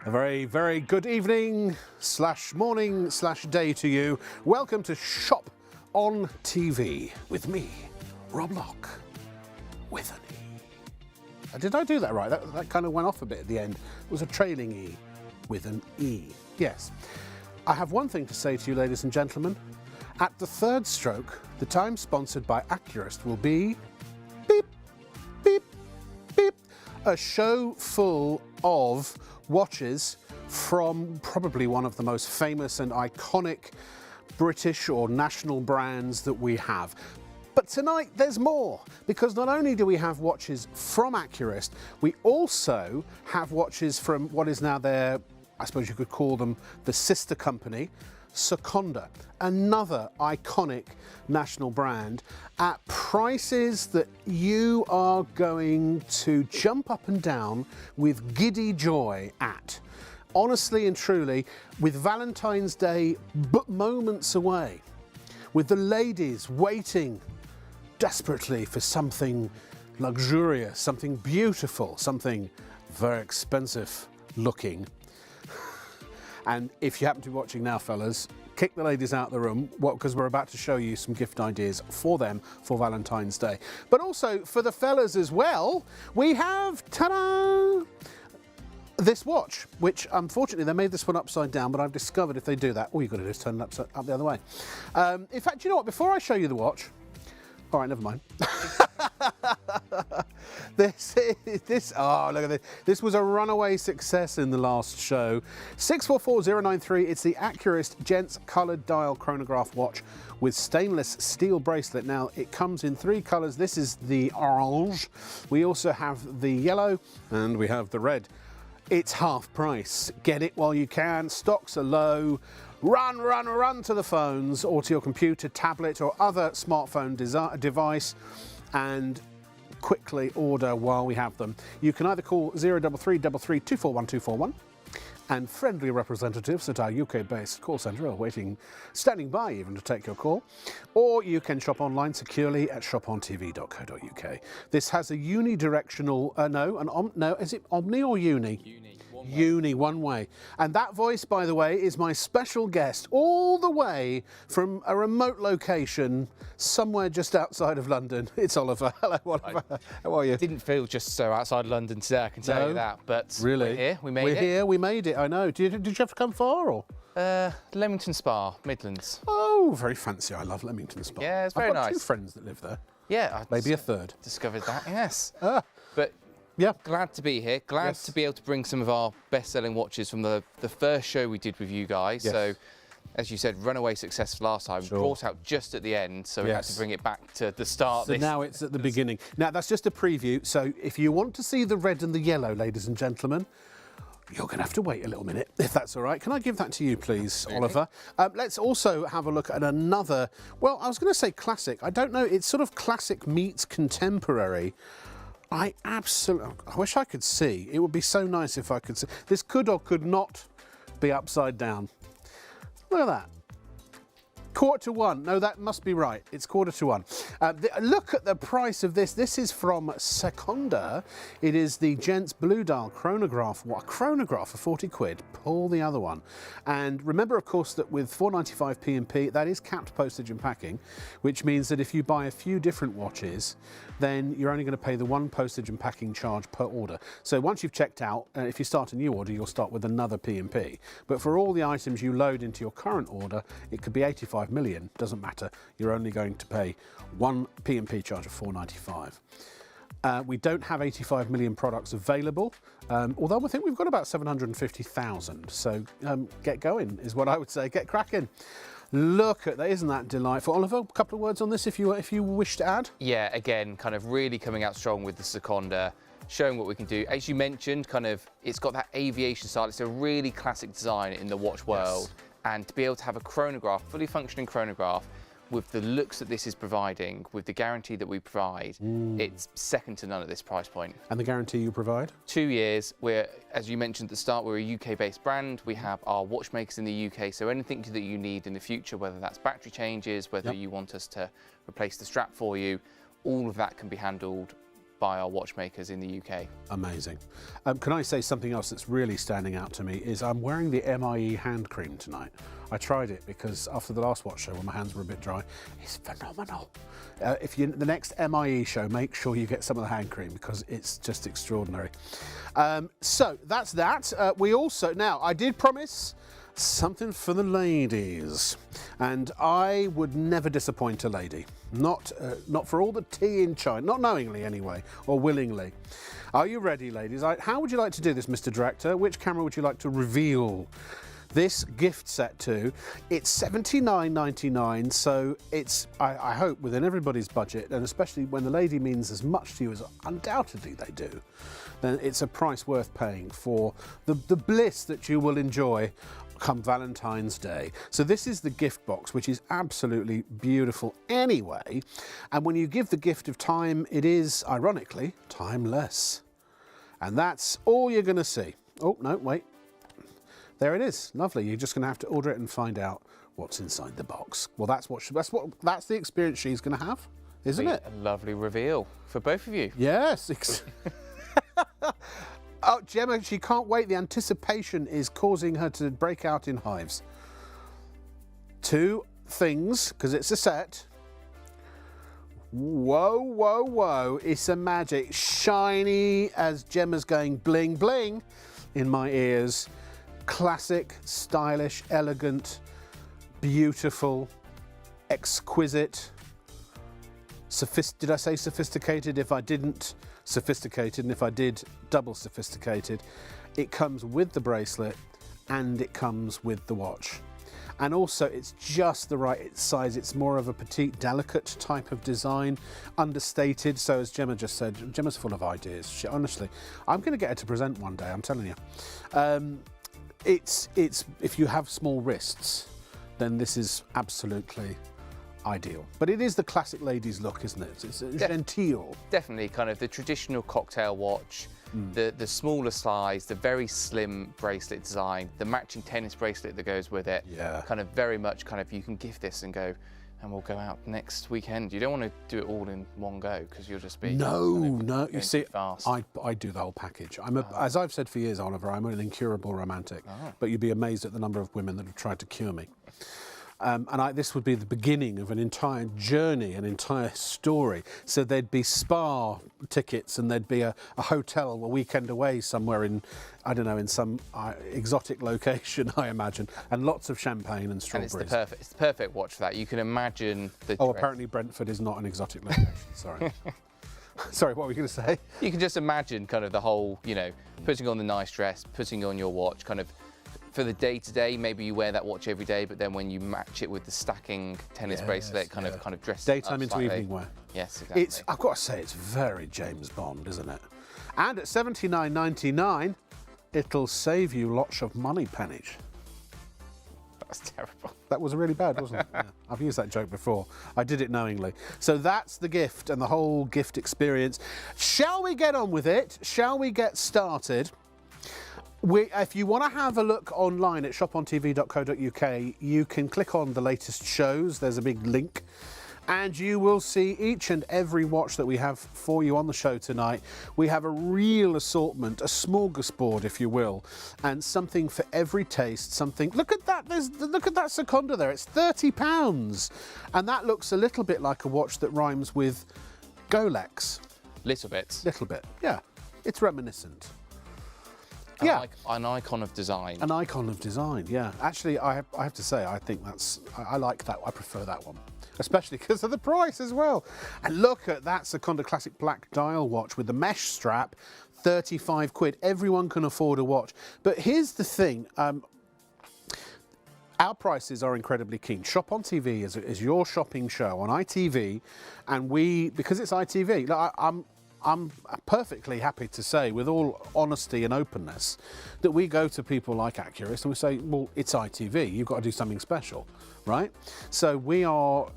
A very, very good evening / morning / day to you. Welcome to Shop on TV with me, Rob Locke, with an E. Did I do that right? That kind of went off a bit at the end. It was a trailing E with an E. Yes. I have one thing to say to you, ladies and gentlemen. At the third stroke, the time sponsored by Accurist will be beep, beep, beep. A show full of watches from probably one of the most famous and iconic British or national brands that we have. But tonight there's more, because not only do we have watches from Accurist, we also have watches from what is now their, I suppose you could call them, the sister company, Seconda, another iconic national brand, at prices that you are going to jump up and down with giddy joy at. Honestly and truly, with Valentine's Day but moments away, with the ladies waiting desperately for something luxurious, something beautiful, something very expensive looking. And if you happen to be watching now, fellas, kick the ladies out of the room, because we're about to show you some gift ideas for them for Valentine's Day. But also for the fellas as well, we have, ta-da, this watch, which unfortunately they made this one upside down, but I've discovered if they do that, all you've got to do is turn it up the other way. In fact, you know what, before I show you the watch, all right, never mind. Oh, look at this. This was a runaway success in the last show. 644093, it's the Accurist Gents Coloured Dial Chronograph watch with stainless steel bracelet. Now, it comes in 3 colours. This is the orange. We also have the yellow and we have the red. It's half price. Get it while you can. Stocks are low. Run to the phones or to your computer, tablet or other smartphone device and quickly order while we have them. You can either call 03333 241 241 and friendly representatives at our UK-based call centre are standing by even to take your call, or you can shop online securely at ShopOnTV.co.uk. This has a unidirectional, is it Omni or Uni? Uni, one way. And that voice, by the way, is my special guest all the way from a remote location somewhere just outside of London. It's Oliver. Hello, Oliver. How are you? Didn't feel just so outside London today, I can tell you that. But really? We're here, we made it. We're here, we made it, I know. Did you have to come far, or? Leamington Spa, Midlands. Oh, very fancy. I love Leamington Spa. Yeah, it's very nice. I've got 2 friends that live there. Yeah. Maybe a third. Discovered that, yes. But yeah, glad to be here. Glad to be able to bring some of our best-selling watches from the first show we did with you guys. Yes. So, as you said, runaway success last time. Sure. Brought out just at the end, so we had to bring it back to the start. So now it's at the beginning. Now, that's just a preview. So if you want to see the red and the yellow, ladies and gentlemen, you're going to have to wait a little minute, if that's all right. Can I give that to you, please, Oliver? Let's also have a look at another, well, I was going to say classic. I don't know. It's sort of classic meets contemporary. I wish I could see. It would be so nice if I could see. This could or could not be upside down. Look at that. 1:45. No, that must be right. It's 1:45. Look at the price of this. This is from Seconda. It is the Gents Blue Dial Chronograph. What, a chronograph for 40 quid? Pull the other one. And remember, of course, that with 4.95 P&P, that is capped postage and packing, which means that if you buy a few different watches, then you're only going to pay the 1 postage and packing charge per order. So once you've checked out, if you start a new order, you'll start with another P&P. But for all the items you load into your current order, it could be 85 million, doesn't matter. You're only going to pay 1 P&P charge of 4.95. We don't have 85 million products available, although I think we've got about 750,000. So get going is what I would say. Get cracking. Look at that, isn't that delightful? Oliver, a couple of words on this if you wish to add? Yeah, again, kind of really coming out strong with the Seconda, showing what we can do. As you mentioned, kind of, it's got that aviation style. It's a really classic design in the watch world. Yes. And to be able to have a chronograph, fully functioning chronograph, with the looks that this is providing, with the guarantee that we provide, it's second to none at this price point. And the guarantee you provide? 2 years. We're, as you mentioned at the start, we're a UK-based brand. We have our watchmakers in the UK, so anything that you need in the future, whether that's battery changes, whether you want us to replace the strap for you, all of that can be handled by our watchmakers in the UK. Amazing. Can I say something else that's really standing out to me is I'm wearing the MIE hand cream tonight. I tried it because after the last watch show when my hands were a bit dry, it's phenomenal. If you the next MIE show, make sure you get some of the hand cream because it's just extraordinary. So that's that. We also, now I did promise something for the ladies, and I would never disappoint a lady. Not for all the tea in China, not knowingly anyway, or willingly. Are you ready, ladies? How would you like to do this, Mr. Director? Which camera would you like to reveal this gift set to? It's $79.99, so it's, I hope, within everybody's budget, and especially when the lady means as much to you as undoubtedly they do, then it's a price worth paying for the bliss that you will enjoy come Valentine's Day. So this is the gift box, which is absolutely beautiful anyway. And when you give the gift of time, it is, ironically, timeless. And that's all you're going to see. Oh, no, wait. There it is. Lovely. You're just going to have to order it and find out what's inside the box. Well, that's the experience she's going to have, isn't it? A lovely reveal for both of you. Yes. Oh, Gemma, she can't wait. The anticipation is causing her to break out in hives. Two things, because it's a set. Whoa, whoa, whoa. It's a magic. Shiny as Gemma's going bling, bling in my ears. Classic, stylish, elegant, beautiful, exquisite. Did I say sophisticated? If I didn't, sophisticated, and if I did, double sophisticated. It comes with the bracelet and it comes with the watch. And also it's just the right size. It's more of a petite, delicate type of design, understated. So as Gemma just said, Gemma's full of ideas. Honestly, I'm going to get her to present one day, I'm telling you. It's if you have small wrists, then this is absolutely ideal. But it is the classic ladies look, isn't it? It's genteel. Definitely kind of the traditional cocktail watch, the smaller size, the very slim bracelet design, the matching tennis bracelet that goes with it. Yeah. Kind of very much kind of, you can gift this and go, and we'll go out next weekend. You don't want to do it all in one go because you'll just be no. You see, fast. I do the whole package. As I've said for years, Oliver, I'm an incurable romantic. But you'd be amazed at the number of women that have tried to cure me. This would be the beginning of an entire journey, an entire story. So there'd be spa tickets and there'd be a hotel, a weekend away somewhere in, I don't know, in some exotic location, I imagine, and lots of champagne and strawberries. And it's the perfect watch for that. You can imagine the apparently Brentford is not an exotic location. Sorry. Sorry, what were you going to say? You can just imagine kind of the whole, you know, putting on the nice dress, putting on your watch, kind of for the day-to-day, maybe you wear that watch every day, but then when you match it with the stacking tennis bracelet, kind of dress daytime into evening wear. Yes, exactly. I've got to say, it's very James Bond, isn't it? And at $79.99, it'll save you lots of money pennies. That's terrible. That was really bad, wasn't it? Yeah. I've used that joke before. I did it knowingly. So that's the gift and the whole gift experience. Shall we get on with it? Shall we get started? If you want to have a look online at shopontv.co.uk, you can click on the latest shows. There's a big link. And you will see each and every watch that we have for you on the show tonight. We have a real assortment, a smorgasbord, if you will, and something for every taste. Something. Look at that! Look at that Seconda there. It's £30, and that looks a little bit like a watch that rhymes with Golex. Little bit. Little bit. Yeah, it's reminiscent. An icon of design. An icon of design, yeah. Actually, I have to say, I think I like that. I prefer that one, especially because of the price as well. And look at that Seconda Classic Black Dial watch with the mesh strap, 35 quid. Everyone can afford a watch. But here's the thing. Our prices are incredibly keen. Shop on TV is your shopping show on ITV, and because it's ITV, I'm perfectly happy to say, with all honesty and openness, that we go to people like Accurist and we say, well, it's ITV, you've got to do something special, right? So we are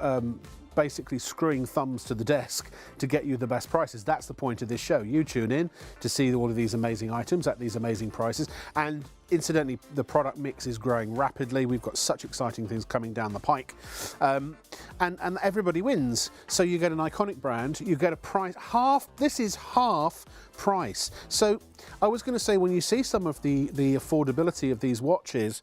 basically screwing thumbs to the desk to get you the best prices. That's the point of this show. You tune in to see all of these amazing items at these amazing prices. And incidentally, the product mix is growing rapidly. We've got such exciting things coming down the pike. And everybody wins. So you get an iconic brand, you get a price, this is half price. So I was going to say, when you see some of the affordability of these watches,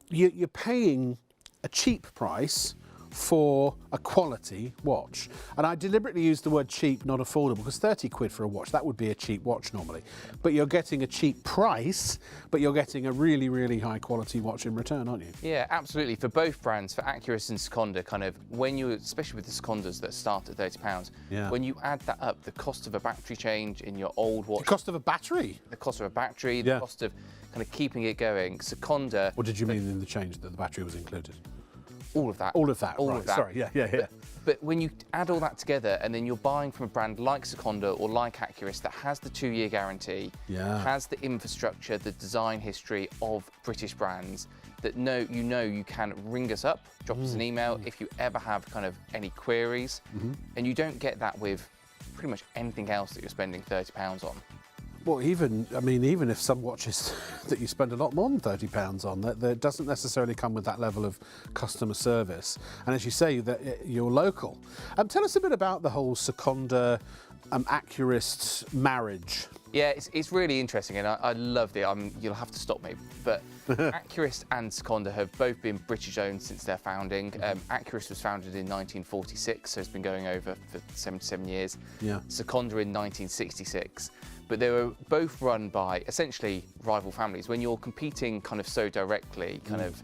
you're paying a cheap price for a quality watch. And I deliberately used the word cheap, not affordable, because 30 quid for a watch, that would be a cheap watch normally. But you're getting a cheap price, but you're getting a really, really high quality watch in return, aren't you? Yeah, absolutely. For both brands, for Accurus and Seconda, kind of when you, especially with the Secondas that start at £30, when you add that up, the cost of a battery change in your old watch. The cost of a battery? The cost of a battery, the cost of kind of keeping it going. Seconda. What did you mean in the change that the battery was included? All of that. All of that, all right. Of that. Sorry, yeah. But when you add all that together and then you're buying from a brand like Seconda or like Accurus that has the 2-year guarantee, has the infrastructure, the design history of British brands, that you can ring us up, drop us an email if you ever have kind of any queries. And you don't get that with pretty much anything else that you're spending £30 on. Well, even if some watches that you spend a lot more than £30 on, that doesn't necessarily come with that level of customer service. And as you say, that you're local. Tell us a bit about the whole Seconda Accurist marriage. Yeah, it's really interesting, and I loved it. You'll have to stop me, but Accurist and Seconda have both been British owned since their founding. Accurist was founded in 1946, so it's been going over for 77 years. Seconda in 1966. But they were both run by essentially rival families. When you're competing kind of so directly, kind of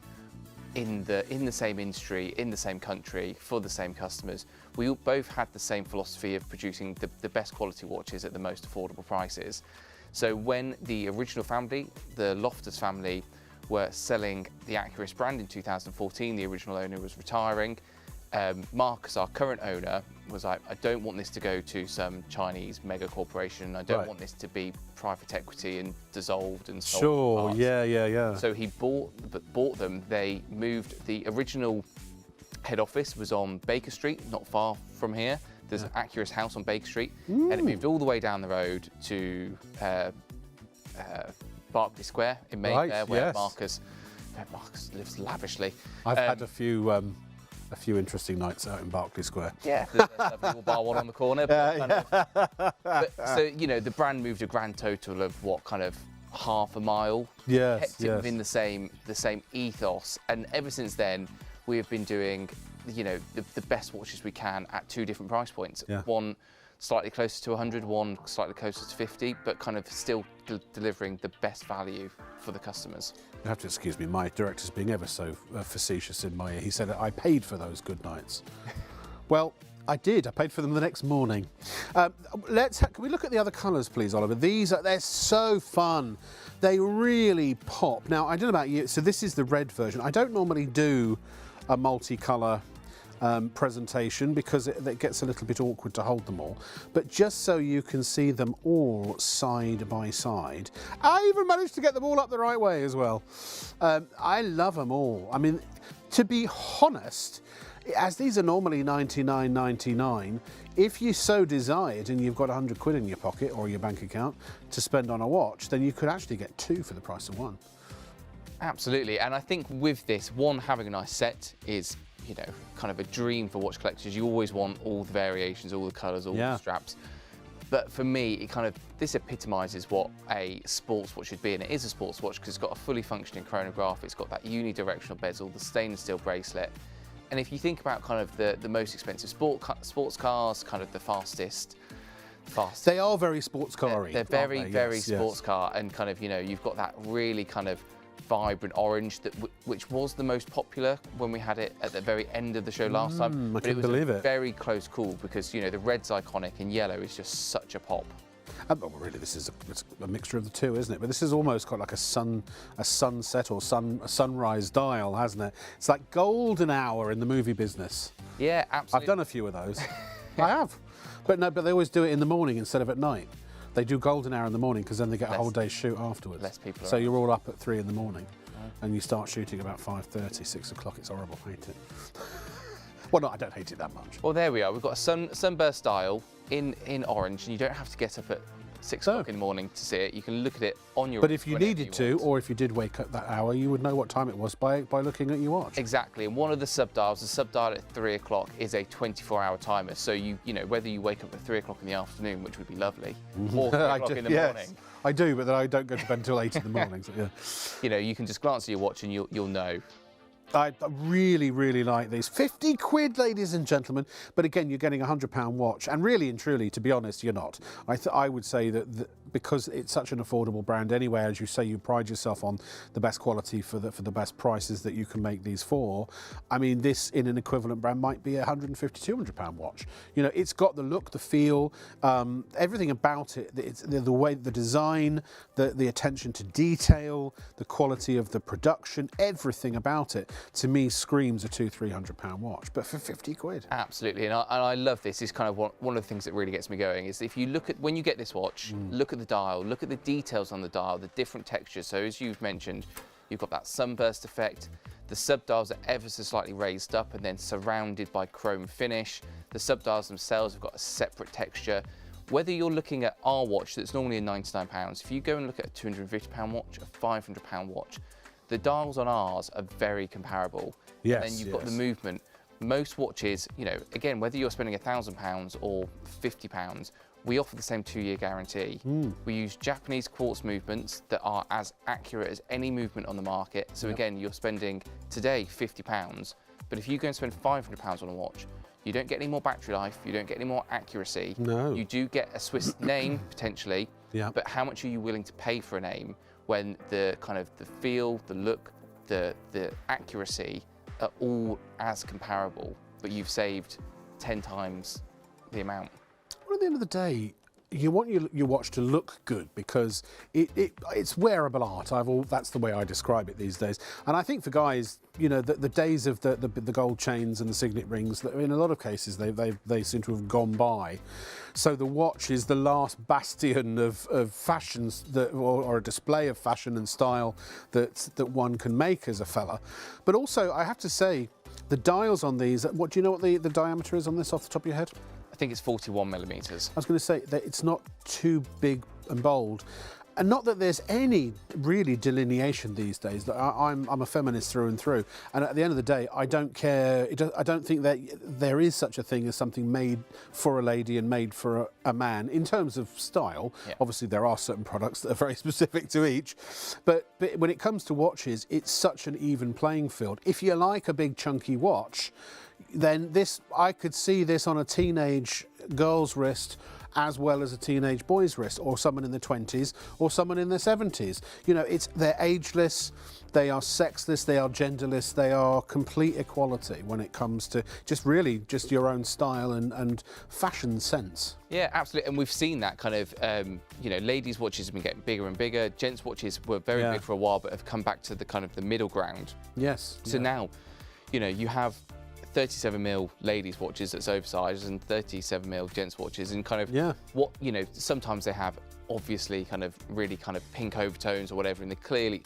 in the same industry, in the same country, for the same customers, we both had the same philosophy of producing the best quality watches at the most affordable prices. So when the original family, the Loftus family, were selling the Accurus brand in 2014, the original owner was retiring. Marcus, our current owner, was like, I don't want this to go to some Chinese mega corporation. I don't want this to be private equity and dissolved and sold. Sure, yeah. So he bought them. They moved. The original head office was on Baker Street, not far from here. There's an Accurus house on Baker Street, and it moved all the way down the road to Berkeley Square in Mayfair, where Marcus lives lavishly. I've had a few interesting nights out in Berkeley Square. Yeah, there's a lovely little bar one on the corner. So, you know, the brand moved a grand total of what, kind of half a mile. Kept it within the same ethos. And ever since then, we have been doing, you know, the best watches we can at 2 different price points. One slightly closer to 100, one slightly closer to 50, but kind of still delivering the best value for the customers. You have to excuse me, my director's being ever so facetious in my ear. He said that I paid for those good nights. Well, I did. I paid for them the next morning. Can we look at the other colours, please, Oliver? They're so fun. They really pop. Now, I don't know about you, so this is the red version. I don't normally do a multicolour presentation because it gets a little bit awkward to hold them all, but just so you can see them all side by side. I even managed to get them all up the right way as well. I love them all. I mean, to be honest, as these are normally $99.99, if you so desired and you've got 100 quid in your pocket or your bank account to spend on a watch, then you could actually get 2 for the price of 1. Absolutely, and I think with this, one, having a nice set is, you know, kind of a dream for watch collectors. You always want all the variations, all the colours, all the straps. But for me, this epitomises what a sports watch should be, and it is a sports watch because it's got a fully functioning chronograph, it's got that unidirectional bezel, the stainless steel bracelet. And if you think about kind of the most expensive sports cars, kind of the fastest. They are very sports car-y. They're very sports car, and kind of, you know, you've got that really kind of vibrant orange which was the most popular when we had it at the very end of the show last time. I can believe it. Very close call because, you know, the red's iconic and yellow is just such a pop. Well, really, this is a mixture of the two, isn't it? But this has almost got like a sunset or a sunrise dial, hasn't it? It's like golden hour in the movie business. Yeah, absolutely. I've done a few of those. I have, but they always do it in the morning instead of at night. They do golden hour in the morning because then they get a whole day's shoot afterwards. Less people so you're all up at 3 in the morning and you start shooting about 5:30, 6 o'clock. It's horrible, I hate it. Well, no, I don't hate it that much. Well, there we are. We've got a sunburst dial in orange, and you don't have to get up at 6 o'clock in the morning to see it. You can look at it on your. But if you needed to, or if you did wake up that hour, you would know what time it was by looking at your watch. Exactly, and one of the sub-dials, the sub-dial at 3 o'clock, is a 24-hour timer. So you know, whether you wake up at 3 o'clock in the afternoon, which would be lovely, or 3 o'clock in the morning. I do, but then I don't go to bed until 8 in the morning. So, yeah. You know, you can just glance at your watch and you'll know. I really, really like these. 50 quid, ladies and gentlemen. But again, you're getting a £100 watch. And really and truly, to be honest, you're not. I would say that because it's such an affordable brand anyway, as you say, you pride yourself on the best quality for the best prices that you can make these for. I mean, this in an equivalent brand might be a £150, £200 watch. You know, it's got the look, the feel, everything about it. It's the way, the design, the attention to detail, the quality of the production, everything about it, to me, screams a £200-300 watch, but for 50 quid. Absolutely, and I love this. It's kind of one of the things that really gets me going is if you look at, when you get this watch, look at the dial, look at the details on the dial, the different textures. So as you've mentioned, you've got that sunburst effect. The sub-dials are ever so slightly raised up and then surrounded by chrome finish. The sub-dials themselves have got a separate texture. Whether you're looking at our watch that's normally £99, if you go and look at a £250 watch, a £500 watch, the dials on ours are very comparable. Yes, and then you've got the movement. Most watches, you know, again, whether you're spending £1,000 or £50, we offer the same 2-year guarantee. We use Japanese quartz movements that are as accurate as any movement on the market. So again, you're spending today £50, but if you go and spend £500 on a watch, you don't get any more battery life, you don't get any more accuracy. No. You do get a Swiss name potentially, Yeah. but how much are you willing to pay for a name when the kind of the feel, the look, the accuracy are all as comparable, but you've saved 10 times the amount? Well, at the end of the day, you want your watch to look good because it's wearable art. That's the way I describe it these days. And I think for guys, you know, the days of the gold chains and the signet rings, in a lot of cases they seem to have gone by. So the watch is the last bastion of fashions or a display of fashion and style that one can make as a fella. But also, I have to say, the dials on these. What do you know what the diameter is on this off the top of your head? I think it's 41 millimeters. I was going to say that it's not too big and bold. And not that there's any really delineation these days. I'm a feminist through and through. And at the end of the day, I don't care. I don't think that there is such a thing as something made for a lady and made for a man in terms of style. Yeah. Obviously, there are certain products that are very specific to each. But when it comes to watches, it's such an even playing field. If you like a big chunky watch, then I could see this on a teenage girl's wrist as well as a teenage boy's wrist, or someone in their 20s or someone in their 70s. You know, they're ageless, they are sexless, they are genderless, they are complete equality when it comes to just your own style and fashion sense. Yeah, absolutely. And we've seen that kind of, you know, ladies' watches have been getting bigger and bigger. Gents' watches were very big for a while, but have come back to the kind of the middle ground. Yes. So now, you know, you have 37mm ladies' watches that's oversized and 37mm gents' watches, and kind of what, you know, sometimes they have obviously kind of really kind of pink overtones or whatever, and they clearly,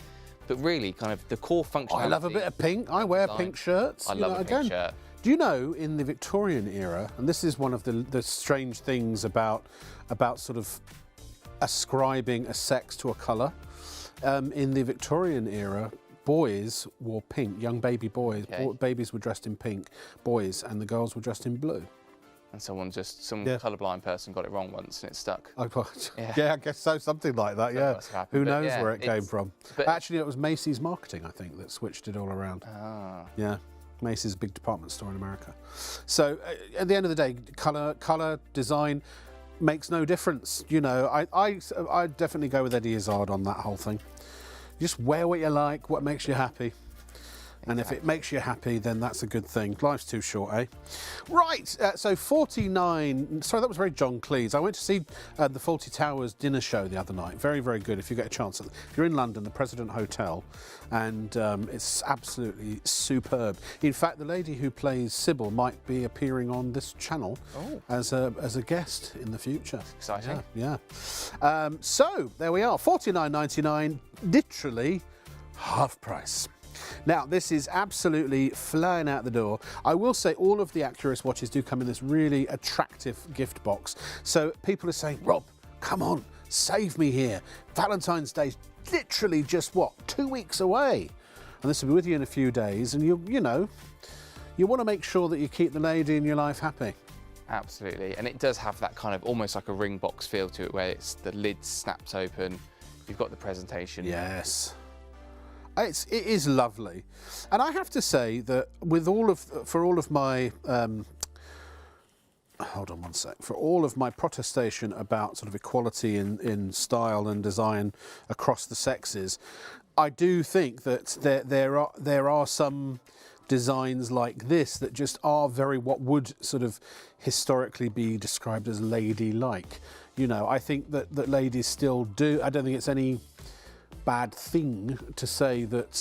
but really kind of the core functionality. I love a bit of pink. I wear pink shirts. I love a pink shirt. Do you know, in the Victorian era, and this is one of the strange things about sort of ascribing a sex to a colour, in the Victorian era, boys wore pink, young baby boys. Babies were dressed in pink, boys, and the girls were dressed in blue. And some colourblind person got it wrong once and it stuck. I guess so, something like that, Who knows where it came from. But actually, it was Macy's marketing, I think, that switched it all around. Yeah, Macy's is a big department store in America. So at the end of the day, colour, design makes no difference. You know, I definitely go with Eddie Izzard on that whole thing. Just wear what you like, what makes you happy. And if it makes you happy, then that's a good thing. Life's too short, eh? Right, so 49... Sorry, that was very John Cleese. I went to see the Fawlty Towers dinner show the other night. Very, very good if you get a chance. If you're in London, the President Hotel, and it's absolutely superb. In fact, the lady who plays Sybil might be appearing on this channel as a guest in the future. Exciting. Yeah. So, there we are. $49.99, literally half price. Now, this is absolutely flying out the door. I will say all of the Accurus watches do come in this really attractive gift box. So people are saying, Rob, come on, save me here. Valentine's Day's literally just, what, 2 weeks away? And this will be with you in a few days. And you know, you want to make sure that you keep the lady in your life happy. Absolutely, and it does have that kind of almost like a ring box feel to it, where it's the lid snaps open, you've got the presentation. Yes, it is lovely, and I have to say that with for all of my hold on one sec, for all of my protestation about sort of equality in style and design across the sexes, I do think that there are some designs like this that just are very what would sort of historically be described as ladylike. You know, I think that ladies still do. I don't think it's any bad thing to say that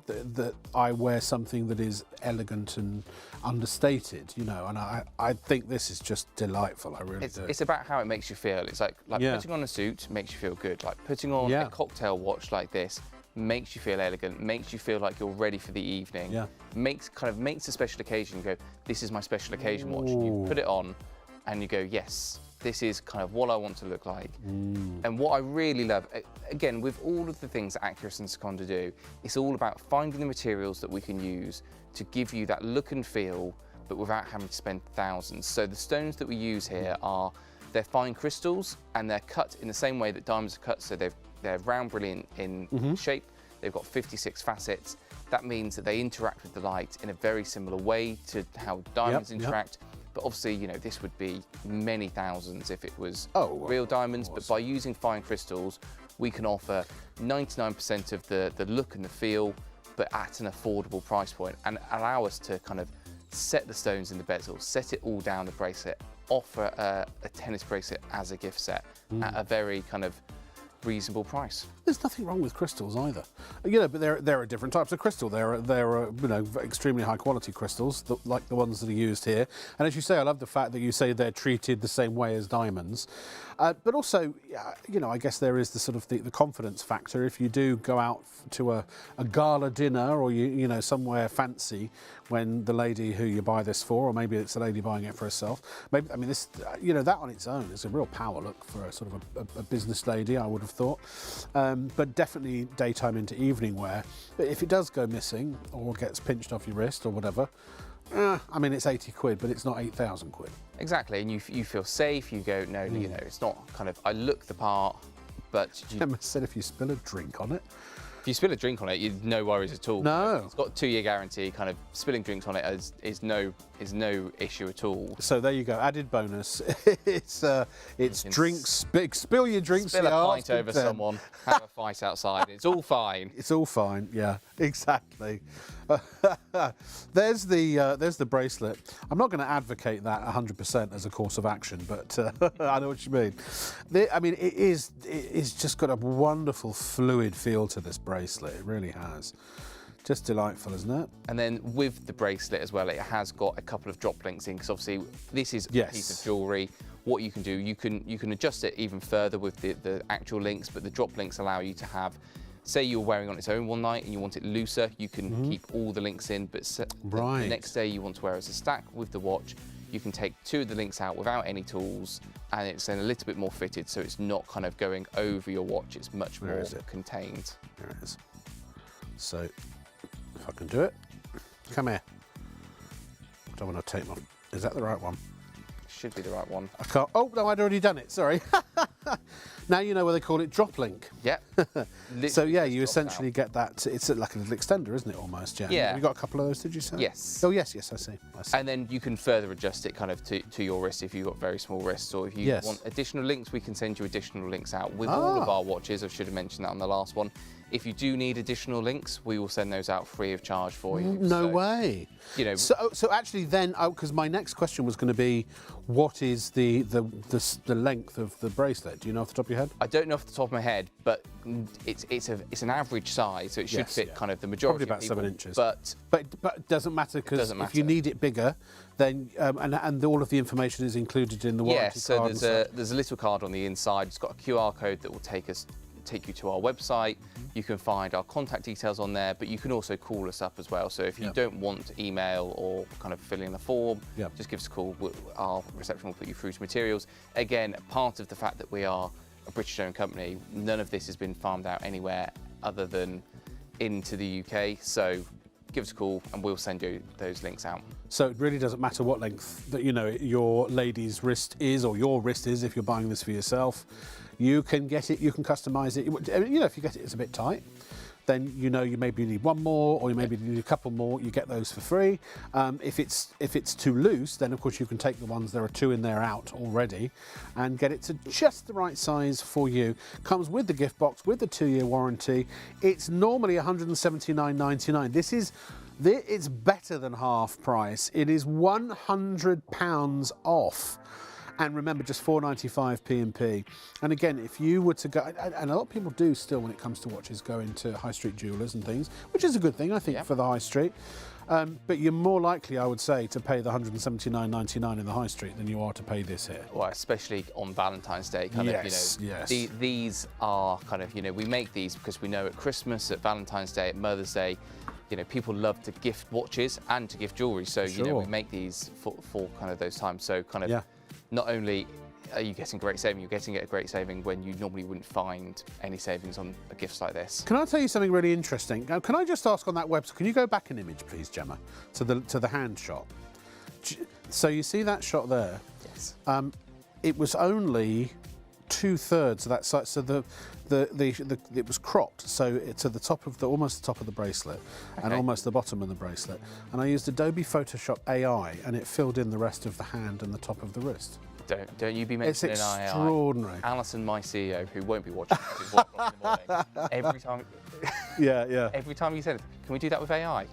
that I wear something that is elegant and understated. You know, and I think this is just delightful. I really do. It's about how it makes you feel. It's like putting on a suit makes you feel good. Like putting on a cocktail watch like this makes you feel elegant, makes you feel like you're ready for the evening. Yeah. Makes a special occasion go, this is my special occasion watch. And you put it on and you go, yes, this is kind of what I want to look like. And what I really love, again, with all of the things that Accurus and Seconda do, it's all about finding the materials that we can use to give you that look and feel, but without having to spend thousands. So the stones that we use here they're fine crystals, and they're cut in the same way that diamonds are cut, so they're round, brilliant in shape. They've got 56 facets. That means that they interact with the light in a very similar way to how diamonds interact. But obviously, you know, this would be many thousands if it was real diamonds. But by using fine crystals, we can offer 99% of the look and the feel, but at an affordable price point, and allow us to kind of set the stones in the bezel, set it all down the bracelet, offer a tennis bracelet as a gift set at a very kind of reasonable price. There's nothing wrong with crystals either, you know. But there are different types of crystal. There are you know, extremely high quality crystals like the ones that are used here. And as you say, I love the fact that you say they're treated the same way as diamonds. But also, you know, I guess there is the sort of the confidence factor. If you do go out to a gala dinner, or you know, somewhere fancy, when the lady who you buy this for, or maybe it's a lady buying it for herself, maybe, I mean, this, you know, that on its own is a real power look for a sort of a business lady, I would have thought. But definitely daytime into evening wear. But if it does go missing or gets pinched off your wrist or whatever, I mean, it's 80 quid, but it's not 8,000 quid. Exactly, and you feel safe. You go, no, you know, it's not kind of, I look the part, but Emma said if you spill a drink on it. If you spill a drink on it, you've no worries at all. No. It's got a 2-year guarantee. Kind of spilling drinks on it is no issue at all. So there you go, added bonus. it's drinks. Spill your drinks. Spill a pint over someone. Have a fight outside. It's all fine. It's all fine. Yeah, exactly. There's the bracelet. I'm not going to advocate that 100% as a course of action, but I know what you mean. I mean, it's just got a wonderful fluid feel to this bracelet. It really has. Just delightful, isn't it? And then with the bracelet as well, it has got a couple of drop links in, because obviously this is a piece of jewellery. What you can do, you can adjust it even further with the actual links, but the drop links allow you to have, say you're wearing on its own one night and you want it looser, you can keep all the links in, but the next day you want to wear as a stack with the watch, you can take 2 of the links out without any tools, and it's then a little bit more fitted, so it's not kind of going over your watch, it's much more contained. There it is. So, if I can do it, come here. I don't want to take my, is that the right one? Should be the right one. I can't, oh no, I'd already done it, sorry. Now you know why they call it drop link. Yeah. So yeah, you essentially get that, it's like a little extender, isn't it, almost? Yeah. You got a couple of those, did you say? Yes. Oh yes, I see. And then you can further adjust it kind of to your wrist if you've got very small wrists, or if you want additional links, we can send you additional links out with all of our watches. I should have mentioned that on the last one. If you do need additional links, we will send those out free of charge for you. No way. You know. So actually, then, because my next question was going to be, what is the length of the bracelet? Do you know off the top of your head? I don't know off the top of my head, but it's an average size, so it should fit kind of the majority. Probably about of people, 7 inches. But it doesn't matter, because if you need it bigger, then and all of the information is included in the warranty card. Yeah. So there's a little card on the inside. It's got a QR code that will take us take you to our website. You can find our contact details on there, but you can also call us up as well. So if you don't want to email or kind of fill in a form, just give us a call. Our reception will put you through to materials. Again, part of the fact that we are a British-owned company, none of this has been farmed out anywhere other than into the UK. So give us a call and we'll send you those links out. So it really doesn't matter what length that, you know, your lady's wrist is or your wrist is if you're buying this for yourself. You can get it, you can customise it. You know, if you get it's a bit tight, then you know you maybe need one more or you maybe need a couple more, you get those for free. If it's too loose, then of course you can take the ones, there are 2 in there out already, and get it to just the right size for you. Comes with the gift box, with the 2-year warranty. It's normally £179.99. It's better than half price. It is £100 off. And remember, just 4.95 P&P. And again, if you were to go, and a lot of people do still when it comes to watches, go into high street jewellers and things, which is a good thing, I think, for the high street. But you're more likely, I would say, to pay the £179.99 in the high street than you are to pay this here. Well, especially on Valentine's Day, kind of, you know, these are kind of, you know, we make these because we know at Christmas, at Valentine's Day, at Mother's Day, you know, people love to gift watches and to gift jewellery. So, you know, we make these for kind of those times. So kind of, not only are you getting great saving, you're getting a great saving when you normally wouldn't find any savings on a gift like this. Can I tell you something really interesting? Now, can I just ask on that website, can you go back an image, please, Gemma, to the hand shot? So you see that shot there? Yes. It was only 2/3 of that size, so it was cropped, so it's to the top of almost the top of the bracelet, and almost the bottom of the bracelet. And I used Adobe Photoshop AI, and it filled in the rest of the hand and the top of the wrist. Don't you be mentioning AI. It's extraordinary. Alison, my CEO, who won't be watching this, is 1 o'clock in the morning. Every time. Every time you said, "Can we do that with AI?"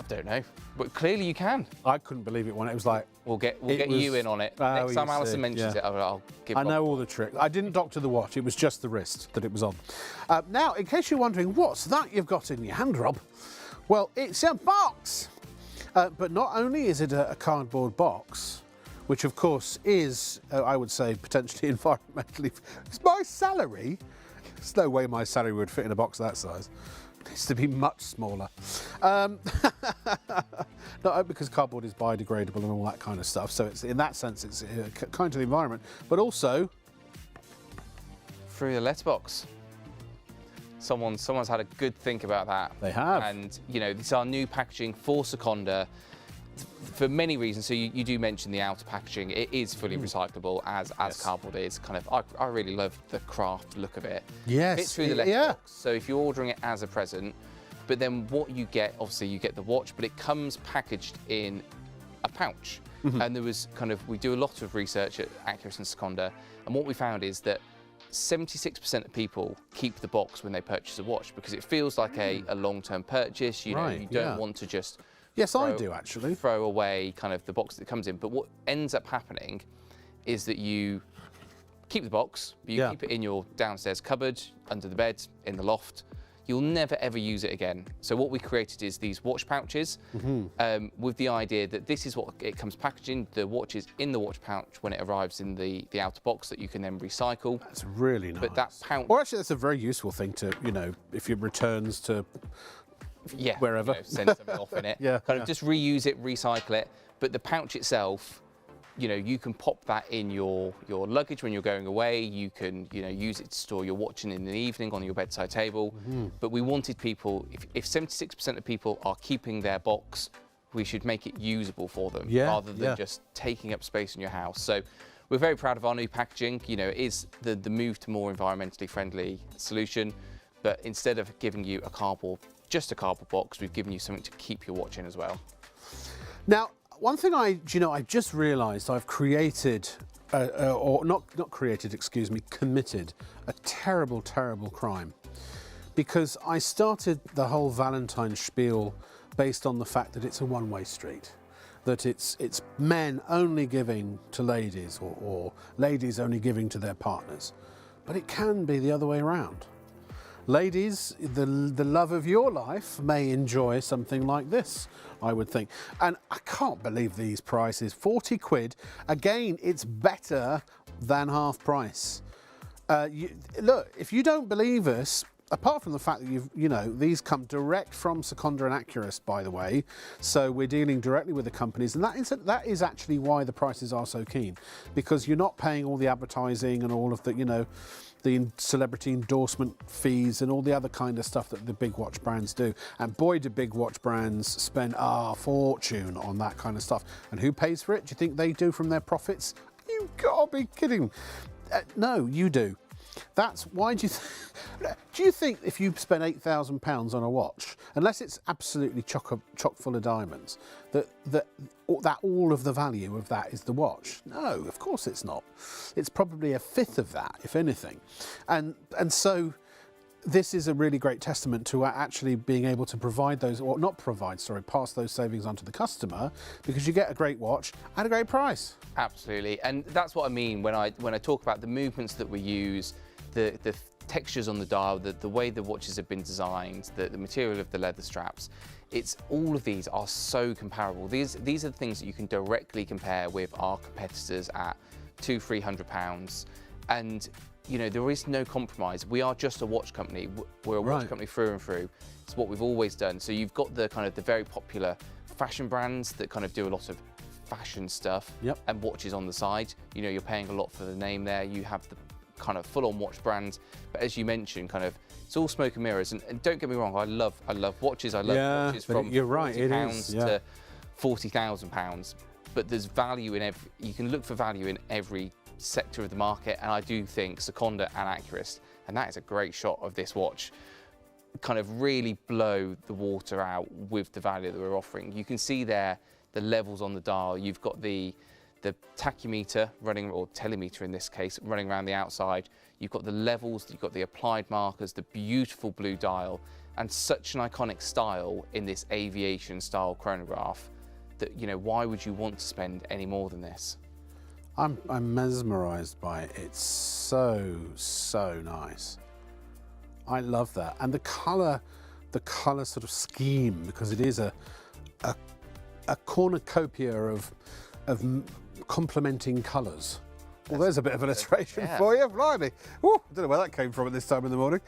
I don't know, but clearly you can. I couldn't believe it when it was like. We'll get you in on it. Next time Alison mentions it, I'll give. I know all the tricks. I didn't doctor the watch. It was just the wrist that it was on. Now, in case you're wondering, what's that you've got in your hand, Rob? Well, it's a box. But not only is it a cardboard box, which of course is, I would say, potentially environmentally. It's my salary. There's no way my salary would fit in a box that size. It needs to be much smaller. Not because cardboard is biodegradable and all that kind of stuff. So it's in that sense, it's kind to the environment, but also through the letterbox. Someone's had a good think about that. They have. And you know, it's our new packaging for Seconda. For many reasons, so you do mention the outer packaging. It is fully recyclable, as cardboard is. Kind of, I really love the craft look of it. Yes, fits through the letterbox. So if you're ordering it as a present, but then what you get, obviously you get the watch, but it comes packaged in a pouch. And there was kind of, we do a lot of research at Accurus and Seconda, and what we found is that 76% of people keep the box when they purchase a watch because it feels like a long-term purchase. You know, you don't want to just. Yes, I do actually. Throw away kind of the box that it comes in. But what ends up happening is that you keep the box, but you keep it in your downstairs cupboard, under the bed, in the loft. You'll never ever use it again. So what we created is these watch pouches with the idea that this is what it comes packaged in. The watch is in the watch pouch when it arrives in the outer box that you can then recycle. That's really nice. But that pouch... Or actually, that's a very useful thing to, you know, if it returns to wherever. You know, send something off in it. Kind of just reuse it, recycle it. But the pouch itself, you know, you can pop that in your luggage when you're going away. You can, you know, use it to store your watch in the evening on your bedside table. But we wanted people, if 76% of people are keeping their box, we should make it usable for them rather than just taking up space in your house. So we're very proud of our new packaging. You know, it is the move to more environmentally friendly solution. But instead of giving you just a cardboard box, we've given you something to keep your watch in as well. Now, one thing I've just realised I've created, or not created, excuse me, committed a terrible, terrible crime. Because I started the whole Valentine's spiel based on the fact that it's a one-way street. That it's men only giving to ladies or ladies only giving to their partners. But it can be the other way around. Ladies, the love of your life may enjoy something like this, I would think. And I can't believe these prices, 40 quid. Again, it's better than half price. Look, if you don't believe us, apart from the fact that these come direct from Seconda and Accurist, by the way, so we're dealing directly with the companies, and that is actually why the prices are so keen, because you're not paying all the advertising and all of the, the celebrity endorsement fees and all the other kind of stuff that the big watch brands do. And boy, do big watch brands spend a fortune on that kind of stuff. And who pays for it? Do you think they do from their profits? You gotta be kidding. No, you do. That's why do you think if you spend £8,000 on a watch, unless it's absolutely chock full of diamonds, that all of the value of that is the watch? No, of course it's not. It's probably a fifth of that, if anything. And so this is a really great testament to actually being able to provide those, or not provide, sorry, pass those savings on to the customer, because you get a great watch at a great price. Absolutely, and that's what I mean when I talk about the movements that we use, the textures on the dial, the way the watches have been designed, the material of the leather straps. It's all of these are so comparable. These are the things that you can directly compare with our competitors at £200–300, and there is no compromise. We are just a watch company. We're a watch company through and through. It's what we've always done. So you've got the very popular fashion brands that kind of do a lot of fashion stuff and watches on the side. You're paying a lot for the name there. You have the kind of full-on watch brands, but as you mentioned, it's all smoke and mirrors. And don't get me wrong, I love watches. I love watches from £40 to £40,000. But there's value in every. You can look for value in every sector of the market, and I do think Seconda and Accurist, and that is a great shot of this watch, kind of really blow the water out with the value that we're offering. You can see there the levels on the dial. You've got the tachymeter running, or telemeter in this case, running around the outside. You've got the levels, you've got the applied markers, the beautiful blue dial, and such an iconic style in this aviation style chronograph that, why would you want to spend any more than this? I'm mesmerised by it. It's so nice. I love that. And the colour sort of scheme, because it is a cornucopia of complementing colours. Well, there's a bit of alliteration for you, blimey. Woo, I don't know where that came from at this time in the morning.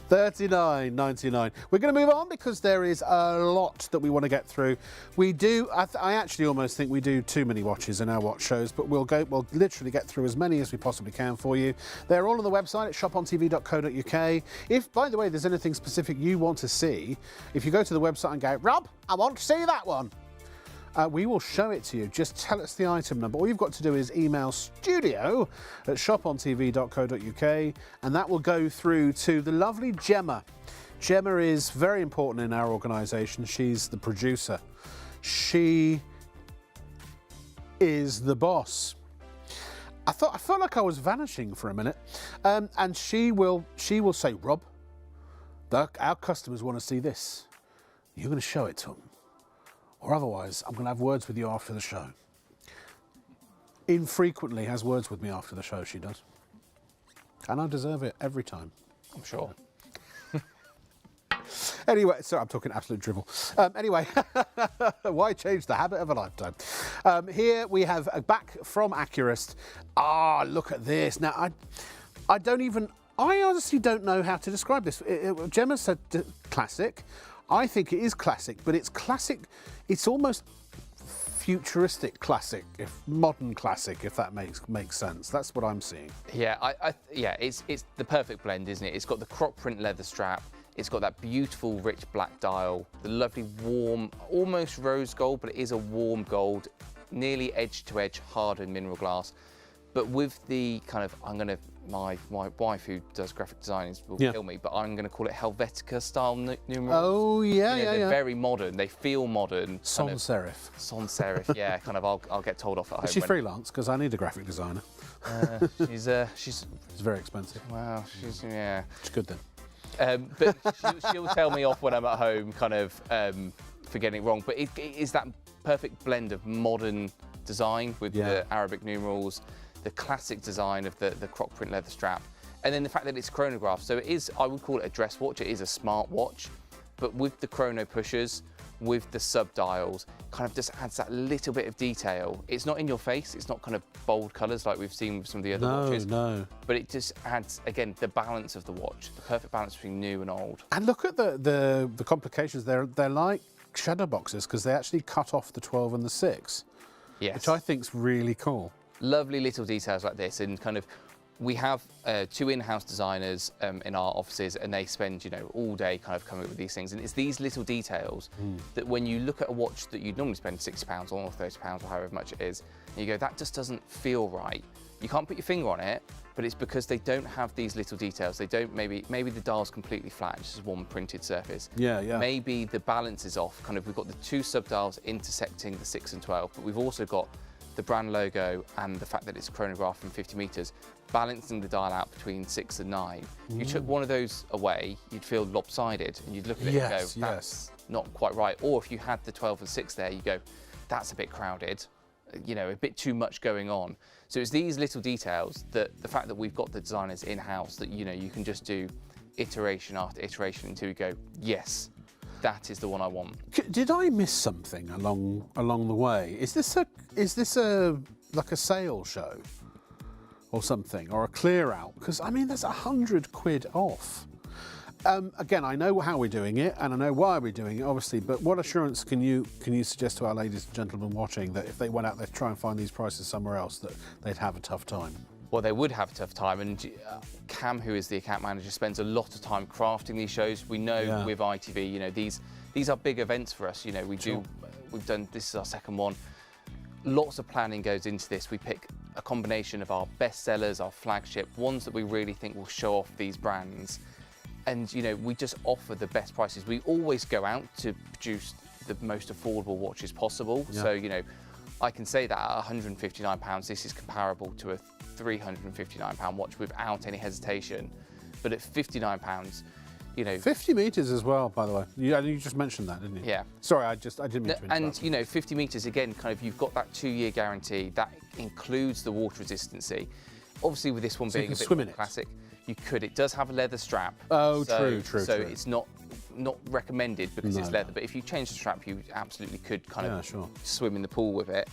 $39.99. We're going to move on because there is a lot that we want to get through. We do. I actually almost think we do too many watches in our watch shows, but we'll literally get through as many as we possibly can for you. They're all on the website at ShopOnTV.co.uk. If, by the way, there's anything specific you want to see, if you go to the website and go, Rob, I want to see that one, we will show it to you. Just tell us the item number. All you've got to do is email studio@shopontv.co.uk, and that will go through to the lovely Gemma. Gemma is very important in our organisation. She's the producer. She is the boss. I felt like I was vanishing for a minute, and she will say, Rob, our customers want to see this. You're going to show it to them. Or otherwise, I'm going to have words with you after the show. Infrequently has words with me after the show, she does. And I deserve it every time. I'm sure. Anyway, sorry, I'm talking absolute drivel. Anyway, why change the habit of a lifetime? Here we have back from Accurist. Ah, look at this. Now, I honestly don't know how to describe this. Gemma said classic. I think it is classic, but it's classic. It's almost futuristic classic, modern classic, if that makes sense. That's what I'm seeing. Yeah, it's the perfect blend, isn't it? It's got the crop print leather strap. It's got that beautiful rich black dial, the lovely warm, almost rose gold, but it is a warm gold, nearly edge to edge hardened mineral glass. But with the kind of, my wife who does graphic design will kill me, but I'm going to call it Helvetica style numerals. Oh, yeah, they're very modern. They feel modern. Sans serif. Sans serif, yeah. Kind of, I'll get told off at home. Is she freelance? Because I need a graphic designer. She's It's very expensive. Wow, It's good then. But she'll tell me off when I'm at home, kind of for getting it wrong. But it is that perfect blend of modern design with the Arabic numerals, the classic design of the crop print leather strap, and then the fact that it's chronograph. So it is, I would call it a dress watch. It is a smart watch, but with the chrono pushers, with the sub-dials, kind of just adds that little bit of detail. It's not in your face, it's not kind of bold colours like we've seen with some of the other watches. No. But it just adds, again, the balance of the watch, the perfect balance between new and old. And look at the complications. They're like shadow boxes because they actually cut off the 12 and the 6, Yes. which I think's really cool. Lovely little details like this, and kind of, we have 2 in-house designers in our offices, and they spend, you know, all day kind of coming up with these things. And it's these little details that when you look at a watch that you'd normally spend £60 on, or £30 or however much it is, and you go, that just doesn't feel right. You can't put your finger on it, but it's because they don't have these little details. They don't, maybe the dial's completely flat, it's just one printed surface. Yeah. Maybe the balance is off. Kind of, we've got the 2 sub-dials intersecting the 6 and 12, but we've also got the brand logo and the fact that it's a chronograph from 50 meters, balancing the dial out between 6 and 9. You took one of those away, you'd feel lopsided, and you'd look at it and go, that's not quite right. Or if you had the 12 and 6 there, you go, that's a bit crowded, you know, a bit too much going on. So it's these little details, that the fact that we've got the designers in-house, that, you know, you can just do iteration after iteration until you go, yes, that is the one I want. Did I miss something along the way? Is this a like a sale show or something, or a clear out? Because I mean, that's £100 off. Again, I know how we're doing it, and I know why we're doing it, obviously. But what assurance can you suggest to our ladies and gentlemen watching that if they went out there to try and find these prices somewhere else, that they'd have a tough time? Well, they would have a tough time, and Cam, who is the account manager, spends a lot of time crafting these shows. We know with ITV, you know, these are big events for us. You know, we've done, this is our second one. Lots of planning goes into this. We pick a combination of our best sellers, our flagship, ones that we really think will show off these brands. And, you know, we just offer the best prices. We always go out to produce the most affordable watches possible. Yeah. So, you know, I can say that at £159, this is comparable to a £359 watch without any hesitation. But at £59, you know, 50 meters as well, by the way. You just mentioned that, didn't you? Yeah. Sorry, I didn't mean to interrupt. And, you know, 50 meters, again, kind of, you've got that 2-year guarantee. That includes the water resistancy. Obviously, with this one being a bit more classic, you could. It does have a leather strap. Oh, so, true. So it's not recommended because it's leather. But if you change the strap, you absolutely could kind of swim in the pool with it.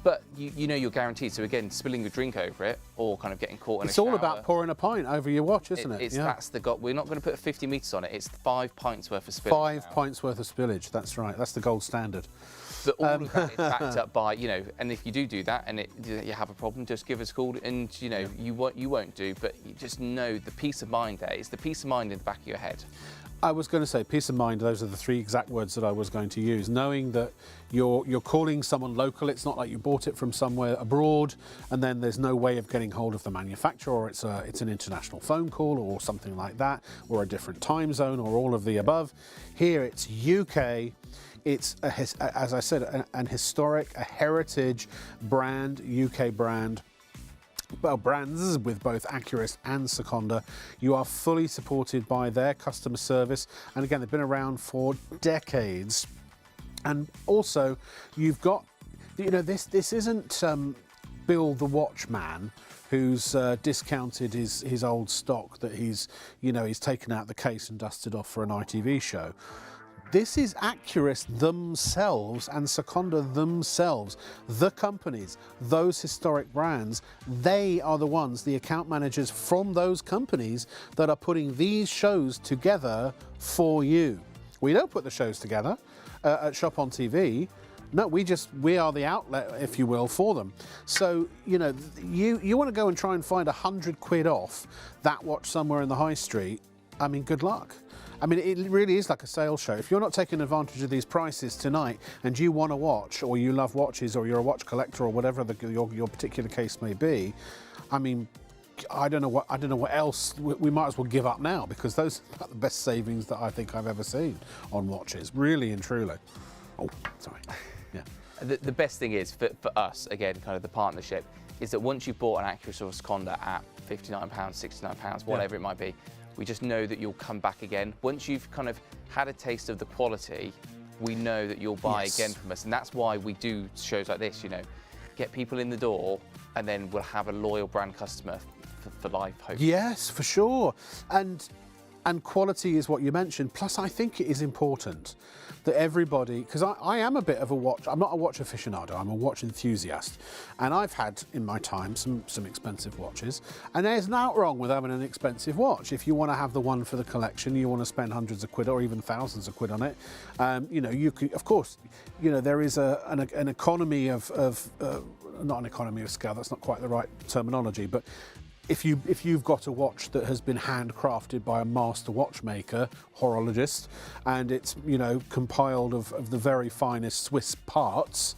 But you know you're guaranteed. So again, spilling your drink over it, or kind of getting caught in a shower. It's all about pouring a pint over your watch, isn't it? That's we're not going to put 50 meters on it. It's 5 pints worth of spillage. 5 pints worth of spillage. That's right. That's the gold standard. But all of that is backed up by, you know, and if you do that and you have a problem, just give us a call, and, you know, you won't do, but you just know the peace of mind there. It's the peace of mind in the back of your head. I was going to say peace of mind. Those are the 3 exact words that I was going to use. Knowing that you're calling someone local. It's not like you bought it from somewhere abroad, and then there's no way of getting hold of the manufacturer, or it's an international phone call or something like that, or a different time zone, or all of the above. Here it's UK. It's, as I said, an historic, a heritage brand, UK brand. Well, brands with both Accurist and Seconda. You are fully supported by their customer service, and again, they've been around for decades. And also, you've got, you know, this isn't Bill the Watchman, who's discounted his old stock that he's taken out the case and dusted off for an ITV show. This is Accurist themselves and Seconda themselves, the companies, those historic brands. They are the ones, the account managers from those companies, that are putting these shows together for you. We don't put the shows together at ShopOnTV. No, we are the outlet, if you will, for them. So, you know, you want to go and try and find £100 off that watch somewhere in the high street. I mean, good luck. I mean, it really is like a sales show. If you're not taking advantage of these prices tonight, and you want a watch, or you love watches, or you're a watch collector, or whatever your particular case may be, I mean, I don't know what else. We might as well give up now, because those are the best savings that I think I've ever seen on watches, really and truly. Oh, sorry. Yeah. The best thing is for us, again, kind of the partnership, is that once you've bought an Accurist or a Seconda at £59, £69, whatever it might be, we just know that you'll come back again. Once you've kind of had a taste of the quality, we know that you'll buy again from us. And that's why we do shows like this, you know, get people in the door, and then we'll have a loyal brand customer for life, hopefully. Yes, for sure. And And quality is what you mentioned. Plus, I think it is important that everybody, because I am a bit of a watch, I'm not a watch aficionado, I'm a watch enthusiast. And I've had, in my time, some expensive watches. And there's nothing wrong with having an expensive watch. If you want to have the one for the collection, you want to spend hundreds of quid or even thousands of quid on it, you know, you can, of course, you know, there is an economy of not an economy of scale, that's not quite the right terminology, but if you've got a watch that has been handcrafted by a master watchmaker, horologist, and it's, you know, compiled of the very finest Swiss parts,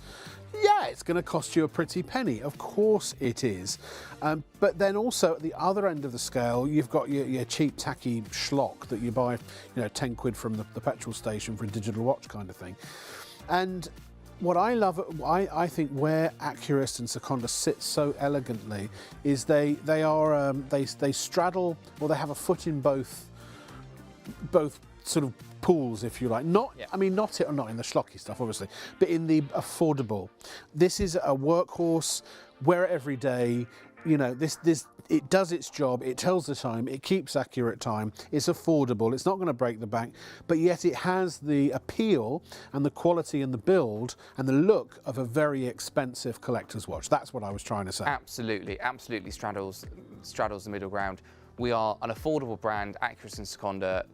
yeah, it's going to cost you a pretty penny. Of course it is. But then also at the other end of the scale, you've got your cheap, tacky schlock that you buy, you know, 10 quid from the petrol station for a digital watch kind of thing. And what I love, I think where Accurist and Seconda sit so elegantly is they straddle, or they have a foot in both sort of pools, if you like. Not, yeah. I mean, not in the schlocky stuff, obviously, but in the affordable. This is a workhorse. Wear it every day. You know, it does its job, it tells the time, it keeps accurate time, it's affordable, it's not going to break the bank, but yet it has the appeal and the quality and the build and the look of a very expensive collector's watch. That's what I was trying to say. Absolutely straddles the middle ground. We are an affordable brand, Accurist and Seconda,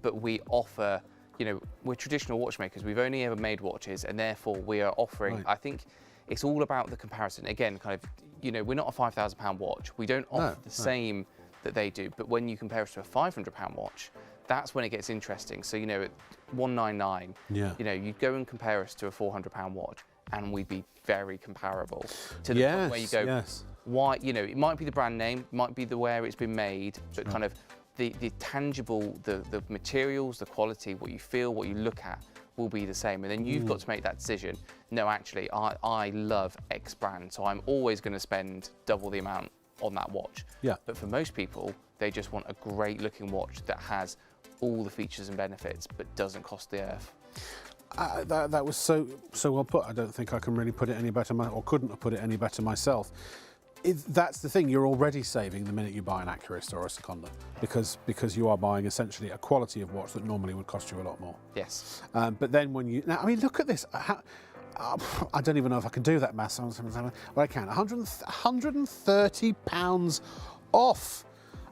but we offer, you know, we're traditional watchmakers. We've only ever made watches, and therefore we are offering, right. I think it's all about the comparison. Again, kind of, you know, we're not a £5,000 watch. We don't offer the same that they do, but when you compare us to a £500 watch, that's when it gets interesting. So, you know, at $199, you know, you go and compare us to a £400 watch, and we'd be very comparable to the point where you go, why, you know, it might be the brand name, might be the where it's been made, but kind of the tangible, the materials, the quality, what you feel, what you look at, will be the same. And then you've got to make that decision. No, actually, I love X brand, so I'm always going to spend double the amount on that watch. Yeah. But for most people, they just want a great looking watch that has all the features and benefits, but doesn't cost the earth. That was so well put. I don't think I can really put it any better, or couldn't have put it any better myself. That's the thing, you're already saving the minute you buy an Accurist or a Seconda, because you are buying essentially a quality of watch that normally would cost you a lot more. Yes. But then when you, now, I mean, look at this. I don't even know if I can do that maths. Well, I can. £130 off.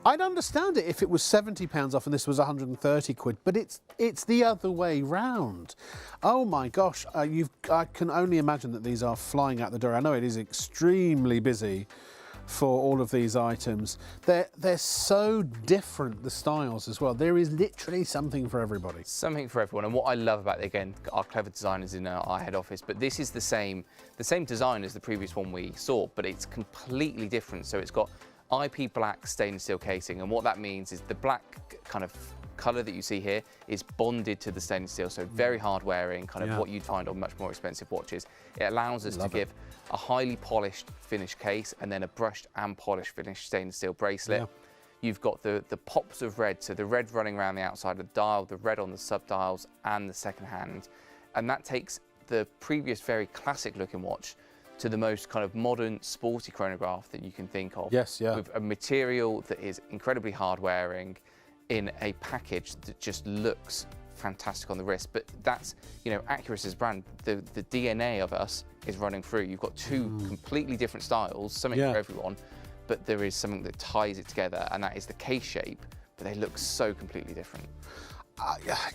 I'd understand it if it was £70 off and this was 130 quid, but it's the other way round. Oh my gosh, I can only imagine that these are flying out the door. I know it is extremely busy for all of these items. They're so different, the styles as well. There is literally something for everybody. Something for everyone. And what I love about it, again, our clever designers in our head office, but this is the same design as the previous one we saw, but it's completely different. So it's got IP black stainless steel casing, and what that means is the black kind of colour that you see here is bonded to the stainless steel, so very hard wearing, kind of what you'd find on much more expensive watches. It allows us to give a highly polished finished case and then a brushed and polished finished stainless steel bracelet. You've got the pops of red, so the red running around the outside of the dial, the red on the sub-dials and the second hand, and that takes the previous very classic looking watch to the most kind of modern, sporty chronograph that you can think of. Yes, yeah. With a material that is incredibly hard wearing in a package that just looks fantastic on the wrist. But that's, you know, Accurist's brand, the DNA of us is running through. You've got two completely different styles, something for everyone, but there is something that ties it together, and that is the case shape, but they look so completely different.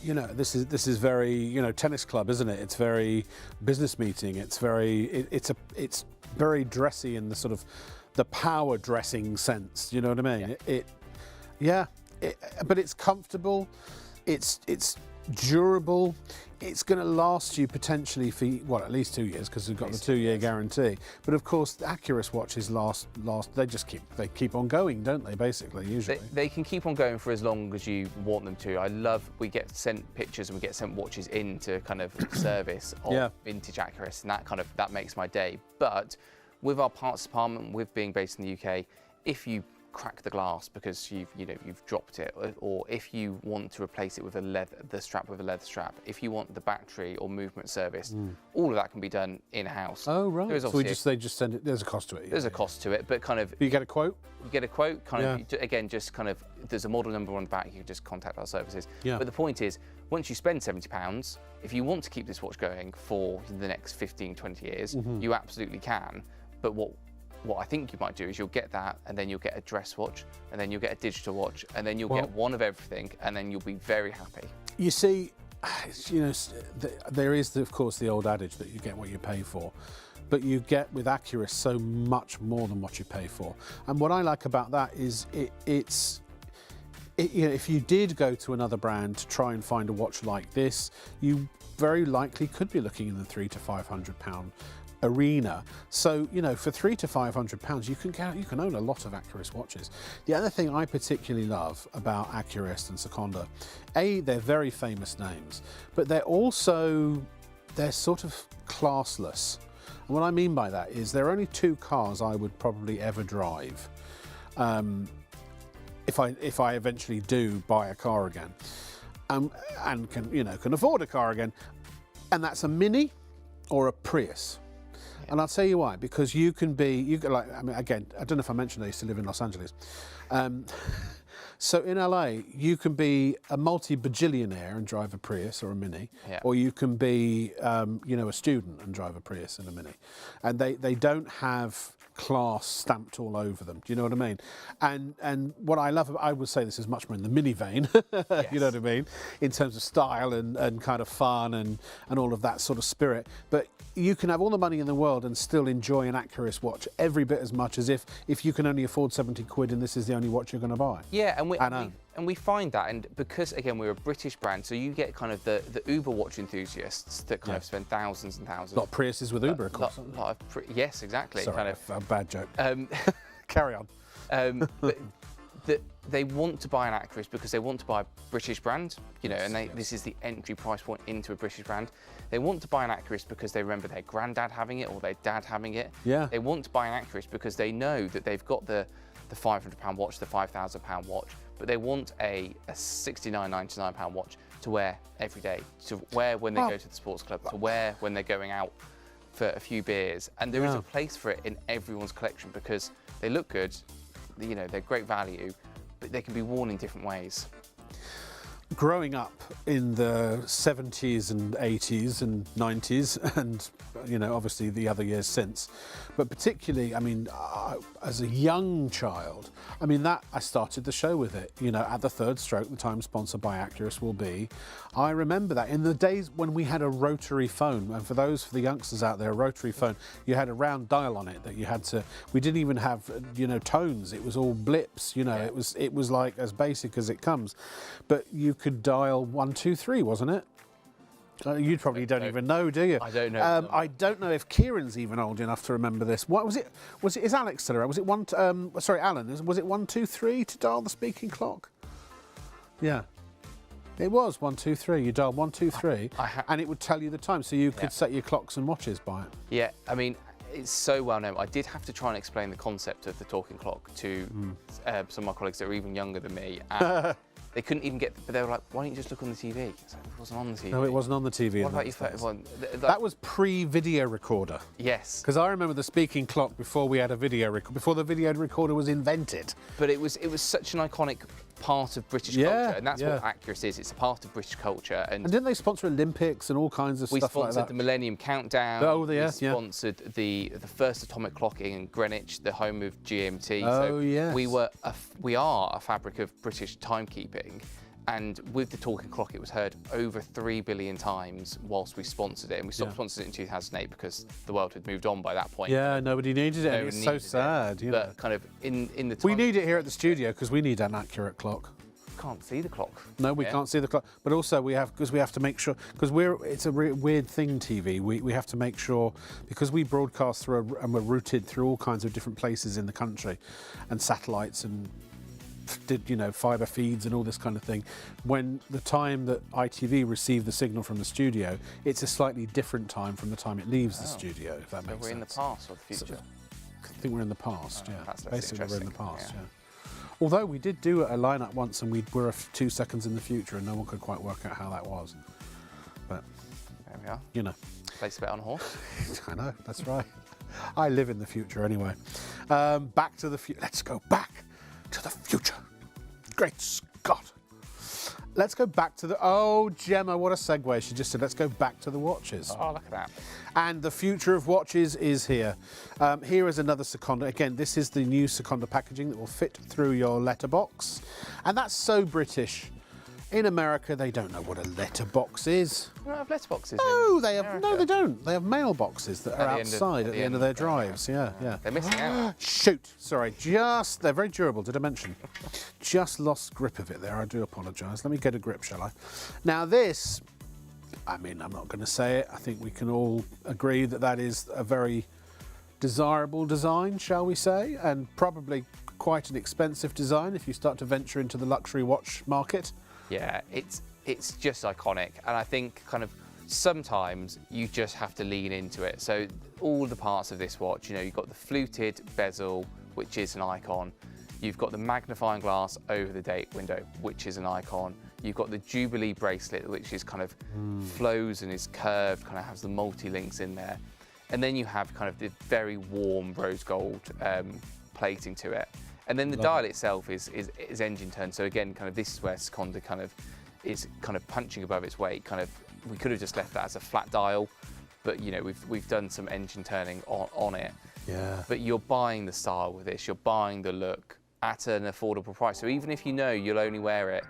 You know, this is very, you know, tennis club, isn't it? It's very business meeting. It's very dressy in the sort of the power dressing sense. You know what I mean? But it's comfortable. It's durable. It's going to last you potentially for, well, at least 2 years, because we've got the 2-year guarantee. But of course, the Accurist watches last. They keep on going, don't they? Basically, usually they can keep on going for as long as you want them to. We get sent pictures and we get sent watches in to kind of service of vintage Accurist, and that makes my day. But with our parts department, with being based in the UK, if you crack the glass because you've dropped it, or if you want to replace it with the strap with a leather strap, if you want the battery or movement service, all of that can be done in-house. Oh right. There's So they just send it. There's a cost to it. There's a cost to it, but kind of you get a quote. You get a quote. Kind of again, just kind of there's a model number on the back. You can just contact our services. Yeah. But the point is, once you spend £70, if you want to keep this watch going for the next 15, 20 years, you absolutely can. But what I think you might do is you'll get that, and then you'll get a dress watch, and then you'll get a digital watch, and then you'll get one of everything, and then you'll be very happy. You see, there is, of course, the old adage that you get what you pay for, but you get with Accurus so much more than what you pay for. And what I like about that is if you did go to another brand to try and find a watch like this, you very likely could be looking in the £300 to £500 arena. So for £300 to £500 you can own a lot of Accurus watches. The other thing I particularly love about Accurus and Seconda, they're very famous names, but they're sort of classless. And what I mean by that is there are only 2 cars I would probably ever drive if I eventually do buy a car again, and can afford a car again, and that's a Mini or a Prius. And I'll tell you why, because I don't know if I mentioned I used to live in Los Angeles. So in LA, you can be a multi-bajillionaire and drive a Prius or a Mini, or you can be, a student and drive a Prius and a Mini. And they don't have class stamped all over them. Do you know what I mean? And what I love, I would say this is much more in the Mini vein, you know what I mean, in terms of style and kind of fun and all of that sort of spirit. But you can have all the money in the world and still enjoy an Accurus watch every bit as much as if you can only afford 70 quid and this is the only watch you're going to buy. Yeah, and we find that, and because again we're a British brand, so you get kind of the Uber watch enthusiasts that kind of spend thousands and thousands. A lot of Priuses with Uber, of course. Yes, exactly. Sorry, kind of a bad joke. Carry on. But they want to buy an Accurus because they want to buy a British brand, this is the entry price point into a British brand. They want to buy an Accurus because they remember their granddad having it or their dad having it. Yeah. They want to buy an Accurus because they know that they've got the £500 watch, the £5,000 watch, but they want a £69.99 watch to wear every day, to wear when they go to the sports club, to wear when they're going out for a few beers. And there is a place for it in everyone's collection because they look good, they're great value, but they can be worn in different ways. Growing up in the 70s and 80s and 90s and, obviously the other years since, but particularly, as a young child, I started the show with it, at the third stroke, the time sponsored by Accurus will be. I remember that in the days when we had a rotary phone, and for the youngsters out there, a rotary phone, you had a round dial on it that you had to, we didn't even have, tones, it was all blips, it was like as basic as it comes, but you could dial 123, wasn't it? You probably don't even know, do you? I don't know. I don't know if Kieran's even old enough to remember this. What was it? Is Alex still around? Was it Alan? Was it 123 to dial the speaking clock? Yeah. It was 123. You dial 123, and it would tell you the time, so you could set your clocks and watches by it. Yeah, it's so well known. I did have to try and explain the concept of the talking clock to some of my colleagues that are even younger than me. And they couldn't even get, but they were like, why don't you just look on the TV? It wasn't on the TV. No, it wasn't on the TV. What about your phone? That was pre-video recorder. Yes. Because I remember the speaking clock before we had a video recorder, before the video recorder was invented. But it was such an iconic part of British culture, and that's what Accurus is. It's a part of British culture. And didn't they sponsor Olympics and all kinds of stuff like that? We sponsored the Millennium Countdown. Oh, yeah. We sponsored the first atomic clock in Greenwich, the home of GMT. Oh, yes. We are a fabric of British timekeeping. And with the talking clock, it was heard over 3 billion times whilst we sponsored it. And we stopped sponsoring it in 2008 because the world had moved on by that point. Yeah, nobody needed it. And it's so sad. But kind of in the time... We need it here at the studio because we need an accurate clock. Can't see the clock. No, we can't see the clock. But also we have to make sure, because it's a weird thing, TV. We have to make sure, because we broadcast through and we're routed through all kinds of different places in the country and satellites and fibre feeds and all this kind of thing. When the time that ITV receive the signal from the studio, it's a slightly different time from the time it leaves the studio, if that makes sense. We're in the past or the future? I think we're in the past, Basically, we're in the past, Although we did do a lineup once and we were 2 seconds in the future and no one could quite work out how that was. But there we are. You know. Place a bet on a horse. I know, that's right. I live in the future anyway. Back to the future. Let's go back to the future. Great Scott. Let's go back to the... Oh, Gemma, what a segue. She just said, let's go back to the watches. Oh, look at that. And the future of watches is here. Here is another Seconda. Again, this is the new Seconda packaging that will fit through your letterbox. And that's so British. In America, they don't know what a letterbox is. They don't have letterboxes. No, they have. No, they don't. They have mailboxes that are outside at the end of their drives. Yeah, yeah. They're missing out. Shoot, sorry. They're very durable. Did I mention? Just lost grip of it there. I do apologise. Let me get a grip, shall I? Now this, I mean, I'm not going to say it. I think we can all agree that that is a very desirable design, shall we say, and probably quite an expensive design if you start to venture into the luxury watch market. Yeah, it's just iconic, and I think kind of sometimes you just have to lean into it. So all the parts of this watch, you know, you've got the fluted bezel, which is an icon. You've got the magnifying glass over the date window, which is an icon. You've got the Jubilee bracelet, which is kind of flows and is curved, kind of has the multi-links in there. And then you have kind of the very warm rose gold plating to it. And then the dial itself is engine turned. So again, kind of this is where Seconda kind of is kind of punching above its weight. Kind of, we could have just left that as a flat dial, but you know, we've done some engine turning on it. Yeah. But you're buying the style with this. You're buying the look at an affordable price. So even if you know you'll only wear it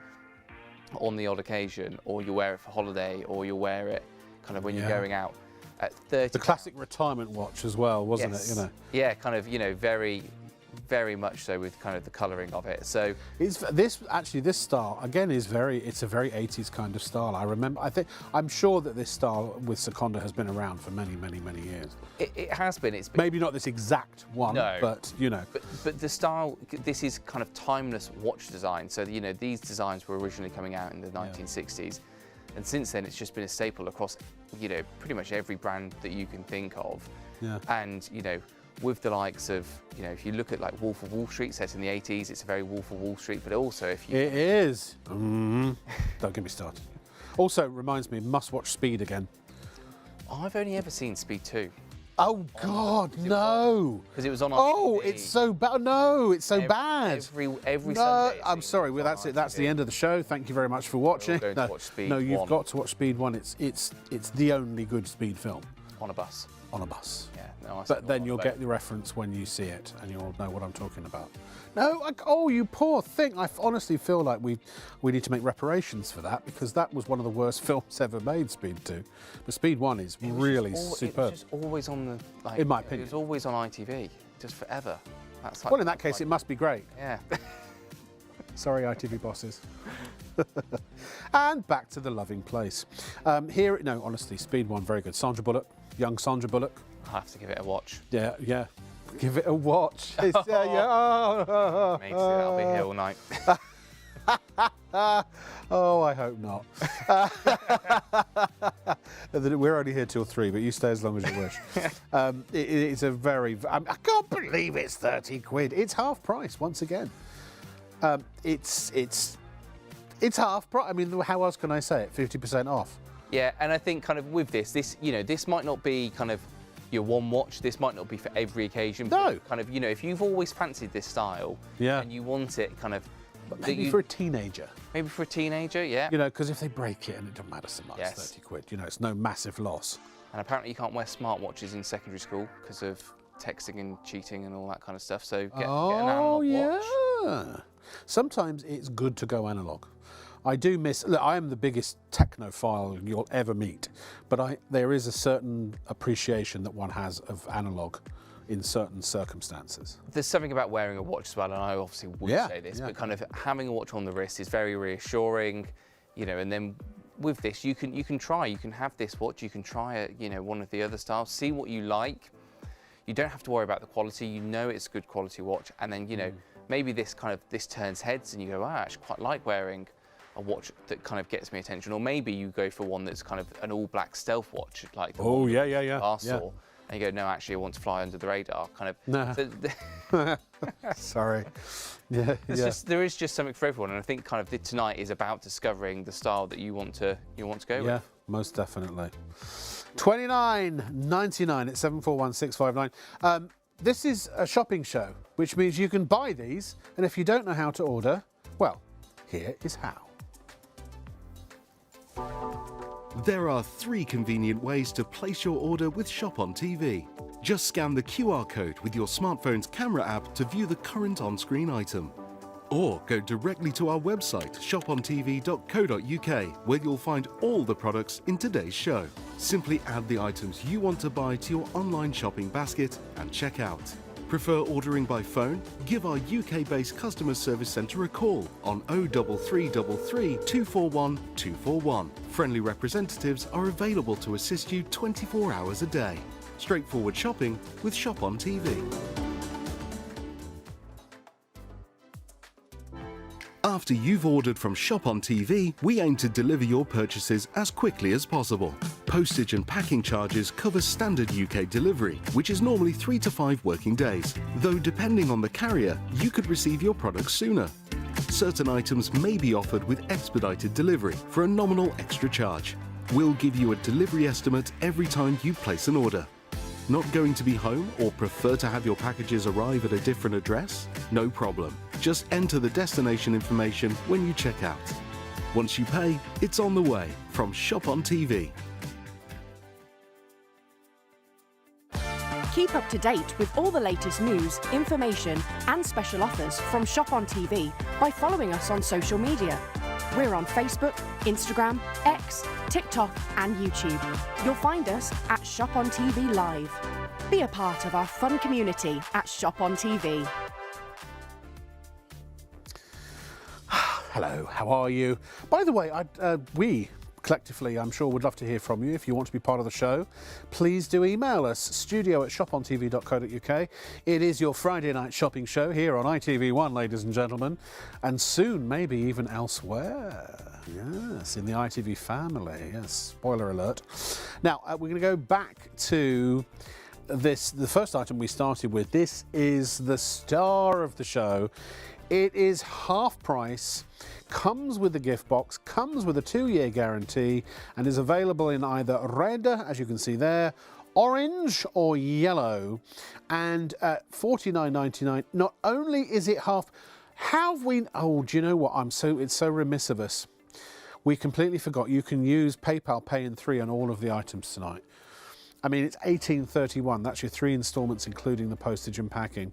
on the odd occasion, or you wear it for holiday, or you'll wear it kind of when you're going out at 30. The classic retirement watch as well, wasn't it? You know. Yeah, kind of, you know, very much so with kind of the colouring of it. So it's this style again is it's a very 80s kind of style. I'm sure that this style with Seconda has been around for many years. It has been. It's been, maybe not this exact one, no, but you know. But the style, this is kind of timeless watch design. So you know, these designs were originally coming out in the 1960s, and since then it's just been a staple across, you know, pretty much every brand that you can think of. Yeah. And you know, with the likes of, you know, if you look at like Wolf of Wall Street, set in the 80s, it's a very Wolf of Wall Street, but also if you... It is. Don't get me started. Also, reminds me, must watch Speed again. I've only ever seen Speed 2. Oh, God, no. Because it was on our Oh, TV. it's so bad. No, it's so bad. Every no, Sunday. I'm sorry. Well, that's it. That's the end of the show. Thank you very much for watching. We're going to watch Speed no, you've 1. got to watch Speed 1. It's the only good Speed film. On a bus. On a bus. Yeah. No, but then you'll get the reference when you see it, and you'll know what I'm talking about. No, oh, you poor thing. I honestly feel like we need to make reparations for that, because that was one of the worst films ever made, Speed 2. But Speed 1 is really superb. It was just always on the... Like, in my opinion. It was always on ITV, just forever. That's like, well, in that case, it must be great. Yeah. Sorry, ITV bosses. And back to the loving place. Here, no, honestly, Speed 1, very good. Sandra Bullock, young Sandra Bullock. I have to give it a watch. Yeah, yeah. Give it a watch. Mate, that'll be here all night. Oh, I hope not. We're only here till 3, but you stay as long as you wish. It's a very... I can't believe it's 30 quid. It's half price, once again. It's half price. I mean, how else can I say it? 50% off. Yeah, and I think kind of with this, you know, this might not be kind of your one watch. This might not be for every occasion. No. But kind of, you know, if you've always fancied this style, and you want it kind of... But maybe for a teenager. Maybe for a teenager, yeah. You know, because if they break it, and it doesn't matter so much, 30 quid, you know, it's no massive loss. And apparently you can't wear smartwatches in secondary school because of texting and cheating and all that kind of stuff. So get an analog watch. Sometimes it's good to go analog. I do miss... Look, I am the biggest technophile you'll ever meet, but there is a certain appreciation that one has of analog in certain circumstances. There's something about wearing a watch as well, and I obviously wouldn't say this, but kind of having a watch on the wrist is very reassuring, you know, and then with this, you can have this watch, you can try it, you know, one of the other styles, see what you like. You don't have to worry about the quality, you know it's a good quality watch, and then, you know, maybe this turns heads and you go, oh, I actually quite like wearing a watch that kind of gets me attention, or maybe you go for one that's kind of an all-black stealth watch, like the yeah. and you go, no, actually, I want to fly under the radar, kind of. No. So, Sorry. Yeah, there is just something for everyone, and I think kind of tonight is about discovering the style that you want to go with. Yeah, most definitely. $29.99 at 741659. This is a shopping show, which means you can buy these, and if you don't know how to order, well, here is how. There are 3 convenient ways to place your order with ShopOnTV. Just scan the QR code with your smartphone's camera app to view the current on-screen item. Or go directly to our website, shopontv.co.uk, where you'll find all the products in today's show. Simply add the items you want to buy to your online shopping basket and check out. Prefer ordering by phone? Give our UK-based customer service centre a call on 03333 241 241. Friendly representatives are available to assist you 24 hours a day. Straightforward shopping with ShopOnTV. After you've ordered from ShopOnTV, we aim to deliver your purchases as quickly as possible. Postage and packing charges cover standard UK delivery, which is normally 3 to 5 working days, though depending on the carrier, you could receive your products sooner. Certain items may be offered with expedited delivery for a nominal extra charge. We'll give you a delivery estimate every time you place an order. Not going to be home or prefer to have your packages arrive at a different address? No problem. Just enter the destination information when you check out. Once you pay, it's on the way from ShopOnTV. Keep up to date with all the latest news, information and special offers from ShopOnTV by following us on social media. We're on Facebook, Instagram, X, TikTok and YouTube. You'll find us at ShopOnTV Live. Be a part of our fun community at ShopOnTV. Hello, how are you? By the way, we collectively, I'm sure, would love to hear from you. If you want to be part of the show, please do email us, studio@shopontv.co.uk. It is your Friday night shopping show here on ITV1, ladies and gentlemen, and soon maybe even elsewhere. Yes, in the ITV family. Yes, spoiler alert. Now, we're going to go back to this, the first item we started with. This is the star of the show. It is half price, comes with a gift box, comes with a 2-year guarantee, and is available in either red, as you can see there, orange or yellow, and at $49.99. Not only is it half, have we, oh, do you know what, it's so remiss of us. We completely forgot you can use PayPal Pay in 3 on all of the items tonight. I mean, it's $18.31. That's your 3 instalments, including the postage and packing.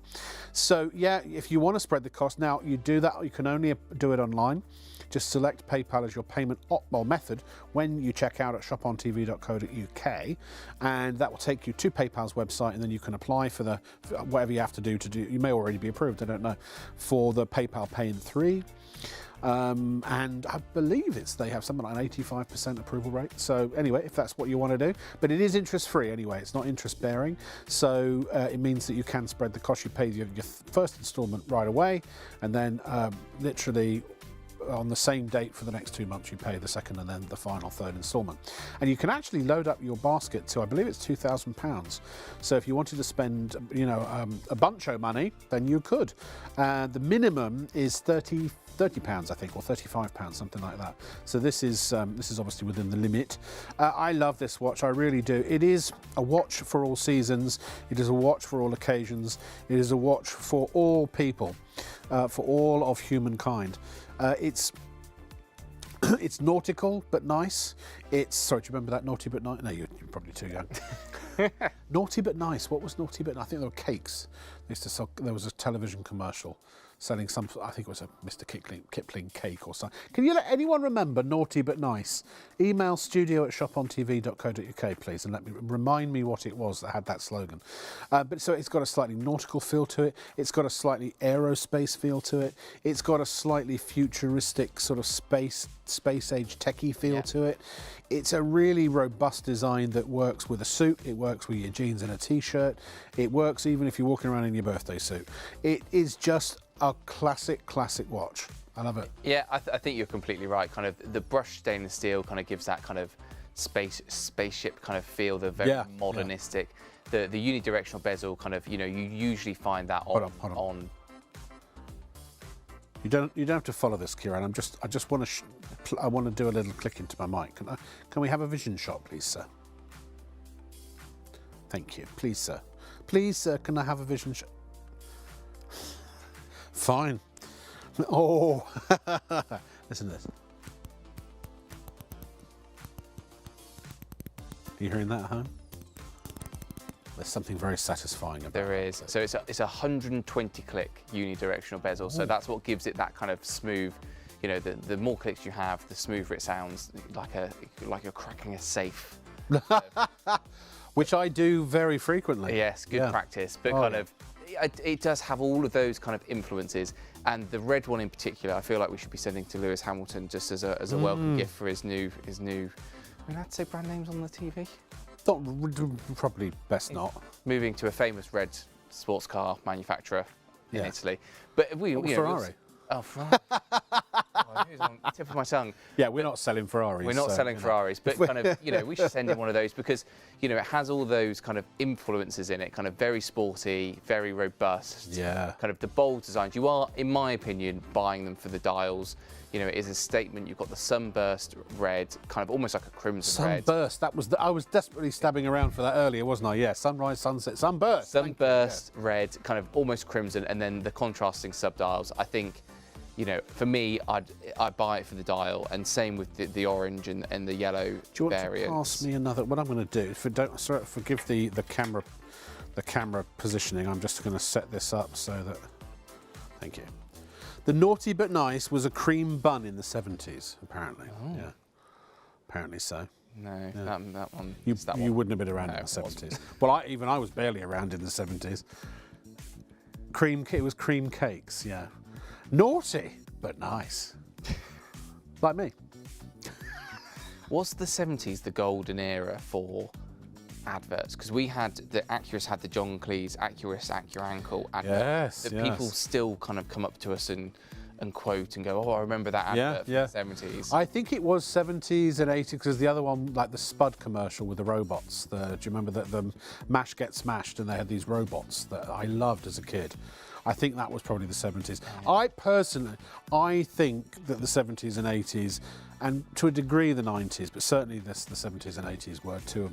So, yeah, if you want to spread the cost, now you do that. You can only do it online. Just select PayPal as your payment method when you check out at shopontv.co.uk, and that will take you to PayPal's website, and then you can apply for whatever you have to do. You may already be approved, I don't know, for the PayPal Pay in 3. And I believe they have something like an 85% approval rate. So anyway, if that's what you want to do, but it is interest free anyway, it's not interest bearing. So it means that you can spread the cost. You pay your first instalment right away, and then literally on the same date for the next 2 months you pay the second and then the final third instalment. And you can actually load up your basket to, I believe it's £2,000. So if you wanted to spend, you know, a bunch of money, then you could. The minimum is £30, I think, or £35, something like that. So this is obviously within the limit. I love this watch, I really do. It is a watch for all seasons. It is a watch for all occasions. It is a watch for all people, for all of humankind. It's nautical but nice. It's, sorry, do you remember that, naughty but nice? No, you're probably too young. Naughty but nice. What was naughty but nice? I think there were cakes. They used to sell, there was a television commercial selling some, I think it was a Mr. Kipling cake or something. Can you let anyone remember Naughty But Nice? Email studio@shopontv.co.uk, please, and remind me what it was that had that slogan. But so it's got a slightly nautical feel to it. It's got a slightly aerospace feel to it. It's got a slightly futuristic sort of space age techie feel to it. It's a really robust design that works with a suit. It works with your jeans and a t-shirt. It works even if you're walking around in your birthday suit. It is just a classic watch. I love it. Yeah, I think you're completely right. Kind of the brushed stainless steel kind of gives that kind of spaceship kind of feel, the very modernistic. The unidirectional bezel kind of, you usually find that on. Hold on. You don't have to follow this, Kieran. I just want to I want to do a little click into my mic. Can we have a vision shot, please, sir? Thank you. Please, sir. Please, sir, can I have a vision shot? Fine. Oh, listen to this. Are you hearing that at home? There's something very satisfying about it. There is. So it's a 120 click unidirectional bezel. So that's what gives it that kind of smooth. The more clicks you have, the smoother it sounds, like you're cracking a safe. Which I do very frequently. Yes, good practice. But it does have all of those kind of influences. And the red one in particular, I feel like we should be sending to Lewis Hamilton just as a welcome gift for his new. Are we allowed to say brand names on the TV? Probably best not. Moving to a famous red sports car manufacturer in Italy. But Ferrari. Ferrari. It's on the tip of my tongue. Yeah, we're not selling Ferraris. We're not selling Ferraris, but kind of, we should send him one of those because, it has all those kind of influences in it, kind of very sporty, very robust. Yeah. Kind of the bold designs. You are, in my opinion, buying them for the dials. It is a statement. You've got the sunburst red, kind of almost like a crimson red. Sunburst. That was I was desperately stabbing around for that earlier, wasn't I? Yeah. Sunrise, sunset, sunburst. Sunburst red, kind of almost crimson, and then the contrasting subdials. I think, for me, I'd buy it for the dial, and same with the orange and the yellow variants. Do you want to pass me another? What I'm going to do, forgive the camera positioning. I'm just going to set this up so that. Thank you. The Naughty But Nice was a cream bun in the 70s, apparently. Oh. Yeah. Apparently so. No, that one. You wouldn't have been around in the 70s. Well, I was barely around in the 70s. It was cream cakes, yeah. Naughty but nice. Like me. Was the 70s the golden era for adverts? Because Accurus had the John Cleese Accurus Accurankle advert that people still kind of come up to us and quote and go, oh, I remember that advert from the 70s. I think it was 70s and 80s because the other one, like the Spud commercial with the robots. Do you remember that the Mash Get Smashed and they had these robots that I loved as a kid? I think that was probably the 70s. I think that the 70s and 80s, and to a degree the 90s, but certainly the 70s and 80s were two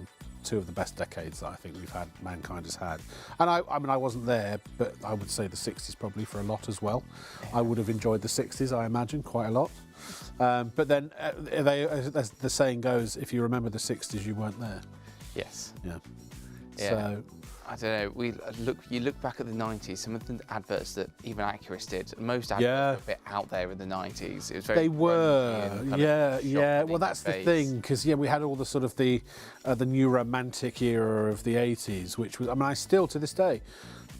of the best decades that I think mankind has had. And I wasn't there, but I would say the 60s probably for a lot as well. I would have enjoyed the 60s, I imagine, quite a lot. But then, as the saying goes, if you remember the 60s, you weren't there. Yes. Yeah. So I don't know. You look back at the 90s. Some of the adverts that even Accurus did. Most adverts were a bit out there in the 90s. It was very. They were. Yeah. Well, that's the thing, because we had all the sort of the new romantic era of the 80s, which was. I still to this day,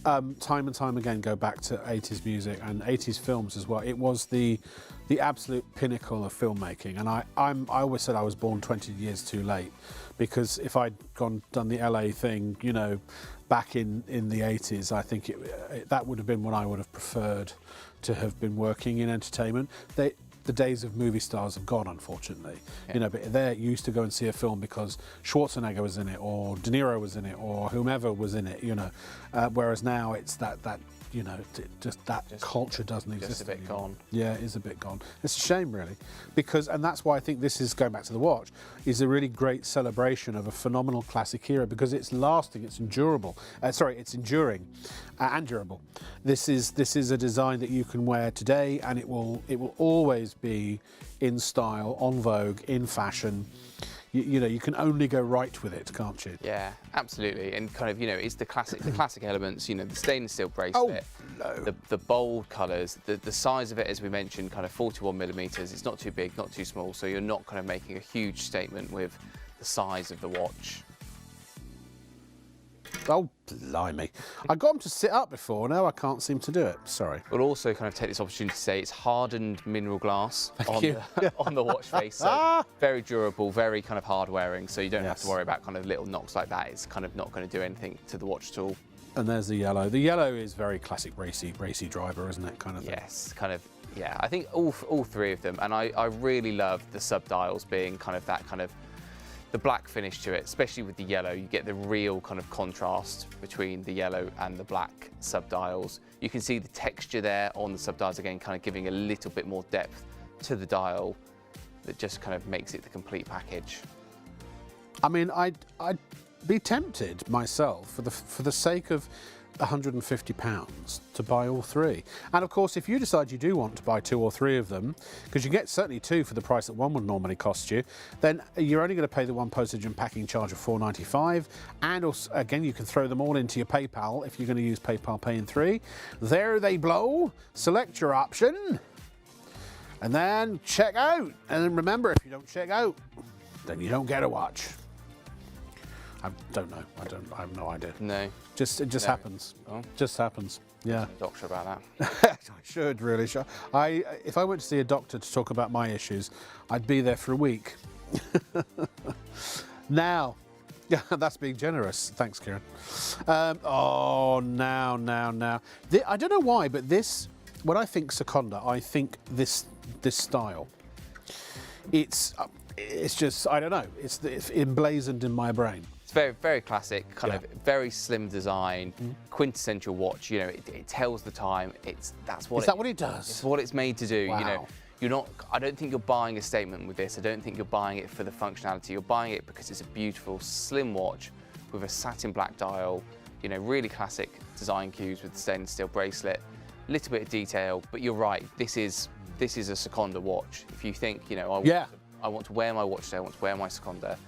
time and time again, go back to 80s music and 80s films as well. It was the absolute pinnacle of filmmaking, and I always said I was born 20 years too late, because if I'd done the LA thing, back in the 80s, I think that would have been what I would have preferred to have been working in entertainment. The days of movie stars have gone, unfortunately. But they used to go and see a film because Schwarzenegger was in it, or De Niro was in it, or whomever was in it. Whereas now it's that culture doesn't exist. Just a bit gone. Yeah, it is a bit gone. It's a shame, really, and that's why I think this is, going back to the watch, is a really great celebration of a phenomenal classic era, because it's lasting, it's endurable. It's enduring and durable. This is a design that you can wear today, and it will always be in style, on vogue, in fashion. You can only go right with it, can't you? Yeah, absolutely. And kind of, it's the classic elements, the stainless steel bracelet, the bold colours, the size of it, as we mentioned, kind of 41 millimetres. It's not too big, not too small, so you're not kind of making a huge statement with the size of the watch. Oh, blimey. I got him to sit up before, now I can't seem to do it. Sorry. We'll also kind of take this opportunity to say it's hardened mineral glass on the watch face. So very durable, very kind of hard wearing, so you don't have to worry about kind of little knocks like that. It's kind of not going to do anything to the watch at all. And there's the yellow. The yellow is very classic racy driver, isn't it? Kind of thing. Yes, kind of, yeah. I think all three of them, and I really love the subdials being kind of that kind of, the black finish to it, especially with the yellow. You get the real kind of contrast between the yellow and the black subdials. You can see the texture there on the subdials again, kind of giving a little bit more depth to the dial that just kind of makes it the complete package. I mean, I'd be tempted myself for the sake of £150 to buy all three. And of course, if you decide you do want to buy 2 or 3 of them, because you get certainly 2 for the price that one would normally cost you, then you're only going to pay the one postage and packing charge of £4.95. And also, again, you can throw them all into your PayPal if you're going to use PayPal Pay in 3. There they blow. Select your option. And then check out. And then remember, if you don't check out, then you don't get a watch. I don't know. I have no idea. No. It just happens. Oh. Just happens. Yeah. Doctor about that. I should really. If I went to see a doctor to talk about my issues, I'd be there for a week. Now, yeah, that's being generous. Thanks, Kieran. Now. I don't know why, but when I think Seconda, I think this style. It's just, I don't know. It's emblazoned in my brain. It's very, very classic, kind of very slim design, quintessential watch. You know, it tells the time. Is that what it does? It's what it's made to do. Wow. You know, I don't think you're buying a statement with this. I don't think you're buying it for the functionality. You're buying it because it's a beautiful, slim watch with a satin black dial. You know, really classic design cues with the stainless steel bracelet. A little bit of detail, but you're right. This is a Seconda watch. If you think, you know, I want to wear my watch today, I want to wear my Seconda.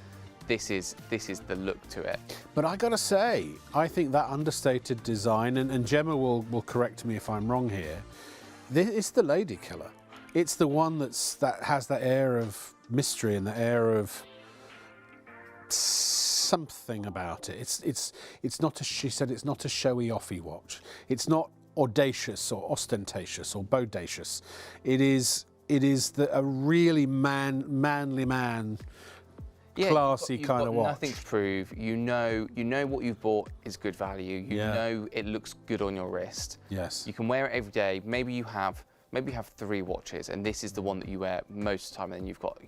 This is the look to it. But I gotta say, I think that understated design, and Gemma will correct me if I'm wrong here, it's the lady killer. It's the one that has that air of mystery and the air of something about it. It's not she said it's not a showy offy watch. It's not audacious or ostentatious or bodacious. It is a really manly man. Yeah, classy you've kind of watch. Nothing to prove. You know what you've bought is good value. You know it looks good on your wrist. Yes. You can wear it every day. Maybe you have 3 watches, and this is the one that you wear most of the time. And then you've got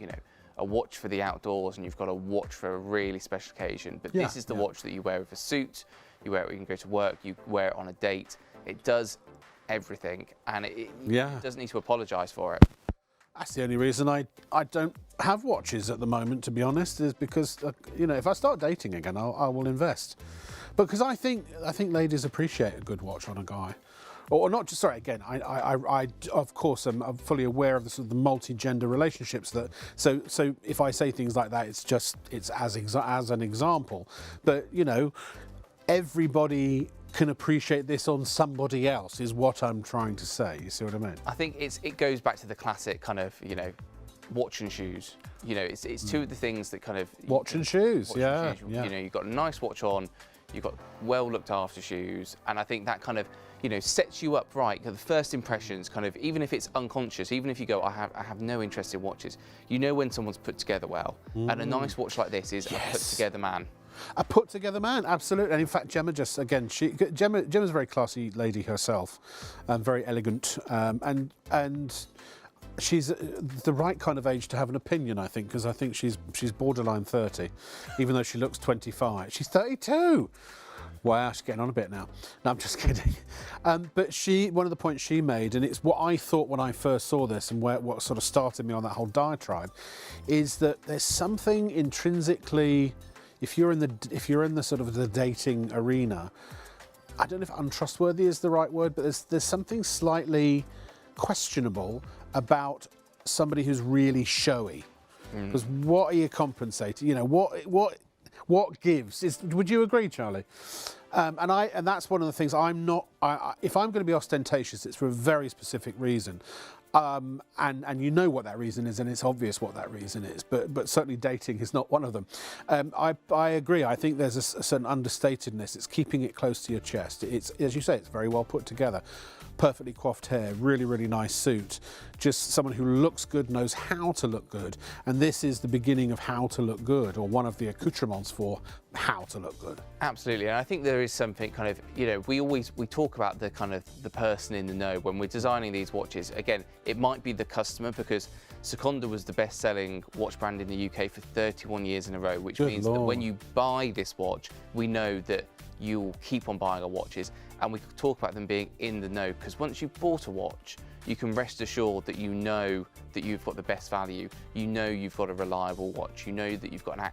a watch for the outdoors, and you've got a watch for a really special occasion. But this is the watch that you wear with a suit. You wear it when you can go to work. You wear it on a date. It does everything, and it doesn't need to apologise for it. That's the only reason I don't have watches at the moment, to be honest, is because if I start dating again, I will invest. Because I think ladies appreciate a good watch on a guy, or not just. Sorry, again, I of course am fully aware of the sort of the multi-gender relationships that. So if I say things like that, it's as an example. But everybody can appreciate this on somebody else is what I'm trying to say. You see what I mean? I think it goes back to the classic kind of watch and shoes. It's two of the things that kind of watch and shoes. Yeah. You've got a nice watch on, you've got well looked after shoes, and I think that kind of sets you up right. The first impressions, kind of, even if it's unconscious, even if you go, I have no interest in watches, when someone's put together well, and a nice watch like this is a put together man. A put-together man, absolutely. And in fact, Gemma Gemma's a very classy lady herself, very elegant, and she's the right kind of age to have an opinion, I think, because I think she's borderline 30, even though she looks 25. She's 32. Wow, she's getting on a bit now. No, I'm just kidding. But one of the points she made, and it's what I thought when I first saw this, and what sort of started me on that whole diatribe, is that there's something intrinsically. If you're in the sort of the dating arena, I don't know if untrustworthy is the right word, but there's something slightly questionable about somebody who's really showy. Because what are you compensating? What gives? Would you agree, Charlie? And that's one of the things I'm not. If I'm going to be ostentatious, it's for a very specific reason. And you know what that reason is, and it's obvious what that reason is, but certainly dating is not one of them. I agree. I think there's a certain understatedness. It's keeping it close to your chest. It's, as you say, it's very well put together. Perfectly coiffed hair, really, really nice suit. Just someone who looks good, knows how to look good. And this is the beginning of how to look good, or one of the accoutrements for how to look good. Absolutely, and I think there is something kind of, we talk about the kind of the person in the know when we're designing these watches. Again, it might be the customer, because Seconda was the best-selling watch brand in the UK for 31 years in a row, which Good means that Lord. when you buy this watch, we know that you'll keep on buying our watches, and we talk about them being in the know, because once you've bought a watch, you can rest assured that you know that you've got the best value, you know you've got a reliable watch, you know that you've got an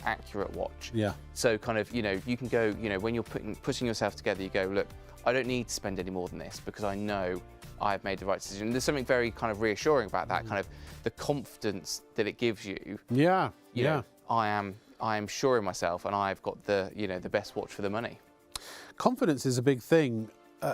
accurate watch. Yeah. So kind of, you know, you can go, you know, when you're putting yourself together, you go, look, I don't need to spend any more than this because I know I've made the right decision. There's something very kind of reassuring about that, kind of the confidence that it gives you. Yeah, You know, I am sure in myself, and I've got the, you know, the best watch for the money. Confidence is a big thing.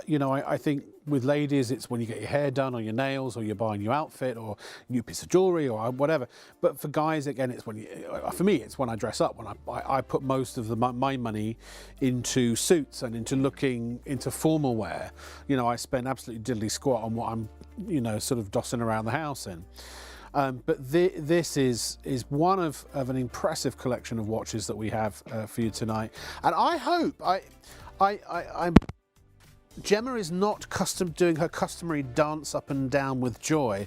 You know, I think with ladies, it's when you get your hair done or your nails, or you're buying a new outfit or a new piece of jewellery or whatever. But for guys, again, it's when you, for me, it's when I dress up. When I put most of my money into suits and into looking into formal wear. You know, I spend absolutely diddly squat on what I'm, you know, sort of dossing around the house in. But this is one of an impressive collection of watches that we have for you tonight. And I hope I'm. Gemma is not doing her customary dance up and down with joy.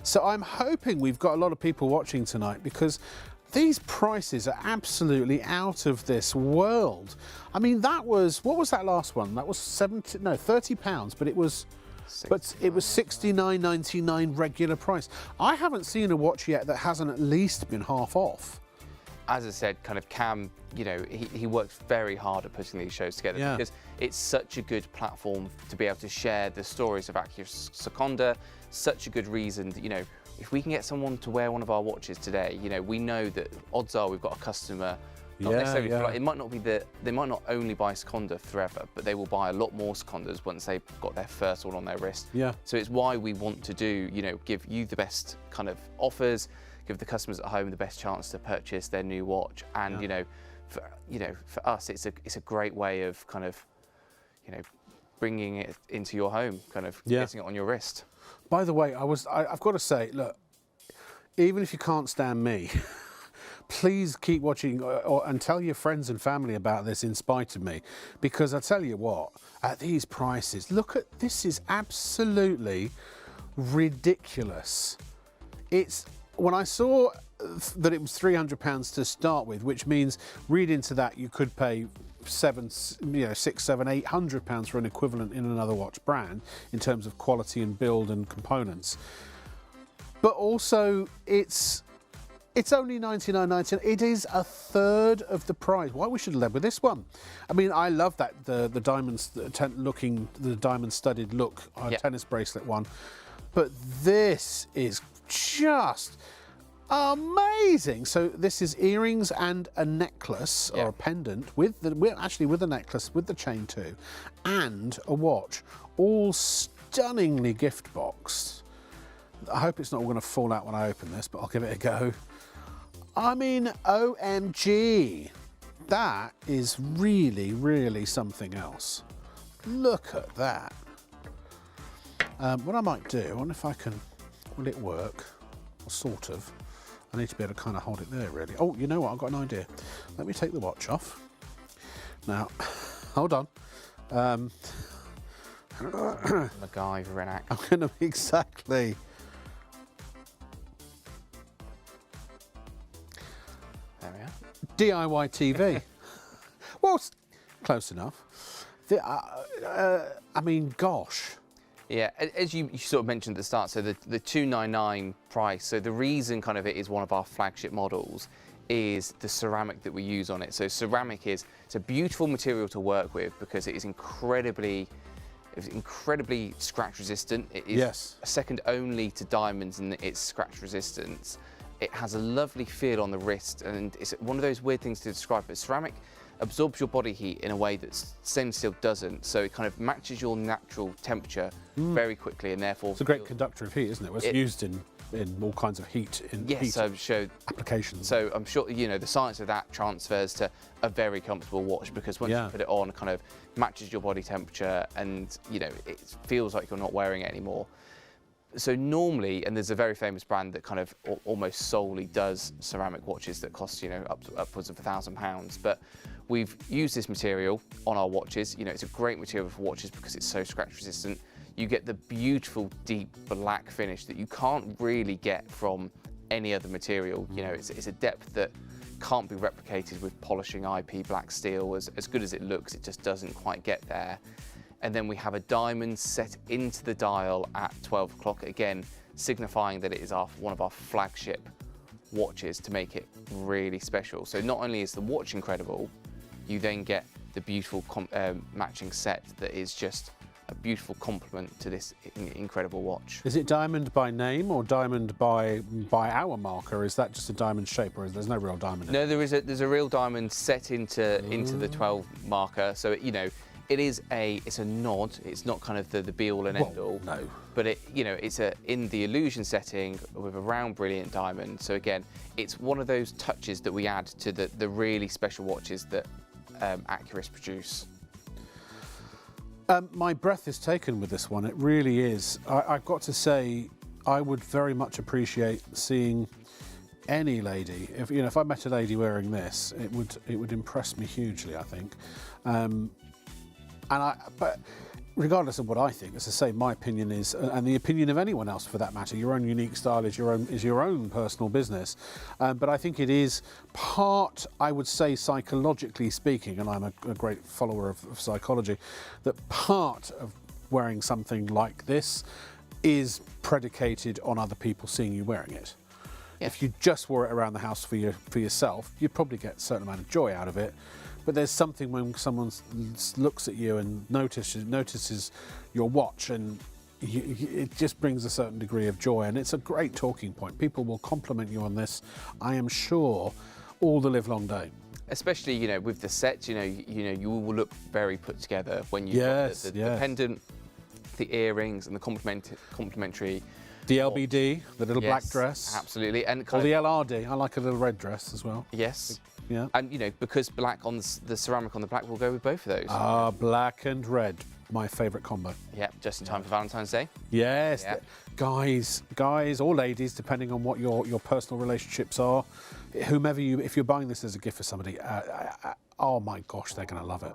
So I'm hoping we've got a lot of people watching tonight, because these prices are absolutely out of this world. I mean, what was that last one? That was £30, but it was $69.99 regular price. I haven't seen a watch yet that hasn't at least been half off. As I said, kind of Cam, you know, he works very hard at putting these shows together, because it's such a good platform to be able to share the stories of Acura Seconda. Such a good reason that, you know, if we can get someone to wear one of our watches today, you know, we know that odds are we've got a customer. Not necessarily for, like, it might not be that they might not only buy Seconda forever, but they will buy a lot more Secondas once they've got their first one on their wrist. Yeah. So it's why we want to do, you know, give you the best kind of offers, give the customers at home the best chance to purchase their new watch, and you know, for us, it's a great way of kind of, you know, bringing it into your home, kind of getting it on your wrist. By the way, I've got to say, look, even if you can't stand me, please keep watching and tell your friends and family about this in spite of me, because I tell you what, at these prices, look at this, is absolutely ridiculous. When I saw that it was £300 to start with, which means, read into that, you could pay £600, £700, £800 for an equivalent in another watch brand in terms of quality and build and components. But also, it's only $99.99. It is a third of the price. Why we should have led with this one? I mean, I love that the diamonds, the diamond studded look tennis bracelet one, but this is just amazing. So this is earrings and a necklace or a pendant with the necklace with the chain too, and a watch, all stunningly gift boxed. I hope it's not all going to fall out when I open this, but I'll give it a go. I mean, OMG, that is really, really something else. Look at that. What I might do, I wonder if I can. Will it work? Well, sort of. I need to be able to kind of hold it there, really. Oh, you know what? I've got an idea. Let me take the watch off. Now, hold on. MacGyver in act. I'm going to exactly. There we are. DIY TV. Well, close enough. I mean, gosh. Yeah, as you sort of mentioned at the start, so the $299 price, so the reason kind of it is one of our flagship models is the ceramic that we use on it. So ceramic it's a beautiful material to work with because it is incredibly scratch resistant. It is second only to diamonds in its scratch resistance. It has a lovely feel on the wrist, and it's one of those weird things to describe, but ceramic absorbs your body heat in a way that stainless steel doesn't, so it kind of matches your natural temperature very quickly, and therefore it's a great conductor of heat, isn't it? It's used in all kinds of heat applications. So I'm sure, you know, the science of that transfers to a very comfortable watch, because once you put it on, it kind of matches your body temperature, and you know, it feels like you're not wearing it anymore. So normally, and there's a very famous brand that kind of almost solely does ceramic watches that cost, you know, upwards of £1,000, but we've used this material on our watches. You know, it's a great material for watches because it's so scratch resistant. you get the beautiful deep black finish that you can't really get from any other material. You know, it's a depth that can't be replicated with polishing IP black steel. As good as it looks, it just doesn't quite get there. And then we have a diamond set into the dial at 12 o'clock, again, signifying that it is one of our flagship watches to make it really special. So not only is the watch incredible, you then get the beautiful matching set that is just a beautiful complement to this incredible watch. Is it diamond by name or diamond by our marker? Is that just a diamond shape, or there's no real diamond in it? No, there's a real diamond set into the 12 marker. So you know, it's a nod. It's not kind of the be all and end all. No. But it's in the illusion setting with a round brilliant diamond. So again, it's one of those touches that we add to the really special watches that Accurist produce. My breath is taken with this one. It really is. I've got to say, I would very much appreciate seeing any lady. If I met a lady wearing this, it would impress me hugely, I think. But regardless of what I think, as I say, my opinion is, and the opinion of anyone else for that matter, your own unique style is your own personal business. But I think it is part, I would say, psychologically speaking, and I'm a great follower of psychology, that part of wearing something like this is predicated on other people seeing you wearing it. Yeah. If you just wore it around the house for yourself, you'd probably get a certain amount of joy out of it. But there's something when someone looks at you and notices your watch, and it just brings a certain degree of joy, and it's a great talking point. People will compliment you on this, I am sure, all the live long day. Especially, with the set, you will look very put together when you've got the pendant, the earrings, and the complementary. The LBD, the little black dress. Absolutely. And or the LRD, I like a little red dress as well. Yes. Yeah. And, because black on the ceramic on the black will go with both of those. Ah, black and red, my favourite combo. Yeah, just in time for Valentine's Day. Yes. Yeah. Guys or ladies, depending on what your personal relationships are, whomever if you're buying this as a gift for somebody, oh my gosh, they're going to love it.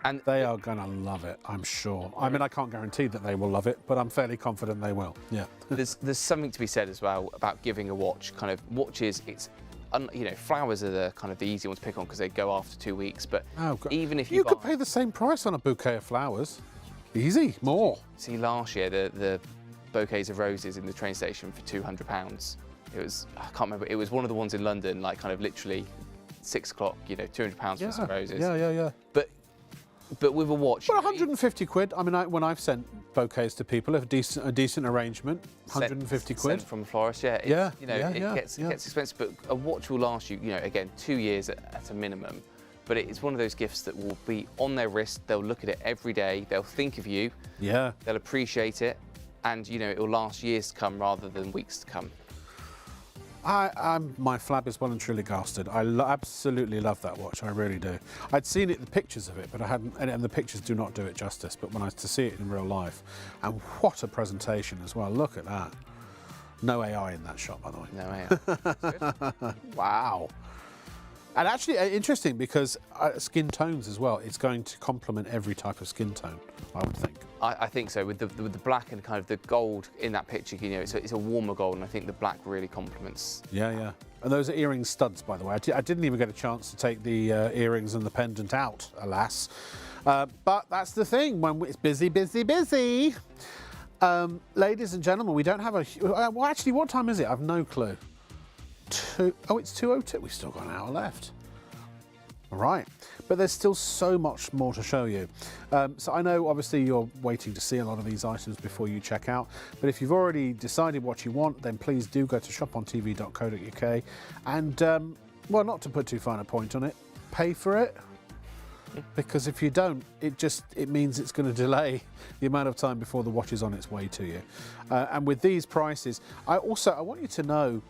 And they are going to love it, I'm sure. I mean, I can't guarantee that they will love it, but I'm fairly confident they will. Yeah. There's something to be said as well about giving a watch. Kind of watches, flowers are the easy ones to pick on because they go after 2 weeks. But even if you could pay the same price on a bouquet of flowers, easy, more. See, last year the bouquets of roses in the train station for £200. It was, I can't remember. It was one of the ones in London, like kind of literally 6 o'clock. £200 for some roses. Yeah. But with a watch, well, 150 quid. I mean, when I've sent bouquets to people, a decent arrangement, 150 quid. Sent from a florist, yeah. It gets expensive, but a watch will last you, again, 2 years at a minimum. But it's one of those gifts that will be on their wrist. They'll look at it every day. They'll think of you. Yeah. They'll appreciate it, and it will last years to come rather than weeks to come. My flab is well and truly gasted. I absolutely love that watch. I really do. I'd seen the pictures of it, but I hadn't, and the pictures do not do it justice. But to see it in real life, and what a presentation as well. Look at that. No AI in that shot, by the way. No AI. Wow. And actually, interesting because skin tones as well. It's going to complement every type of skin tone, I would think. I think so. With the black and kind of the gold in that picture, it's a warmer gold, and I think the black really complements. Yeah. And those are earring studs, by the way. I didn't even get a chance to take the earrings and the pendant out, alas. But that's the thing. When it's busy. Ladies and gentlemen, we don't have a... Well, actually, what time is it? I've no clue. It's 2:02. We've still got an hour left. All right. But there's still so much more to show you. So I know, obviously, you're waiting to see a lot of these items before you check out. But if you've already decided what you want, then please do go to ShopOnTV.co.uk. And, well, not to put too fine a point on it, pay for it. Because if you don't, it means it's going to delay the amount of time before the watch is on its way to you. And with these prices, I want you to know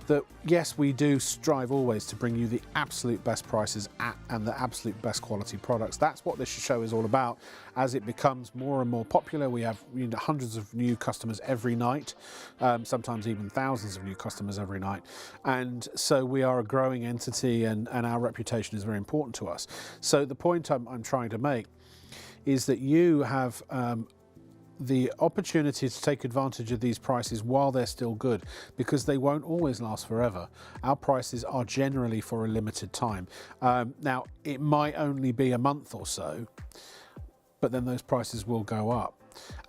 that yes, we do strive always to bring you the absolute best prices and the absolute best quality products. That's what this show is all about. As it becomes more and more popular, we have hundreds of new customers every night, sometimes even thousands of new customers every night. And so we are a growing entity, and our reputation is very important to us. So the point I'm trying to make is that you have the opportunity to take advantage of these prices while they're still good, because they won't always last forever. Our prices are generally for a limited time. Now, it might only be a month or so, but then those prices will go up.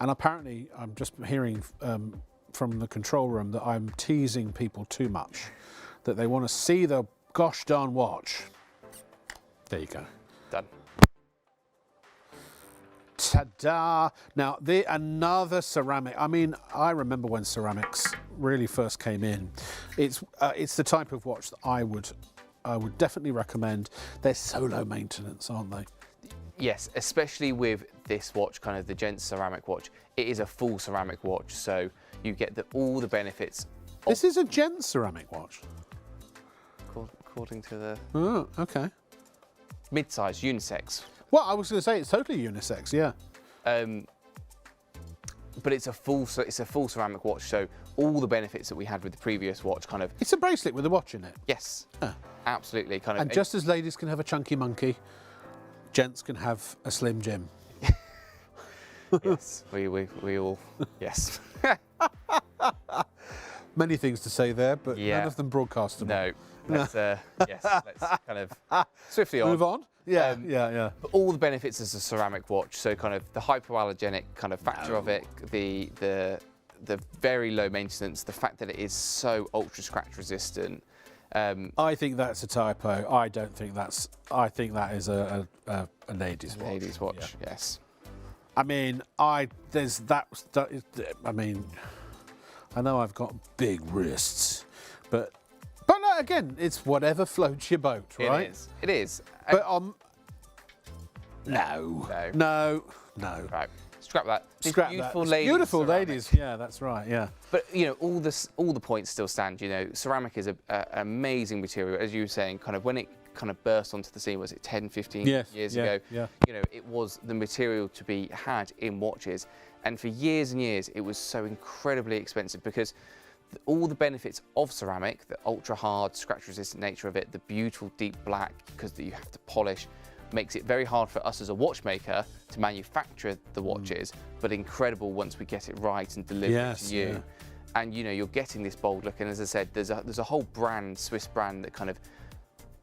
And apparently, I'm just hearing from the control room that I'm teasing people too much, that they want to see the gosh darn watch. There you go. Done. Ta-da! Now, another ceramic. I mean, I remember when ceramics really first came in. It's the type of watch that I would definitely recommend. They're so low maintenance, aren't they? Yes, especially with this watch, kind of the Gent ceramic watch. It is a full ceramic watch, so you get all the benefits. This is a Gent ceramic watch. According to the Oh, okay. mid-size unisex. Well, I was going to say it's totally unisex, yeah. But it's a full ceramic watch, so all the benefits that we had with the previous watch, kind of. It's a bracelet with a watch in it. Yes, absolutely, kind of. And just as ladies can have a chunky monkey, gents can have a slim Jim. Yes, we all yes. Many things to say there, but Yeah. none of them broadcastable. No, let's kind of swiftly on. Move on. Yeah, yeah. But all the benefits as a ceramic watch, so kind of the hypoallergenic kind of factor of it, the very low maintenance, the fact that it is so ultra scratch resistant. I think that's a typo. I don't think that's. I think that is a lady's watch. Ladies' watch, yes. I mean, there's that. I mean, I know I've got big wrists, but again, it's whatever floats your boat, right? It is. But no. Right, scrap that. These Scrap beautiful that. ladies. Beautiful ceramic. ladies. Yeah, that's right. Yeah. But you know, all the points still stand. You know, ceramic is an amazing material, as you were saying. Kind of when it kind of burst onto the scene, was it 10, 15 years ago? Yeah. You know, it was the material to be had in watches, and for years and years, it was so incredibly expensive because all the benefits of ceramic, the ultra hard, scratch resistant nature of it, the beautiful deep black, because that you have to polish, makes it very hard for us as a watchmaker to manufacture the watches, but incredible once we get it right and deliver it to you. Yeah. And you know, you're getting this bold look, and as I said, there's a whole brand, Swiss brand, that kind of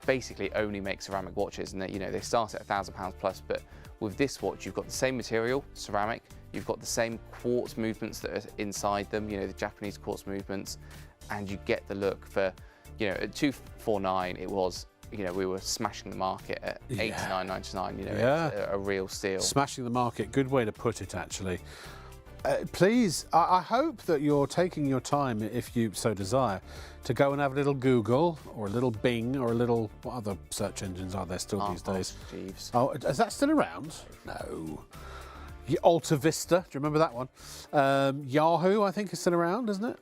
basically only makes ceramic watches, and that, you know, they start at £1,000 plus, but with this watch you've got the same material, ceramic, you've got the same quartz movements that are inside them, you know, the Japanese quartz movements, and you get the look for, you know, at $249 it was, you know, we were smashing the market at $89.99, you know, it's a real steal. Smashing the market, good way to put it, actually. Please, I hope that you're taking your time, if you so desire, to go and have a little Google or a little Bing or a little, what other search engines are there still these days? Jeeves. Oh, is that still around? No. Alta Vista, do you remember that one? Yahoo, I think, is still around, isn't it?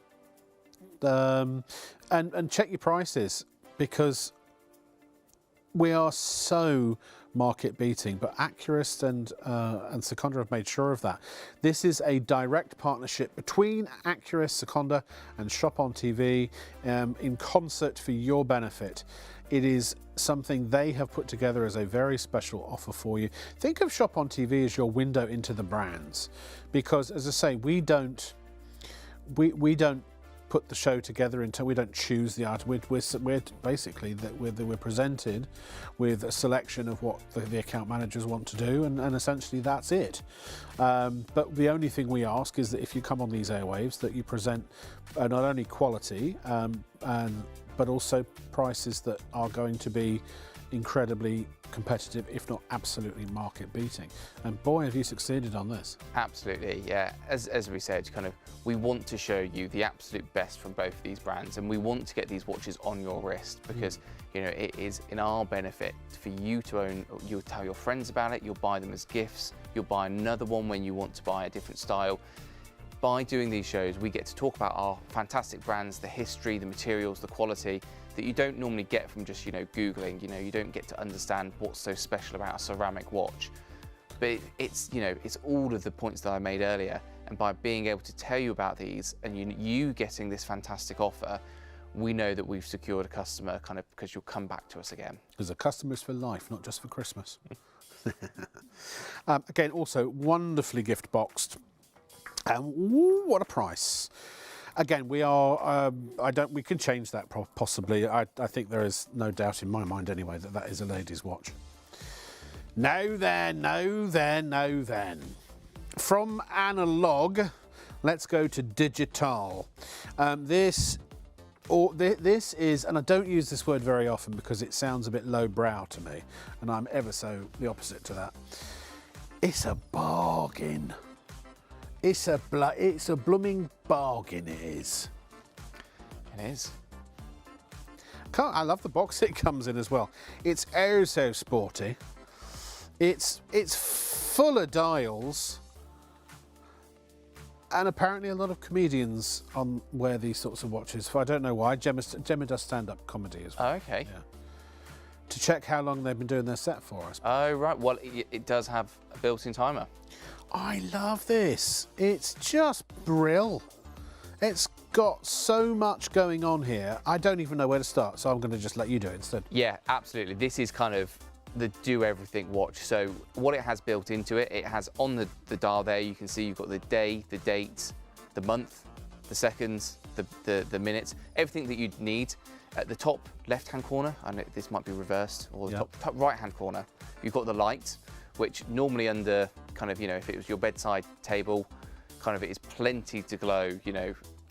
And check your prices, because we are so market beating, but Accurist and Seconda have made sure of that. This is a direct partnership between Accurist, Seconda and ShopOnTV in concert for your benefit. It is something they have put together as a very special offer for you. Think of ShopOnTV as your window into the brands, because, as I say, we don't put the show together until we don't choose the art. We're basically we're presented with a selection of what the account managers want to do, and essentially that's it. But the only thing we ask is that if you come on these airwaves, that you present not only quality but also prices that are going to be incredibly competitive, if not absolutely market beating. And boy, have you succeeded on this. Absolutely, yeah. As we said, kind of, we want to show you the absolute best from both of these brands, and we want to get these watches on your wrist because, you know, it is in our benefit for you to own. You'll tell your friends about it, you'll buy them as gifts, you'll buy another one when you want to buy a different style. By doing these shows, we get to talk about our fantastic brands, the history, the materials, the quality that you don't normally get from just, you know, Googling. You know, you don't get to understand what's so special about a ceramic watch. But it's, you know, it's all of the points that I made earlier. And by being able to tell you about these and you getting this fantastic offer, we know that we've secured a customer, kind of, because you'll come back to us again. Because a customer's for life, not just for Christmas. Again, also wonderfully gift boxed. And ooh, what a price. Again, we are, we can change that possibly. I think there is no doubt in my mind anyway that that is a lady's watch. Now then. From analog, let's go to digital. This is, and I don't use this word very often because it sounds a bit lowbrow to me, and I'm ever so the opposite to that. It's a bargain. It's a blooming bargain, it is. It is. I love the box it comes in as well. It's oh so sporty. It's full of dials. And apparently a lot of comedians wear these sorts of watches. I don't know why. Gemma does stand-up comedy as well. Oh, okay. Yeah. To check how long they've been doing their set for us. Oh, right. Well, it does have a built-in timer. I love this. It's just brill. It's got so much going on here. I don't even know where to start, so I'm going to just let you do it instead. Yeah, absolutely. This is kind of the do-everything watch. So what it has built into it, it has on the dial there, you can see you've got the day, the date, the month, the seconds, the minutes, everything that you'd need. At the top left-hand corner, I know this might be reversed, or the top right-hand corner, you've got the light, which normally under kind of, if it was your bedside table, kind of it is plenty to glow,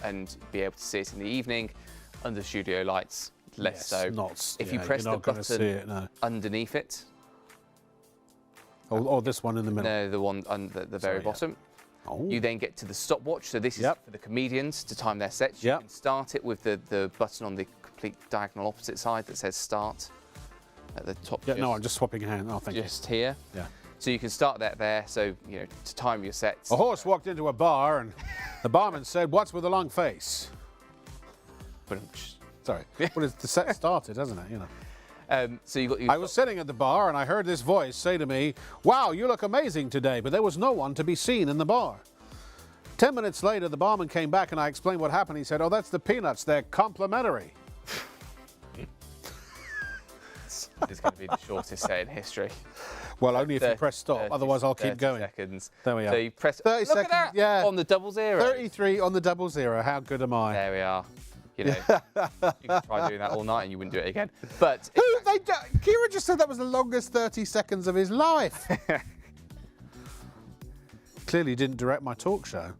and be able to see it in the evening. Under studio lights, less so. If you press the button underneath it. Or this one in the middle? No, the one under the very bottom. Oh. You then get to the stopwatch. So this is for the comedians to time their sets. You can start it with the button on the complete diagonal opposite side that says start at the top. Yeah, no, I'm just swapping hands. Oh, thank you. Just here. Yeah. So you can start that there. So, to time your sets. A horse walked into a bar and the barman said, "What's with the long face?" Sorry. Well, the set started, hasn't it? So you got. I was sitting at the bar and I heard this voice say to me, "Wow, you look amazing today," but there was no one to be seen in the bar. 10 minutes later, the barman came back and I explained what happened. He said, "Oh, that's the peanuts. They're complimentary." It's going to be the shortest set in history. Well, only if you press stop. Otherwise, I'll keep going. Seconds. There we are. So you press 30 look seconds. At that, yeah. On the 00. 33 on the 00. How good am I? There we are. You could try doing that all night and you wouldn't do it again. But Kira just said that was the longest 30 seconds of his life. Clearly didn't direct my talk show.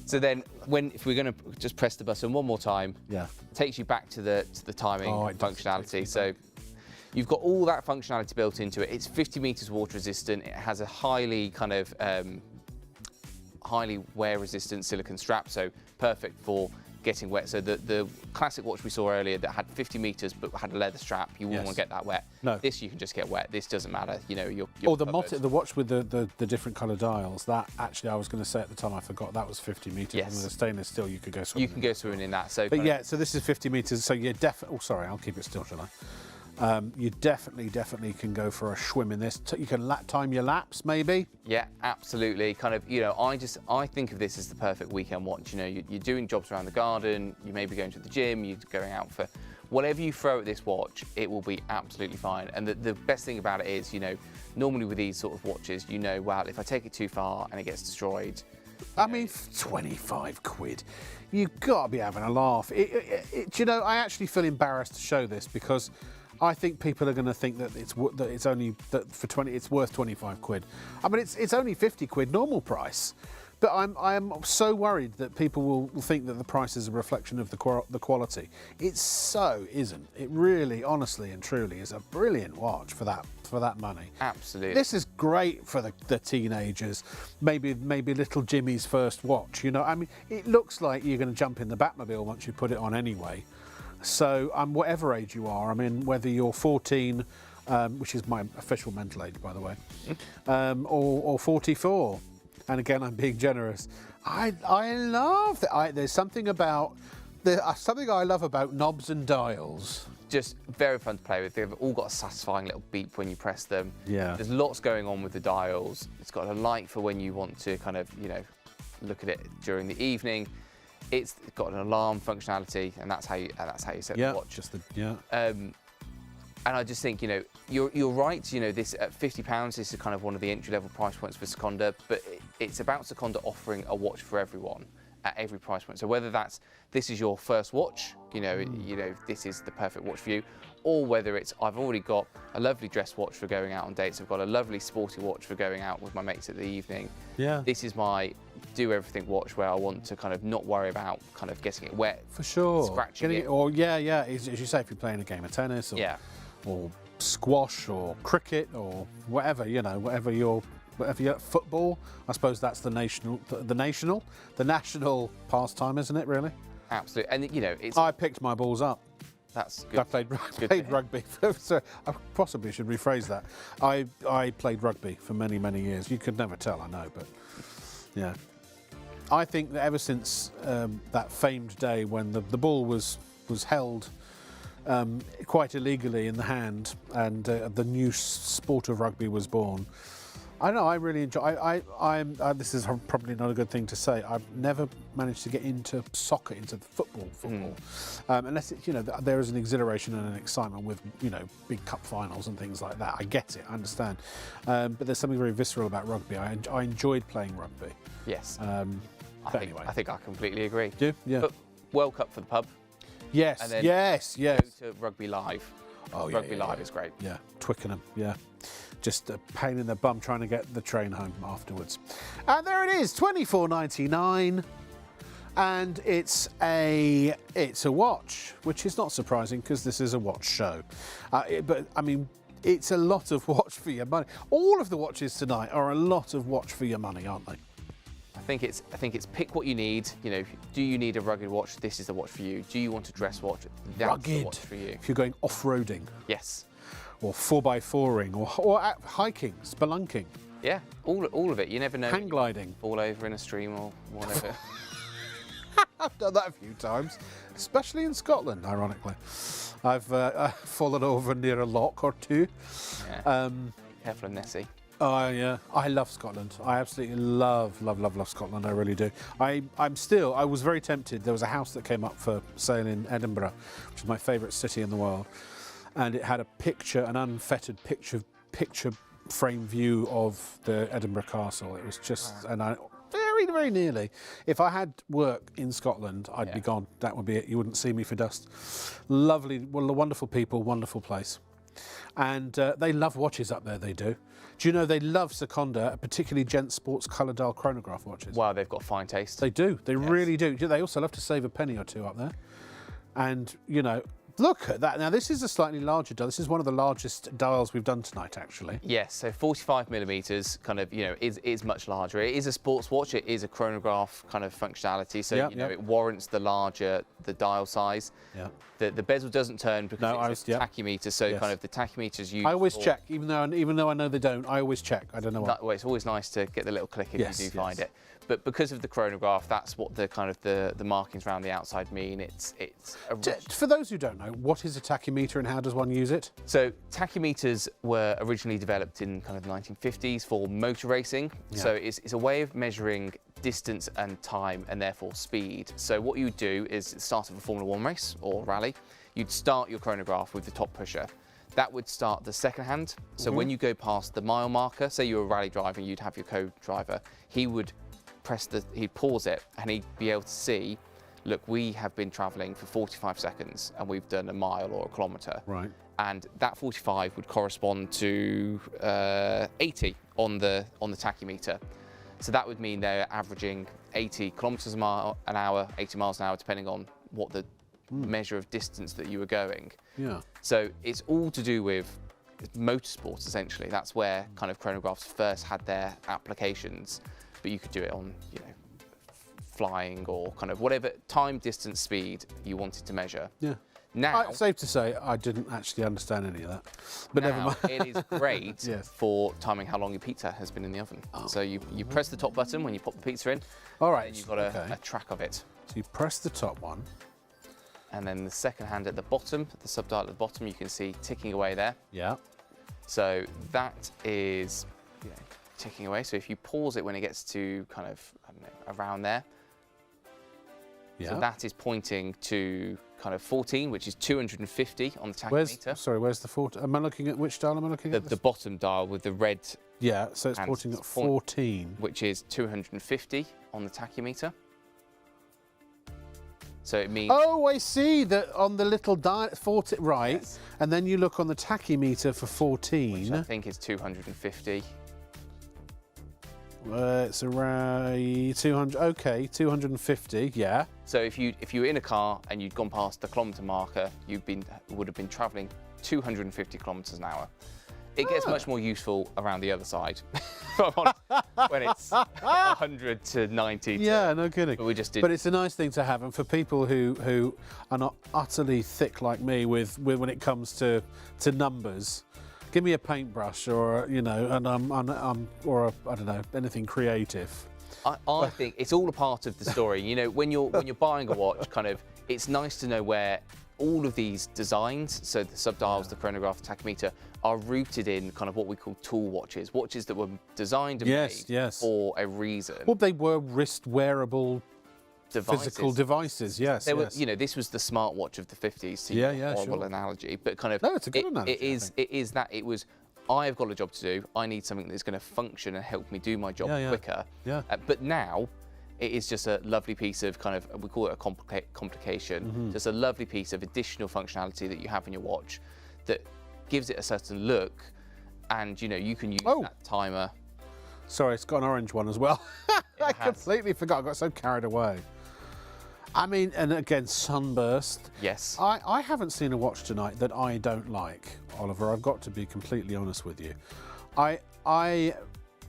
So then, if we're going to just press the button one more time, it takes you back to the timing functionality. So you've got all that functionality built into it. It's 50 meters water resistant. It has a highly kind of highly wear resistant silicone strap, so perfect for getting wet. So the classic watch we saw earlier that had 50 meters but had a leather strap, you wouldn't want to get that wet. No. This you can just get wet. This doesn't matter. You're the watch with the different colour dials. That actually I was going to say at the time, I forgot that was 50 meters. Yes. And with a stainless steel you could go swimming. You can go swimming in that. So so this is 50 meters. So you're definitely. Oh, sorry, I'll keep it still, shall I? You definitely can go for a swim in this. You can time your laps, maybe. Yeah, absolutely. Kind of, I think of this as the perfect weekend watch. You're doing jobs around the garden. You may be going to the gym. You're going out for whatever you throw at this watch. It will be absolutely fine. And the best thing about it is, normally with these sort of watches, well, if I take it too far and it gets destroyed. I mean, 25 quid. You've got to be having a laugh. I actually feel embarrassed to show this because I think people are going to think that it's worth 25 quid. I mean, it's only 50 quid normal price, but I am so worried that people will think that the price is a reflection of the quality. It so isn't. It really, honestly and truly, is a brilliant watch for that money. Absolutely. This is great for the teenagers. Maybe little Jimmy's first watch. I mean, it looks like you're going to jump in the Batmobile once you put it on anyway. So whatever age you are, I mean, whether you're 14, which is my official mental age, by the way, or 44, and again, I'm being generous. I love that. There's something I love about knobs and dials. Just very fun to play with. They've all got a satisfying little beep when you press them. Yeah. There's lots going on with the dials. It's got a light for when you want to kind of, look at it during the evening. It's got an alarm functionality, and that's how you set the watch. And I just think, you know, you're right. You know, this at £50, this is kind of one of the entry-level price points for Seconda, but it's about Seconda offering a watch for everyone at every price point. So whether this is your first watch, you know, this is the perfect watch for you, or whether it's I've already got a lovely dress watch for going out on dates, I've got a lovely sporty watch for going out with my mates at the evening. Yeah. This is my do everything watch where I want to kind of not worry about kind of getting it wet. For sure. Scratching it. Or as you say, if you're playing a game of tennis or squash or cricket or whatever, you know, whatever you're football, I suppose that's the national pastime, isn't it, really? Absolutely. And you know, I picked my balls up. That's good. I played rugby. So I possibly should rephrase that. I played rugby for many, many years. You could never tell, I know, but yeah. I think that ever since that famed day when the ball was held quite illegally in the hand and the new sport of rugby was born, I don't know, I really enjoy. This is probably not a good thing to say. I've never managed to get into soccer, into football, unless it, you know, there is an exhilaration and an excitement with, you know, big cup finals and things like that. I get it, I understand, but there's something very visceral about rugby. I enjoyed playing rugby. Yes. Anyway, I think I completely agree. Do you? Yeah. But World Cup for the pub. Yes. And then yes. Go to Rugby Live. Oh, yeah, Rugby Live is great. Yeah, Twickenham, yeah. Just a pain in the bum trying to get the train home afterwards. And there it is, £24.99. And it's a watch, which is not surprising because this is a watch show. But, I mean, it's a lot of watch for your money. All of the watches tonight are a lot of watch for your money, aren't they? I think it's pick what you need. You know, do you need a rugged watch? This is the watch for you. Do you want a dress watch? That's the watch for you. If you're going off-roading. Yes. Or 4x4ing, or hiking, spelunking. Yeah, all of it. You never know. Hang gliding. Fall over in a stream or whatever. I've done that a few times, especially in Scotland, ironically. I've fallen over near a lock or two. Yeah. Careful of Nessie. Oh, yeah. I love Scotland. I absolutely love Scotland. I really do. I was very tempted. There was a house that came up for sale in Edinburgh, which is my favourite city in the world. And it had a picture, an unfettered picture frame view of the Edinburgh Castle. It was just, and I very, very nearly. If I had work in Scotland, I'd be gone. That would be it. You wouldn't see me for dust. Lovely, wonderful people, wonderful place. And they love watches up there, they do. Do you know they love Seconda, particularly Gent Sports colour dial chronograph watches? Wow, they've got fine taste. They do. They really do. They also love to save a penny or two up there. And, you know, look at that. Now, this is a slightly larger dial. This is one of the largest dials we've done tonight, actually. Yes, so 45 millimetres kind of, you know, is much larger. It is a sports watch. It is a chronograph kind of functionality. So, you know, it warrants the dial size. Yeah. The bezel doesn't turn because it's a tachymeter. So kind of the tachymeter's used. I always check, even though I know they don't, I always check. I don't know why. Well, it's always nice to get the little click if you do find it. But because of the chronograph, that's what the kind of the markings around the outside mean. For those who don't know, what is a tachymeter and how does one use it? So tachymeters were originally developed in kind of the 1950s for motor racing. Yeah. So it's a way of measuring distance and time and therefore speed. So what you would do is at the start of a Formula 1 race or rally, you'd start your chronograph with the top pusher. That would start the second hand. So when you go past the mile marker, say you're a rally driver, you'd have your co-driver, he'd pause it and he'd be able to see, look, we have been traveling for 45 seconds and we've done a mile or a kilometre. Right. And that 45 would correspond to 80 on the tachymeter. So that would mean they're averaging 80 kilometres an hour, 80 miles an hour, depending on what the measure of distance that you were going. Yeah. So it's all to do with motorsport, essentially. That's where kind of chronographs first had their applications. But you could do it on, you know, flying or kind of whatever time, distance, speed you wanted to measure. Yeah. Now, safe to say, I didn't actually understand any of that. But never mind. It is great for timing how long your pizza has been in the oven. Oh. So you press the top button when you pop the pizza in. All right. And you've got a track of it. So you press the top one. And then the second hand at the bottom, the subdial at the bottom, you can see ticking away there. Yeah. So that is, you know, ticking away. So if you pause it when it gets to kind of, I don't know, around there. Yeah. So that is pointing to kind of 14, which is 250 on the tachymeter. Where's the 14? Am I looking at which dial am I looking at? The bottom dial with the red. Yeah, so it's pointing at 14. Which is 250 on the tachymeter. So it means... Oh, I see that on the little dial, 14, right. Yes. And then you look on the tachymeter for 14. Which I think is 250. It's around 200, okay, 250, yeah. So if you were in a car and you'd gone past the kilometre marker, would have been travelling 250 kilometres an hour. It gets much more useful around the other side when it's 100 to 90. Yeah, no kidding. But we just did. But it's a nice thing to have, and for people who are not utterly thick like me with when it comes to numbers, give me a paintbrush or I don't know, anything creative. I think it's all a part of the story. You know, when you're buying a watch, kind of, it's nice to know where all of these designs, so the subdials, the chronograph, the tachymeter, are rooted in kind of what we call tool watches that were designed and made for a reason. Well, they were wrist wearable physical devices, yes. They were, you know, this was the smartwatch of the 50s, to use a horrible analogy, but kind of... No, it's a good analogy. It was, I've got a job to do, I need something that's going to function and help me do my job quicker. Yeah. But now, it is just a lovely piece of kind of, we call it a complication, just a lovely piece of additional functionality that you have in your watch that gives it a certain look, and, you know, you can use that timer. Sorry, it's got an orange one as well. I completely forgot, I got so carried away. I mean, and again, sunburst. Yes. I haven't seen a watch tonight that I don't like, Oliver. I've got to be completely honest with you. I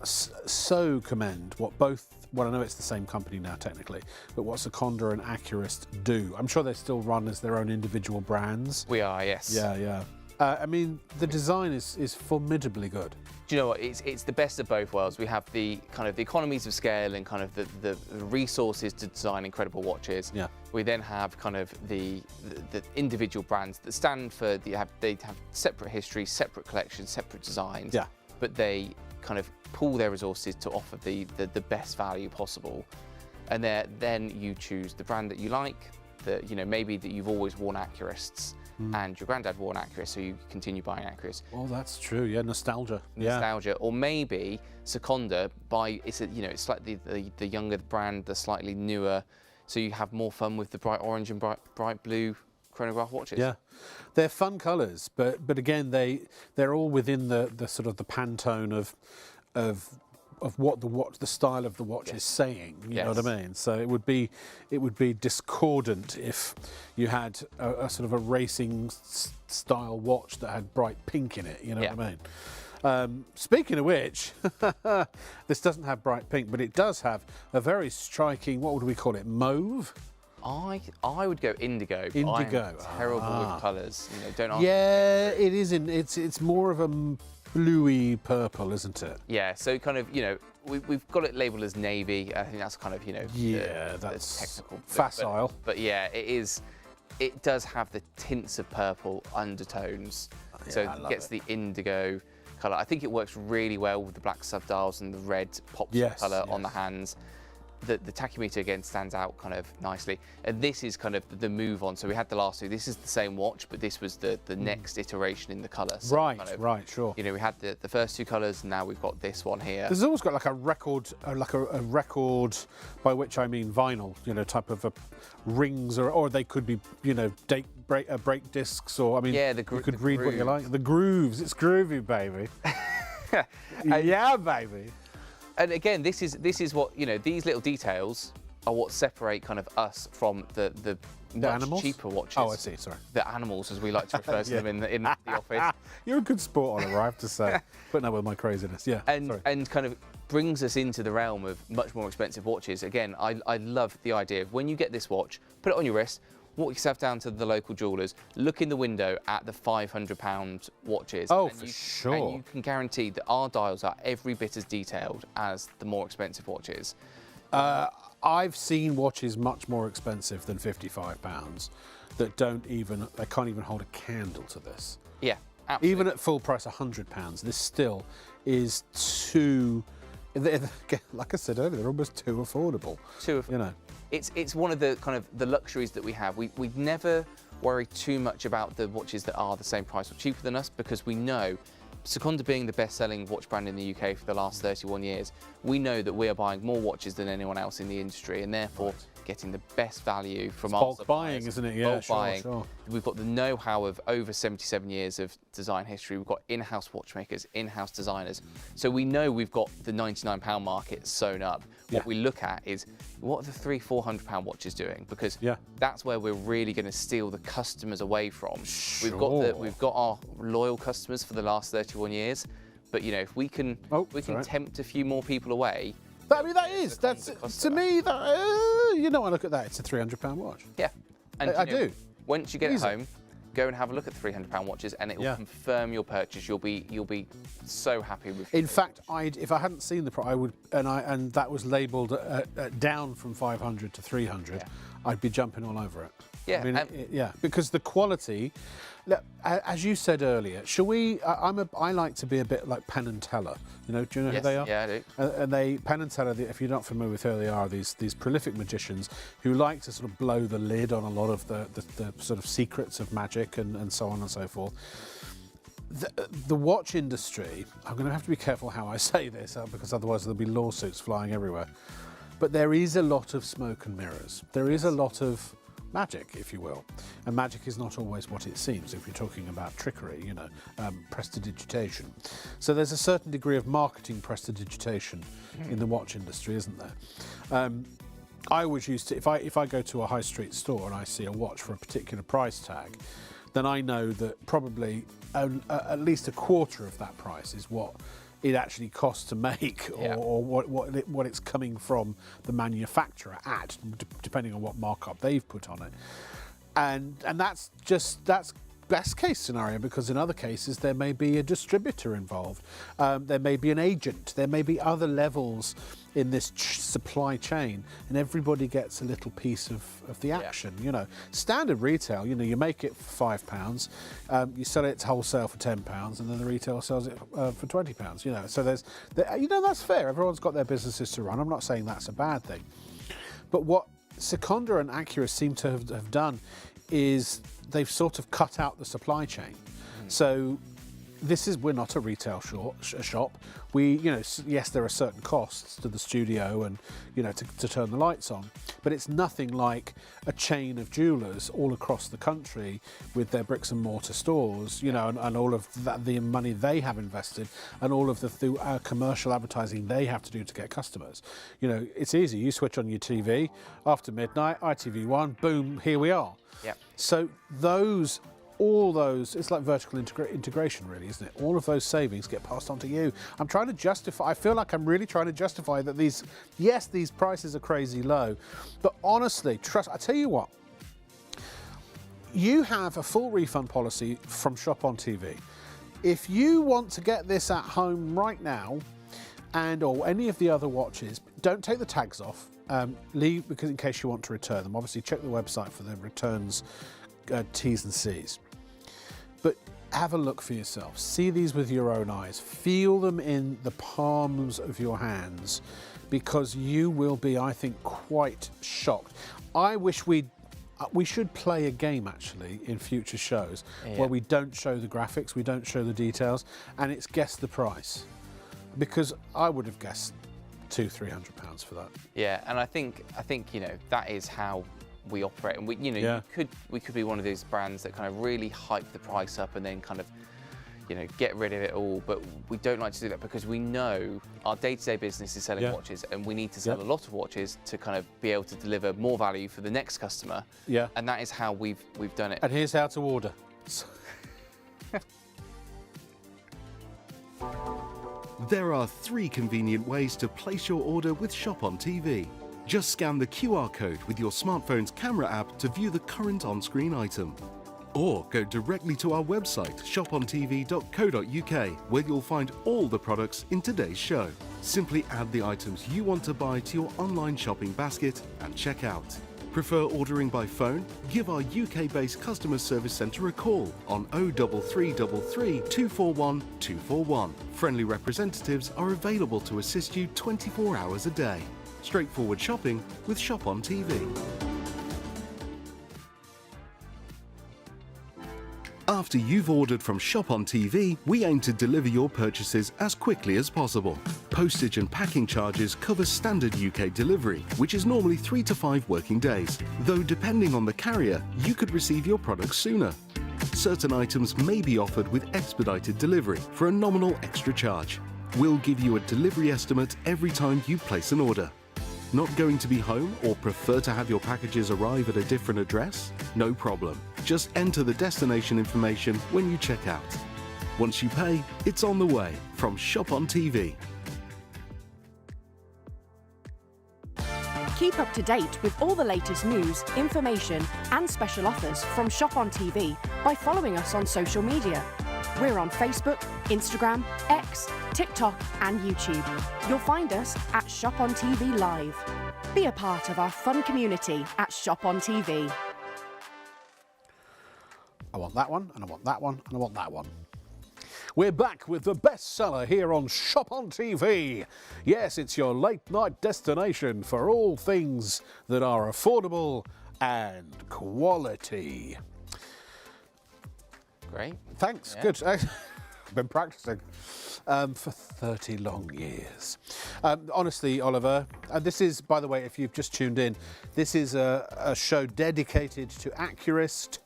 so commend what well, I know it's the same company now technically, but what Seconda and Accurist do. I'm sure they're still run as their own individual brands. We are, yes. Yeah, yeah. I mean, the design is formidably good. Do you know what? It's the best of both worlds. We have the kind of the economies of scale and kind of the resources to design incredible watches. Yeah. We then have kind of the individual brands that stand for they have separate history, separate collections, separate designs. Yeah. But they kind of pool their resources to offer the best value possible. And then you choose the brand that you like. That, you know, maybe that you've always worn Accurists. And your granddad wore an Accurist, so you continue buying Accurist. Oh, that's true. Yeah, nostalgia. Nostalgia, or maybe Seconda. It's like the younger brand, the slightly newer, so you have more fun with the bright orange and bright blue chronograph watches. Yeah, they're fun colours, but again, they're all within the sort of the Pantone of what the style of the watch is saying. You know what I mean? So it would be discordant if you had a sort of a racing style watch that had bright pink in it. You know what I mean? Speaking of which, this doesn't have bright pink, but it does have a very striking, what would we call it, mauve? I would go indigo. Indigo. I'm terrible with colours. You know, don't ask. Yeah, it is. It's more of a bluey purple, isn't it? Yeah, so kind of, you know, we've got it labelled as navy. I think that's kind of, you know, that's the technical. Facile. But yeah, it does have the tints of purple undertones. So it gets the indigo colour. I think it works really well with the black subdials and the red pops of colour on the hands. The tachymeter again stands out kind of nicely, and this is kind of the move on. So we had the last two. This is the same watch, but this was the next iteration in the colour. So right, kind of, right, sure. You know, we had the first two colours, and now we've got this one here. There's always got like a record, a record, by which I mean vinyl. You know, type of rings, or they could be, you know, break discs, or I mean, you could read what you like. The grooves, it's groovy, baby. Yeah, baby. And again, this is what, you know, these little details are what separate kind of us from the much animals? cheaper watches. Oh, I see, sorry. The animals, as we like to refer to them in the office. You're a good sport, Oliver, I have to say. But no, with my craziness, yeah. And kind of brings us into the realm of much more expensive watches. Again, I love the idea of when you get this watch, put it on your wrist, walk yourself down to the local jewellers, look in the window at the £500 watches. Oh, for sure. And you can guarantee that our dials are every bit as detailed as the more expensive watches. I've seen watches much more expensive than £55 that they can't even hold a candle to this. Yeah, absolutely. Even at full price, £100, this still is too Like I said earlier, they're almost too affordable. You know. It's one of the kind of the luxuries that we have. We never worry too much about the watches that are the same price or cheaper than us, because we know, Seconda being the best-selling watch brand in the UK for the last 31 years, we know that we are buying more watches than anyone else in the industry, and therefore getting the best value from our bulk buying, isn't it? Yeah, bulk buying. Sure. We've got the know-how of over 77 years of design history. We've got in-house watchmakers, in-house designers. So we know we've got the £99 market sewn up. What we look at is, what are the £300-400 watches doing? Because that's where we're really going to steal the customers away from. Sure. We've got our loyal customers for the last 31 years, but you know, if we can tempt a few more people away. I mean, that's to me. You know, I look at that. It's a £300 watch. Yeah, and I do. Once you get it home, go and have a look at £300 watches, and it will confirm your purchase. You'll be so happy with. In fact, if I hadn't seen the price, I would, and that was labelled down from 500 to 300. I'd be jumping all over it. Yeah, I mean, because the quality. Look, as you said earlier, shall we? I like to be a bit like Penn and Teller. You know, do you know who they are? Yeah, I do. And Penn and Teller, if you're not familiar with who they are, these prolific magicians who like to sort of blow the lid on a lot of the sort of secrets of magic and so on and so forth. The watch industry, I'm going to have to be careful how I say this because otherwise there'll be lawsuits flying everywhere. But there is a lot of smoke and mirrors. There is a lot of magic, if you will. And magic is not always what it seems if you're talking about trickery, you know, prestidigitation. So there's a certain degree of marketing prestidigitation in the watch industry, isn't there? I always used to, if I go to a high street store and I see a watch for a particular price tag, then I know that probably at least a quarter of that price is what it actually costs to make, or what it's coming from the manufacturer at, depending on what markup they've put on it. And that's best case scenario, because in other cases there may be a distributor involved, there may be an agent, there may be other levels in this supply chain, and everybody gets a little piece of the action. You know, standard retail, you know, you make it for £5, you sell it wholesale for £10, and then the retail sells it for £20. You know, so you know, that's fair. Everyone's got their businesses to run. I'm not saying that's a bad thing, but what Seconda and Accura seem to have done is they've sort of cut out the supply chain. So we're not a retail shop. We, you know, yes, there are certain costs to the studio and, you know, to turn the lights on, but it's nothing like a chain of jewellers all across the country with their bricks and mortar stores, you know, and all of that, the money they have invested, and all of the commercial advertising they have to do to get customers. You know, it's easy. You switch on your TV after midnight, ITV1, boom, here we are. Yeah. So all those, it's like vertical integration, really, isn't it? All of those savings get passed on to you. I'm trying to justify, I feel like I'm really trying to justify that these prices are crazy low, but honestly, I tell you what, you have a full refund policy from ShopOnTV. If you want to get this at home right now, or any of the other watches, don't take the tags off. Leave, because in case you want to return them. Obviously, check the website for the returns T's and C's. But have a look for yourself. See these with your own eyes. Feel them in the palms of your hands, because you will be, I think, quite shocked. I wish we should play a game, actually, in future shows where we don't show the graphics, we don't show the details, and it's guess the price. Because I would have guessed £200-300 for that. Yeah, and I think you know, that is how we operate, and we could be one of those brands that kind of really hype the price up and then kind of, you know, get rid of it all. But we don't like to do that, because we know our day-to-day business is selling watches, and we need to sell a lot of watches to kind of be able to deliver more value for the next customer. Yeah, and that is how we've done it. And here's how to order. There are 3 convenient ways to place your order with ShopOnTV. Just scan the QR code with your smartphone's camera app to view the current on-screen item. Or go directly to our website, shopontv.co.uk, where you'll find all the products in today's show. Simply add the items you want to buy to your online shopping basket and check out. Prefer ordering by phone? Give our UK-based customer service centre a call on 03333 241 241. Friendly representatives are available to assist you 24 hours a day. Straightforward shopping with Shop on TV. After you've ordered from Shop on TV, we aim to deliver your purchases as quickly as possible. Postage and packing charges cover standard UK delivery, which is normally 3 to 5 working days, though depending on the carrier, you could receive your products sooner. Certain items may be offered with expedited delivery for a nominal extra charge. We'll give you a delivery estimate every time you place an order. Not going to be home or prefer to have your packages arrive at a different address? No problem. Just enter the destination information when you check out. Once you pay, it's on the way from Shop on TV. Keep up to date with all the latest news, information and special offers from Shop on TV by following us on social media. We're on Facebook, Instagram, X, TikTok and YouTube. You'll find us at ShopOnTV Live. Be a part of our fun community at Shop on TV. I want that one, and I want that one, and I want that one. We're back with the bestseller here on Shop on TV. Yes, it's your late night destination for all things that are affordable and quality. Great. Thanks, Yeah. good. I've been practicing for 30 long years. Honestly, Oliver, this is, by the way, if you've just tuned in, this is a show dedicated to Accurist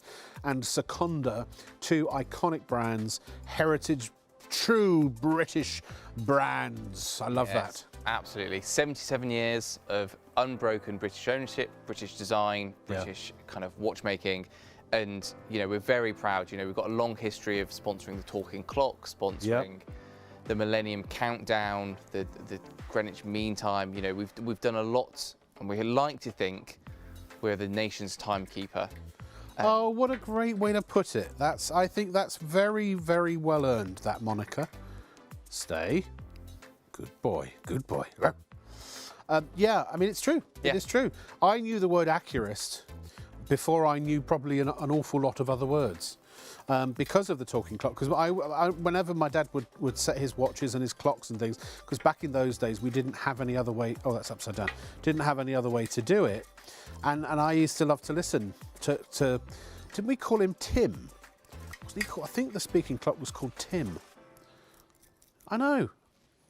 and Seconda, two iconic brands, heritage, true British brands. I love that. Absolutely. 77 years of unbroken British ownership, British design, British kind of watchmaking. And, you know, we're very proud. You know, we've got a long history of sponsoring the Talking Clock, sponsoring the Millennium Countdown, the Greenwich Mean Time. You know, we've done a lot, and we like to think we're the nation's timekeeper. Oh, what a great way to put it. I think that's very, very well earned, that moniker. Stay. Good boy, good boy. Yeah, I mean, it's true. Yeah. It is true. I knew the word Accurist before I knew probably an awful lot of other words. Because of the Talking Clock, because whenever my dad would set his watches and his clocks and things, because back in those days we didn't have any other way, oh that's upside down, didn't have any other way to do it, and I used to love to listen to didn't we call him Tim? Wasn't he called, I think the speaking clock was called Tim. I know.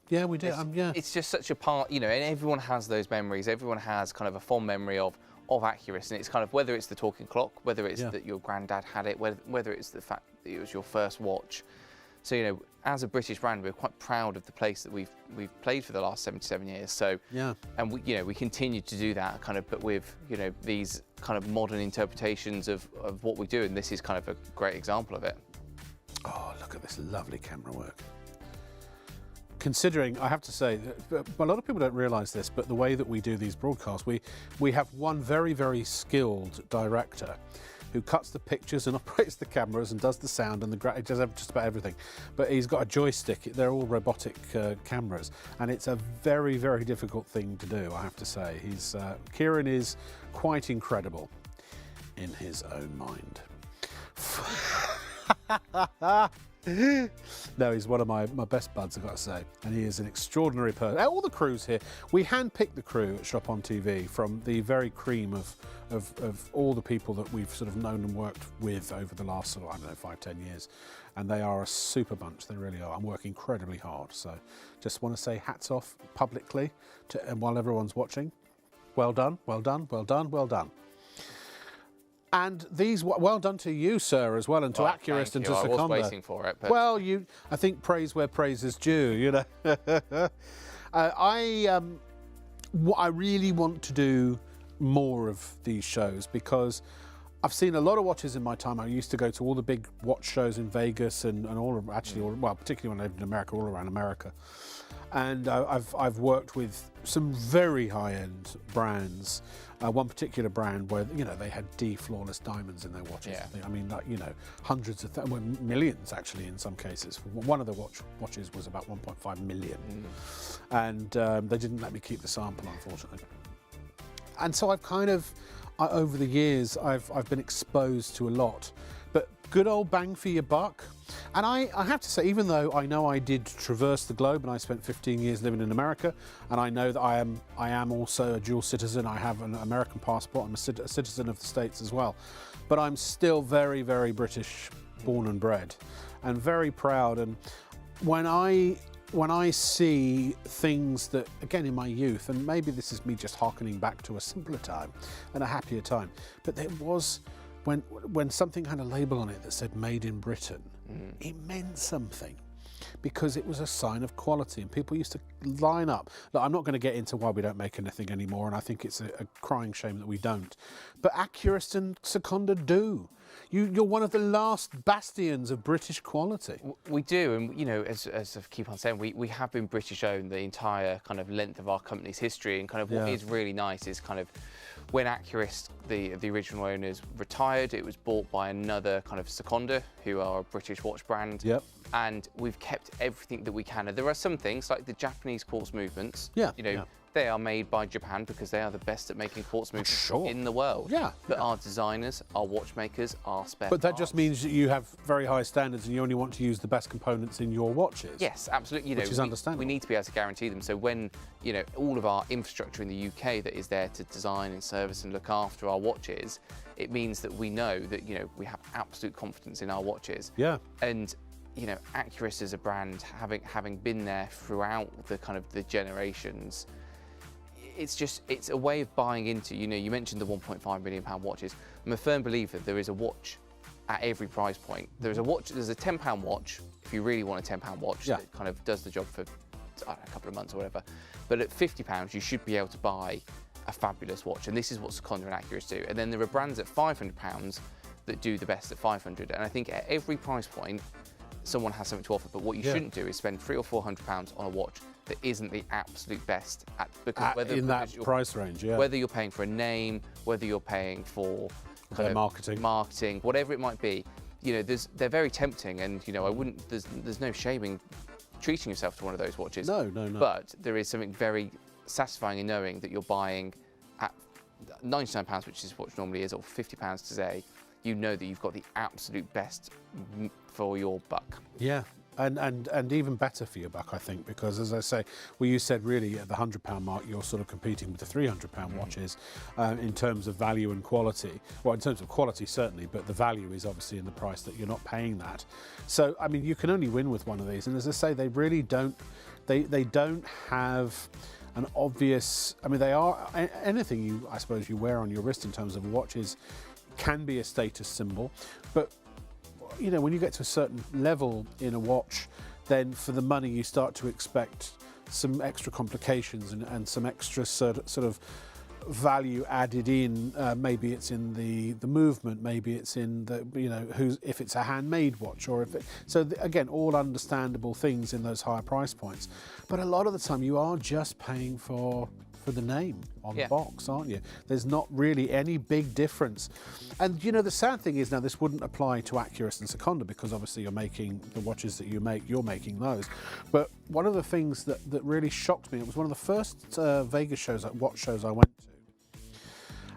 Yeah, we did. Yeah. It's just such a part, you know, and everyone has those memories. Everyone has kind of a fond memory of Accurist, and it's kind of whether it's the Talking Clock, whether it's that your granddad had it, whether it's the fact that it was your first watch. So, you know, as a British brand, we're quite proud of the place that we've played for the last 77 years. So, and we, you know, we continue to do that kind of, but with, you know, these kind of modern interpretations of what we do, and this is kind of a great example of it. Oh, look at this lovely camera work. Considering, I have to say, a lot of people don't realise this, but the way that we do these broadcasts, we have one very, very skilled director who cuts the pictures and operates the cameras and does the sound and does just about everything. But he's got a joystick. They're all robotic cameras, and it's a very, very difficult thing to do, I have to say. Kieran is quite incredible in his own mind. No, he's one of my best buds, I've got to say, and he is an extraordinary person. All the crews here, we handpicked the crew at Shop on TV from the very cream of all the people that we've sort of known and worked with over the last sort of, I don't know, 5-10 years, and they are a super bunch, they really are, and work incredibly hard. So just want to say hats off publicly and while everyone's watching. Well done, well done, well done, well done. And these, well done to you, sir, as well, and to Accurist and to Seconda. I was waiting for it. But... Well, I think praise where praise is due, you know. I really want to do more of these shows because I've seen a lot of watches in my time. I used to go to all the big watch shows in Vegas and particularly when I lived in America, all around America. And I've worked with some very high-end brands. One particular brand where, you know, they had flawless diamonds in their watches. Yeah. I mean, like, you know, hundreds of millions actually in some cases. One of the watches was about 1.5 million, and they didn't let me keep the sample, unfortunately. And so I've kind of over the years, I've been exposed to a lot. But good old bang for your buck. And I have to say, even though I know I did traverse the globe and I spent 15 years living in America, and I know that I am also a dual citizen, I have an American passport, I'm a citizen of the States as well, but I'm still very, very British, born and bred, and very proud. And when I see things that, again, in my youth, and maybe this is me just harkening back to a simpler time and a happier time, but there was, when something had a label on it that said made in Britain, it meant something, because it was a sign of quality, and people used to line up. Look, I'm not going to get into why we don't make anything anymore, and I think it's a crying shame that we don't. But Accurist and Seconda do. You're one of the last bastions of British quality. We do, and you know, as I keep on saying, we have been British owned the entire kind of length of our company's history, and kind of what is really nice is kind of when Accurist, the original owners, retired, it was bought by another kind of Seconda, who are a British watch brand. Yep. And we've kept everything that we can. And there are some things like the Japanese quartz movements. Yeah. You know, they are made by Japan because they are the best at making quartz movements in the world. Yeah. But our designers, our watchmakers, our spare But that just means that you have very high standards and you only want to use the best components in your watches. Yes, absolutely. You know, which is understandable. We need to be able to guarantee them. So when, you know, all of our infrastructure in the UK that is there to design and service and look after our watches, it means that we know that, you know, we have absolute confidence in our watches. Yeah. And you know, Accurist as a brand, having been there throughout the kind of the generations, it's a way of buying into, you know, you mentioned the £1.5 million watches. I'm a firm believer there is a watch at every price point. There's a £10 watch, if you really want a £10 watch that kind of does the job for, I don't know, a couple of months or whatever. But at £50, you should be able to buy a fabulous watch. And this is what Seconda and Accurist do. And then there are brands at £500 that do the best at 500. And I think at every price point, someone has something to offer, but what you shouldn't do is spend £300 or £400 on a watch that isn't the absolute best in that price range. Yeah. Whether you're paying for a name, whether you're paying for their marketing, whatever it might be, you know, they're very tempting, and you know, there's no shaming treating yourself to one of those watches. No. But there is something very satisfying in knowing that you're buying at £99, which is what normally is, or £50 today. You know that you've got the absolute best for your buck. Yeah, and even better for your buck, I think, because as I say, well, you said really at the £100 mark, you're sort of competing with the £300 watches in terms of value and quality. Well, in terms of quality, certainly, but the value is obviously in the price that you're not paying that. So, I mean, you can only win with one of these. And as I say, they really don't, they don't have an obvious, I mean, they are, anything I suppose you wear on your wrist in terms of watches can be a status symbol, but you know, when you get to a certain level in a watch, then for the money you start to expect some extra complications and some extra sort of value added in. Maybe it's in the movement, maybe it's in the, you know, if it's a handmade watch, or if it, so again, all understandable things in those higher price points. But a lot of the time you are just paying for the name on the box, aren't you? There's not really any big difference. And you know, the sad thing is, now this wouldn't apply to Accurist and Seconda because obviously you're making the watches that you make, you're making those. But one of the things that really shocked me, it was one of the first Vegas shows, like watch shows I went to.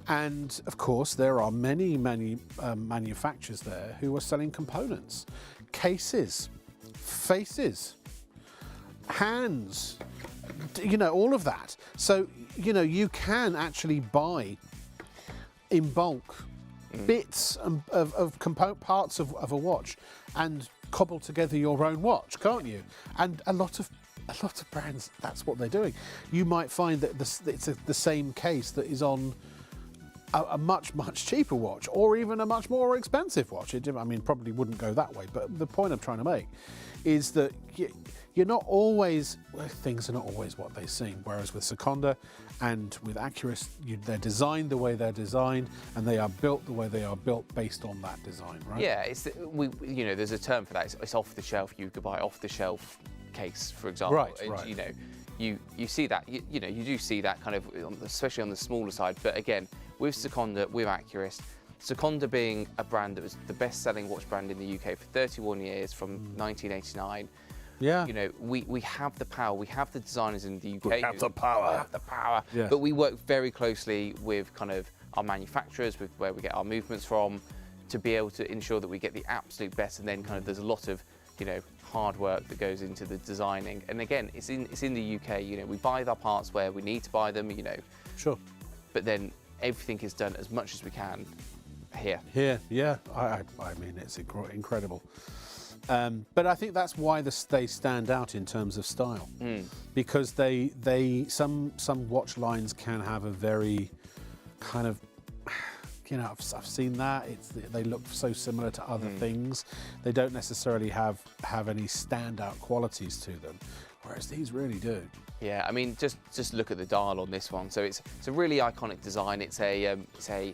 And of course, there are many manufacturers there who are selling components, cases, faces, hands, you know, all of that. So, you know, you can actually buy in bulk bits of component parts of a watch and cobble together your own watch, can't you? And a lot of brands, that's what they're doing. You might find that it's the same case that is on a much cheaper watch, or even a much more expensive watch. I mean, probably wouldn't go that way, but the point I'm trying to make is that you're not always, things are not always what they seem. Whereas with Seconda and with Accurist, they're designed the way they're designed, and they are built the way they are built based on that design, right? Yeah, you know, there's a term for that. It's off the shelf. You could buy off the shelf case, for example. Right. You know, you see that. You know, you do see that kind of, especially on the smaller side. But again, with Seconda, with Accurist, Seconda being a brand that was the best-selling watch brand in the UK for 31 years, from 1989. Yeah. You know, we have the power. We have the designers in the UK. We have the power. Yes. But we work very closely with kind of our manufacturers, with where we get our movements from, to be able to ensure that we get the absolute best. And then kind of there's a lot of, you know, hard work that goes into the designing. And again, it's in the UK. You know, we buy our parts where we need to buy them. You know, Sure. but then everything is done as much as we can here. Here, yeah. I mean, it's incredible. But I think that's why they stand out in terms of style, because some watch lines can have a very kind of, you know, I've seen that. They look so similar to other things. They don't necessarily have any standout qualities to them, whereas these really do. Yeah, I mean, just look at the dial on this one. So it's a really iconic design. It's a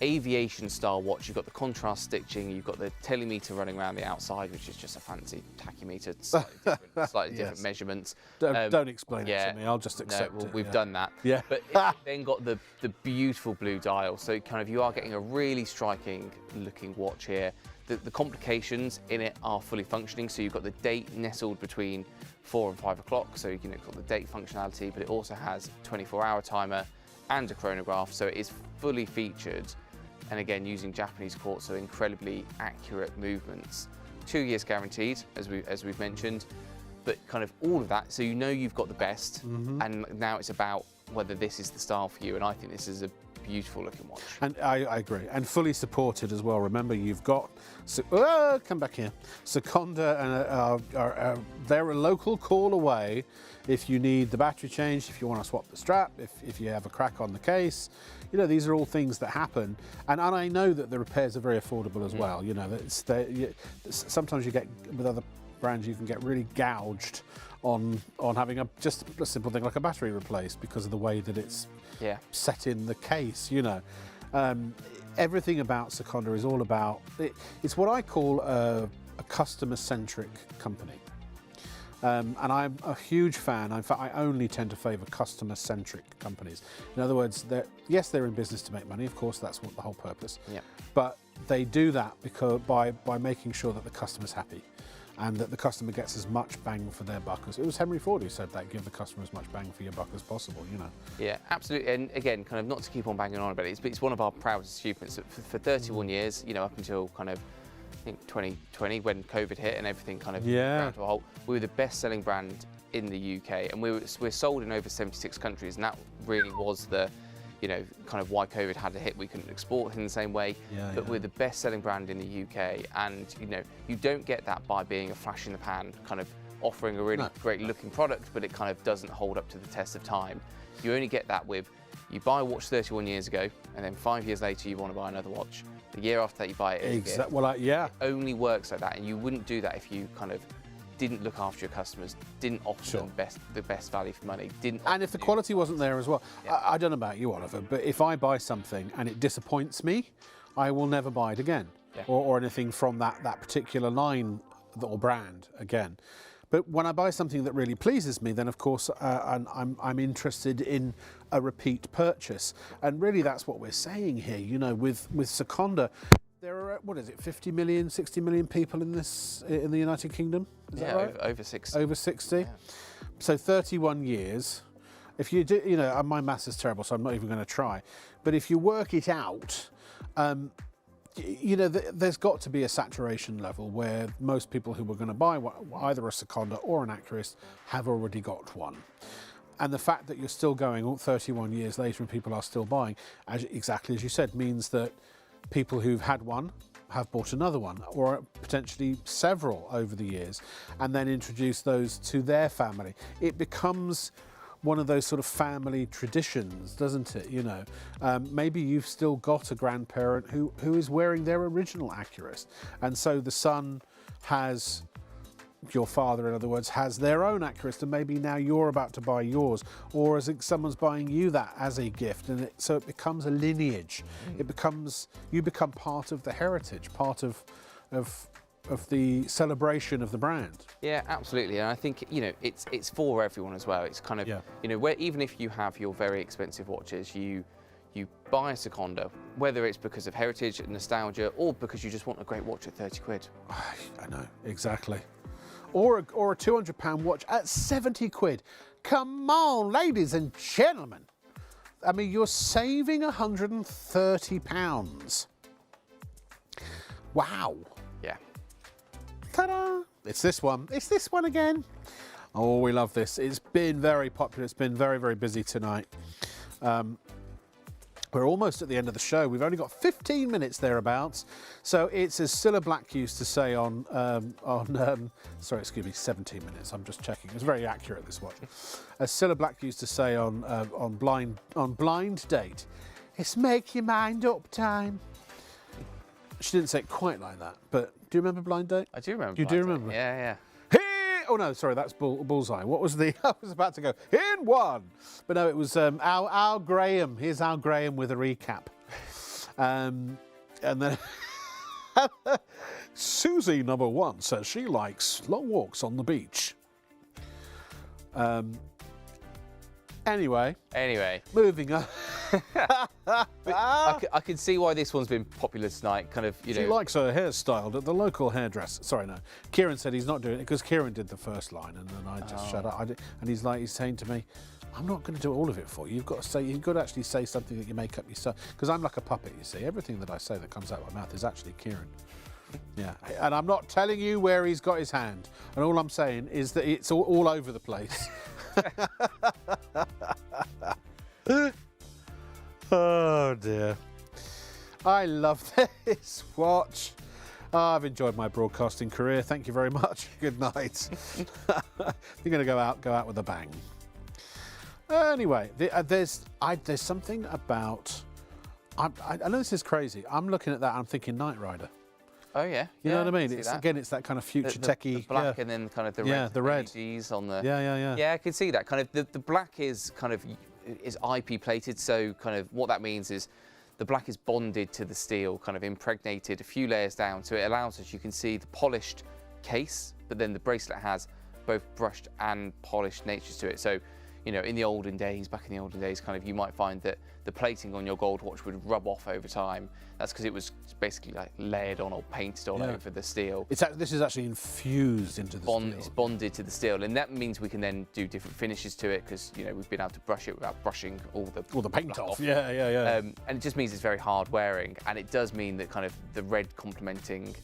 aviation style watch. You've got the contrast stitching, you've got the telemeter running around the outside, which is just a fancy tachymeter, slightly different measurements. Don't explain it to me, I'll just accept it. We've done that. Yeah. But it's then got the beautiful blue dial, so kind of you are getting a really striking looking watch here. The complications in it are fully functioning, so you've got the date nestled between 4 and 5 o'clock, so you can got the date functionality, but it also has a 24-hour timer and a chronograph, so it is fully featured. And again, using Japanese quartz, so incredibly accurate movements. 2 years guaranteed, as we've mentioned, but kind of all of that, so you know you've got the best, and now it's about whether this is the style for you, and I think this is a beautiful looking watch. And I agree, and fully supported as well. Remember, you've got, come back here, Seconda, and they're a local call away if you need the battery changed, if you want to swap the strap, if you have a crack on the case. You know, these are all things that happen, and I know that the repairs are very affordable as well. You know, sometimes you get, with other brands, you can get really gouged on having just a simple thing like a battery replaced because of the way that it's set in the case. You know, everything about Seconda is all about it's what I call a customer-centric company. And I'm a huge fan. In fact, I only tend to favour customer-centric companies. In other words, they're in business to make money. Of course, that's what the whole purpose. Yeah. But they do that because by making sure that the customer's happy, and that the customer gets as much bang for their buck as. It was Henry Ford who said that: give the customer as much bang for your buck as possible. You know. Yeah, absolutely. And again, kind of not to keep on banging on about it, but it's one of our proudest achievements. For 31 years, you know, up until kind of, I think 2020 when COVID hit and everything kind of ground to a halt, we were the best-selling brand in the UK, and we're sold in over 76 countries, and that really was the, you know, kind of why COVID had a hit. We couldn't export in the same way, but we're the best-selling brand in the UK, and you know, you don't get that by being a flash in the pan, kind of offering a really great-looking product, but it kind of doesn't hold up to the test of time. You only get that with, you buy a watch 31 years ago, and then 5 years later you want to buy another watch. The year after that you buy it. Exactly. Well, it only works like that, and you wouldn't do that if you kind of didn't look after your customers, didn't offer them the best value for money, and if the quality wasn't there as well. I don't know about you, Oliver, but if I buy something and it disappoints me, I will never buy it again, or anything from that particular line or brand again. But when I buy something that really pleases me, then of course I'm interested in a repeat purchase, and really that's what we're saying here. You know, with Seconda, there are, what is it, 50 million, 60 million people in the United Kingdom? Is that right? Over 60. Over 60. Yeah. So 31 years. If you do, you know, my maths is terrible, so I'm not even going to try. But if you work it out, you know, there's got to be a saturation level where most people who were going to buy either a Seconda or an Accurist have already got one. And the fact that you're still going 31 years later and people are still buying, exactly as you said, means that people who've had one have bought another one, or potentially several over the years, and then introduce those to their family. It becomes one of those sort of family traditions, doesn't it? You know, maybe you've still got a grandparent who is wearing their original Accurist, and so the son has, your father in other words, has their own Accurist, and maybe now you're about to buy yours, or as someone's buying you that as a gift, and so it becomes a lineage. It becomes, you become part of the heritage, part of the celebration of the brand. Yeah, absolutely. And I think, you know, it's for everyone as well. It's kind of, you know, where even if you have your very expensive watches, you buy a Seconda, whether it's because of heritage, nostalgia, or because you just want a great watch at 30 quid. I know, exactly. Or a £200 watch at 70 quid. Come on, ladies and gentlemen. I mean, you're saving £130. Wow. Yeah. Ta-da! It's this one. It's this one again. Oh, we love this. It's been very popular. It's been very, very busy tonight. We're almost at the end of the show. We've only got 15 minutes thereabouts. So it's as Cilla Black used to say sorry, excuse me, 17 minutes. I'm just checking. It's very accurate, this watch. As Cilla Black used to say on Blind Date, it's make your mind up time. She didn't say it quite like that, but do you remember Blind Date? I do remember. You do remember? Yeah, yeah. Oh no, sorry, that's Bullseye. What was the? I was about to go in one, but no, it was Al Graham. Here's Al Graham with a recap, and then Susie number 1 says she likes long walks on the beach. Anyway, moving on. I can see why this one's been popular tonight. Kind of, She likes her hair styled at the local hairdresser. Sorry, no. Kieran said he's not doing it because Kieran did the first line, and then I just shut up. And he's saying to me, "I'm not going to do all of it for you. You've got to actually say something that you make up yourself." Because I'm like a puppet, you see. Everything that I say that comes out of my mouth is actually Kieran. Yeah, and I'm not telling you where he's got his hand. And all I'm saying is that it's all over the place. Oh dear. I love this watch. I've enjoyed my broadcasting career. Thank you very much. Good night. You're going to go out with a bang. Anyway, there's something about. I know this is crazy. I'm looking at that. I'm thinking Knight Rider. Oh yeah. You know what I mean? It's that. it's that kind of future techie. The black and then kind of the red. The red. LEDs on the. Yeah. Yeah, I can see that. Kind of the black is kind of is IP plated, so kind of what that means is the black is bonded to the steel, kind of impregnated a few layers down, so it allows us, you can see the polished case, but then the bracelet has both brushed and polished natures to it. So, you know, back in the olden days, kind of you might find that the plating on your gold watch would rub off over time. That's because it was basically like layered on or painted on over the steel. This is actually infused into the steel. It's bonded to the steel, and that means we can then do different finishes to it because, you know, we've been able to brush it without brushing all the paint off. Yeah. And it just means it's very hard wearing, and it does mean that kind of the red complementing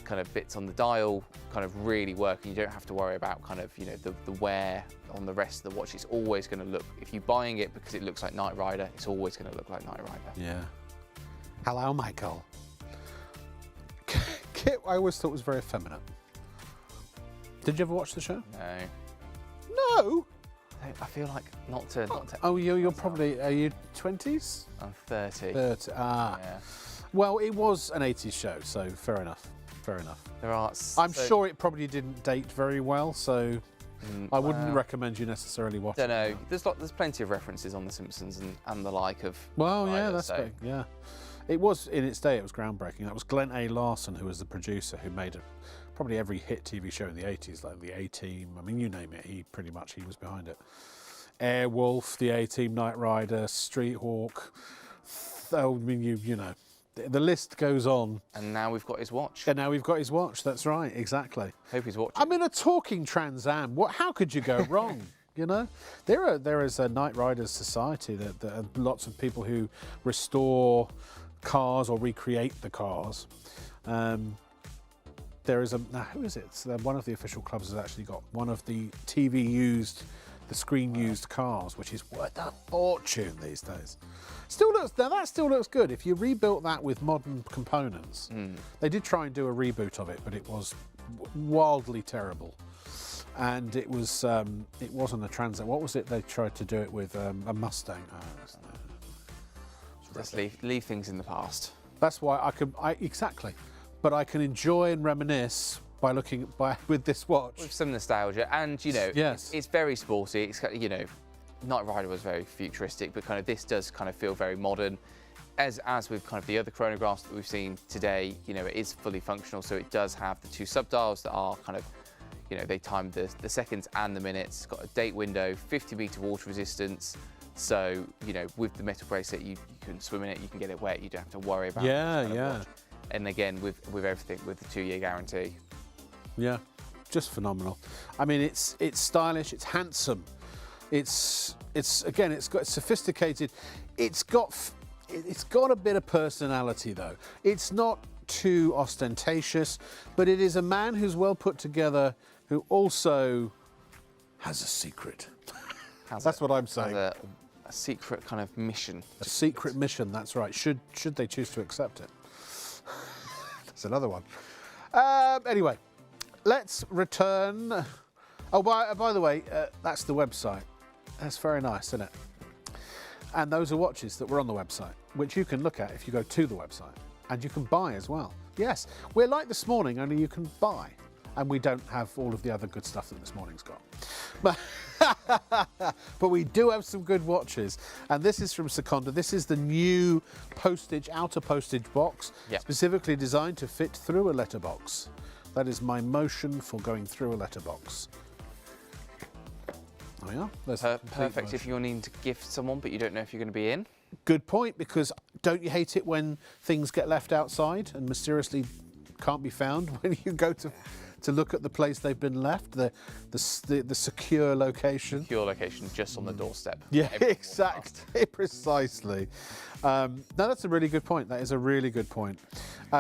kind of bits on the dial kind of really work, and you don't have to worry about kind of, you know, the wear on the rest of the watch. It's always going to look, if you're buying it because it looks like Knight Rider, it's always going to look like Knight Rider. Yeah. Hello, Michael. Kit, I always thought was very effeminate. Did you ever watch the show? No. No. I feel like not to. Oh, you're probably, are you 20s? I'm 30. 30. Ah. Yeah. Well, it was an 80s show, so fair enough. There are. I'm sure it probably didn't date very well, so I wouldn't recommend you necessarily watch it. Don't know. There's plenty of references on The Simpsons and the like of. Well, yeah, Rider, that's big. Yeah. It was, in its day, it was groundbreaking. That was Glenn A. Larson, who was the producer, who made probably every hit TV show in the 80s, like the A-Team. I mean, you name it, he was behind it. Airwolf, the A-Team, Knight Rider, Street Hawk. I mean, you know, the list goes on. And now we've got his watch. That's right, exactly. Hope he's watching. I'm in a talking Trans Am. How could you go wrong? You know, there is a Knight Riders Society that are lots of people who restore cars or recreate the cars. There is who is it? It's one of the official clubs has actually got one of the the screen used cars, which is worth a fortune these days. That still looks good. If you rebuilt that with modern components, they did try and do a reboot of it, but it was wildly terrible. And it wasn't a Trans Am. What was it they tried to do it with? A Mustang. Just leave things in the past. That's why exactly. But I can enjoy and reminisce by looking with this watch. With some nostalgia, and you know, yes. it's very sporty. It's, you know, Knight Rider was very futuristic, but kind of this does kind of feel very modern. As with kind of the other chronographs that we've seen today, you know, it is fully functional. So it does have the two subdials that are kind of, you know, they time the seconds and the minutes. It's got a date window, 50-meter water resistance. So, you know, with the metal bracelet, you can swim in it, you can get it wet, you don't have to worry about it. Yeah. And again, with everything, with the 2-year guarantee. Yeah, just phenomenal. I mean, it's stylish, it's handsome. It's again, it's sophisticated. It's got a bit of personality though. It's not too ostentatious, but it is a man who's well put together, who also has a secret. That's what I'm saying. Has a secret kind of mission. A secret mission, that's right. Should they choose to accept it? That's another one. Anyway, let's return. Oh, by the way, that's the website. That's very nice, isn't it? And those are watches that were on the website, which you can look at if you go to the website. And you can buy as well. Yes, we're like This Morning, only you can buy. And we don't have all of the other good stuff that This Morning's got. But we do have some good watches. And this is from Seconda. This is the new outer postage box, specifically designed to fit through a letterbox. That is my motion for going through a letterbox. There we are. There's perfect if you're needing to gift someone, but you don't know if you're going to be in. Good point, because don't you hate it when things get left outside and mysteriously can't be found when you go to look at the place they've been left, the secure location. Secure location, just on the doorstep. Yeah, exactly, precisely. No, that's a really good point. That is a really good point.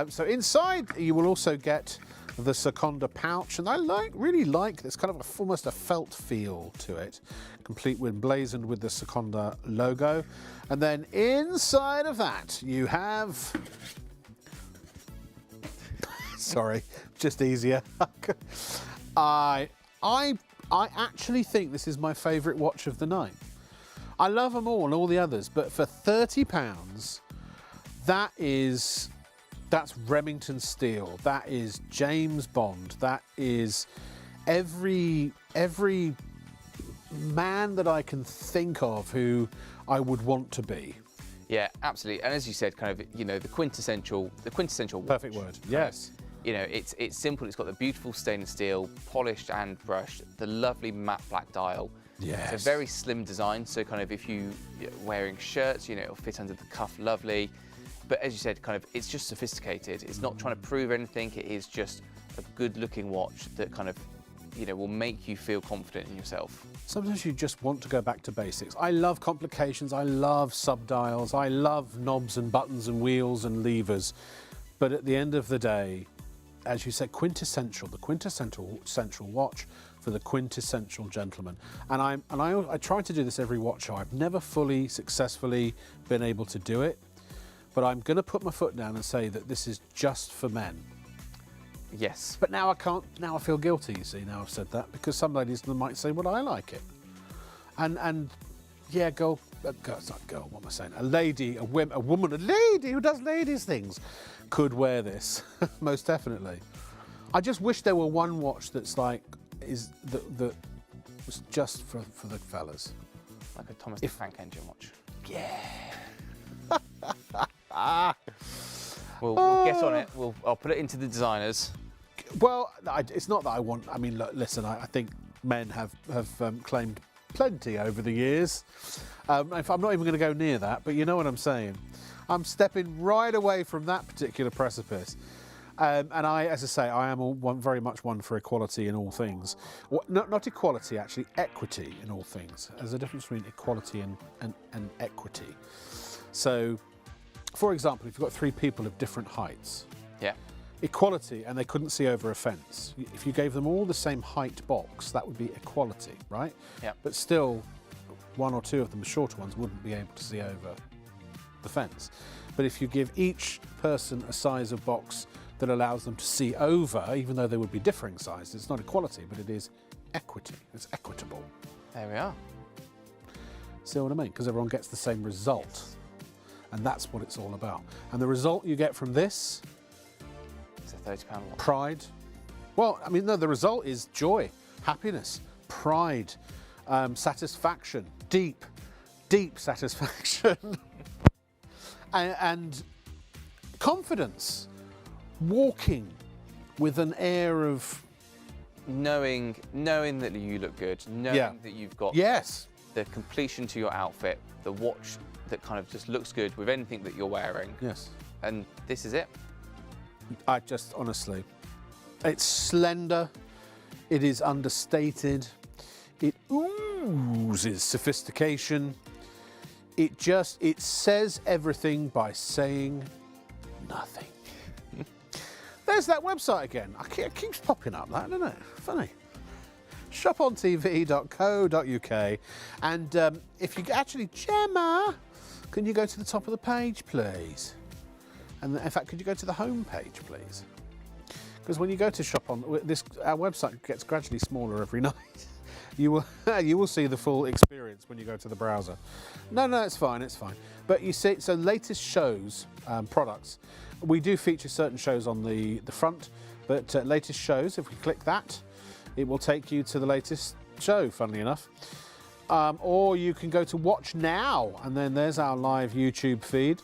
So inside, you will also get the Seconda pouch, and I really like this kind of almost a felt feel to it, complete with emblazoned with the Seconda logo. And then inside of that, you have. Sorry, just easier. I actually think this is my favourite watch of the night. I love them all the others, but for £30, that's Remington steel. That is James Bond. That is every man that I can think of who I would want to be. Yeah, absolutely. And as you said, kind of, the quintessential watch. Perfect word. Yes. It's simple. It's got the beautiful stainless steel, polished and brushed, the lovely matte black dial. Yes. It's a very slim design, so kind of if you're wearing shirts, it'll fit under the cuff lovely. But as you said, kind of, it's just sophisticated. It's not trying to prove anything. It is just a good-looking watch that kind of, will make you feel confident in yourself. Sometimes you just want to go back to basics. I love complications. I love subdials. I love knobs and buttons and wheels and levers. But at the end of the day, as you said, the quintessential watch for the quintessential gentleman. And I try to do this every watch show. I've never fully successfully been able to do it. But I'm going to put my foot down and say that this is just for men. Yes. But now I can't. Now I feel guilty. You see, now I've said that, because some ladies might say, "Well, I like it," and yeah, girl, it's not girl. What am I saying? A lady, a woman, a lady who does ladies things could wear this most definitely. I just wish there were one watch that's like that was just for the fellas, like a Thomas the Tank Engine watch. Yeah. We'll get on it. I'll put it into the designers. Well, it's not that I want. I mean, look, listen. I think men have claimed plenty over the years. I'm not even going to go near that, but you know what I'm saying. I'm stepping right away from that particular precipice. And as I say, I am very much one for equality in all things. Well, not equality, actually, equity in all things. There's a difference between equality and equity. So, for example, if you've got three people of different heights, equality, and they couldn't see over a fence. If you gave them all the same height box, that would be equality, right? Yeah. But still, one or two of them, the shorter ones, wouldn't be able to see over the fence. But if you give each person a size of box that allows them to see over, even though they would be differing sizes, it's not equality, but it is equity. It's equitable. There we are. See what I mean? Because everyone gets the same result. And that's what it's all about. And the result you get from this... It's a £30 watch. Pride. Well, I mean, no, the result is joy, happiness, pride, satisfaction, deep satisfaction, and confidence. Walking with an air of... Knowing that you look good, knowing that you've got the completion to your outfit, the watch that kind of just looks good with anything that you're wearing. Yes. And this is it. I just, honestly, it's slender, it is understated, It oozes sophistication. It says everything by saying nothing. There's that website again. It keeps popping up, that, doesn't it? Funny. ShopOnTV.co.uk. And if you actually, Gemma, can you go to the top of the page, please? And in fact, could you go to the home page, please? Because when you go to our website gets gradually smaller every night. You will see the full experience when you go to the browser. No, it's fine, it's fine. But you see, so latest shows, products. We do feature certain shows on the front, but latest shows, if we click that, it will take you to the latest show, funnily enough. Or you can go to Watch Now, and then there's our live YouTube feed.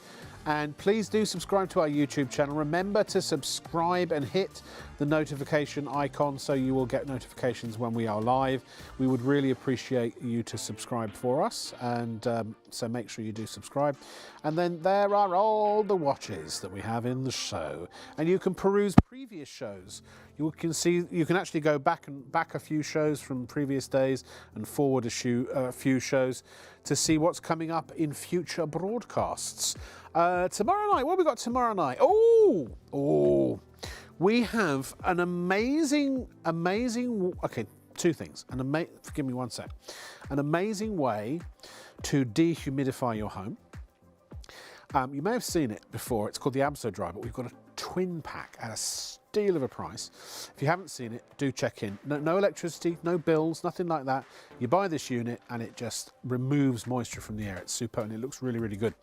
And please do subscribe to our YouTube channel. Remember to subscribe and hit the notification icon so you will get notifications when we are live. We would really appreciate you to subscribe for us, and so make sure you do subscribe. And then there are all the watches that we have in the show, and you can peruse previous shows. You can actually go back a few shows from previous days and forward a few shows to see what's coming up in future broadcasts. Tomorrow night, what have we got tomorrow night? Oh, we have an amazing, okay, two things. Forgive me one sec. An amazing way to dehumidify your home. You may have seen it before. It's called the Abso Dry, but we've got a twin pack at a steal of a price. If you haven't seen it, do check in. No electricity, no bills, nothing like that. You buy this unit and it just removes moisture from the air. It's superb and it looks really, really good.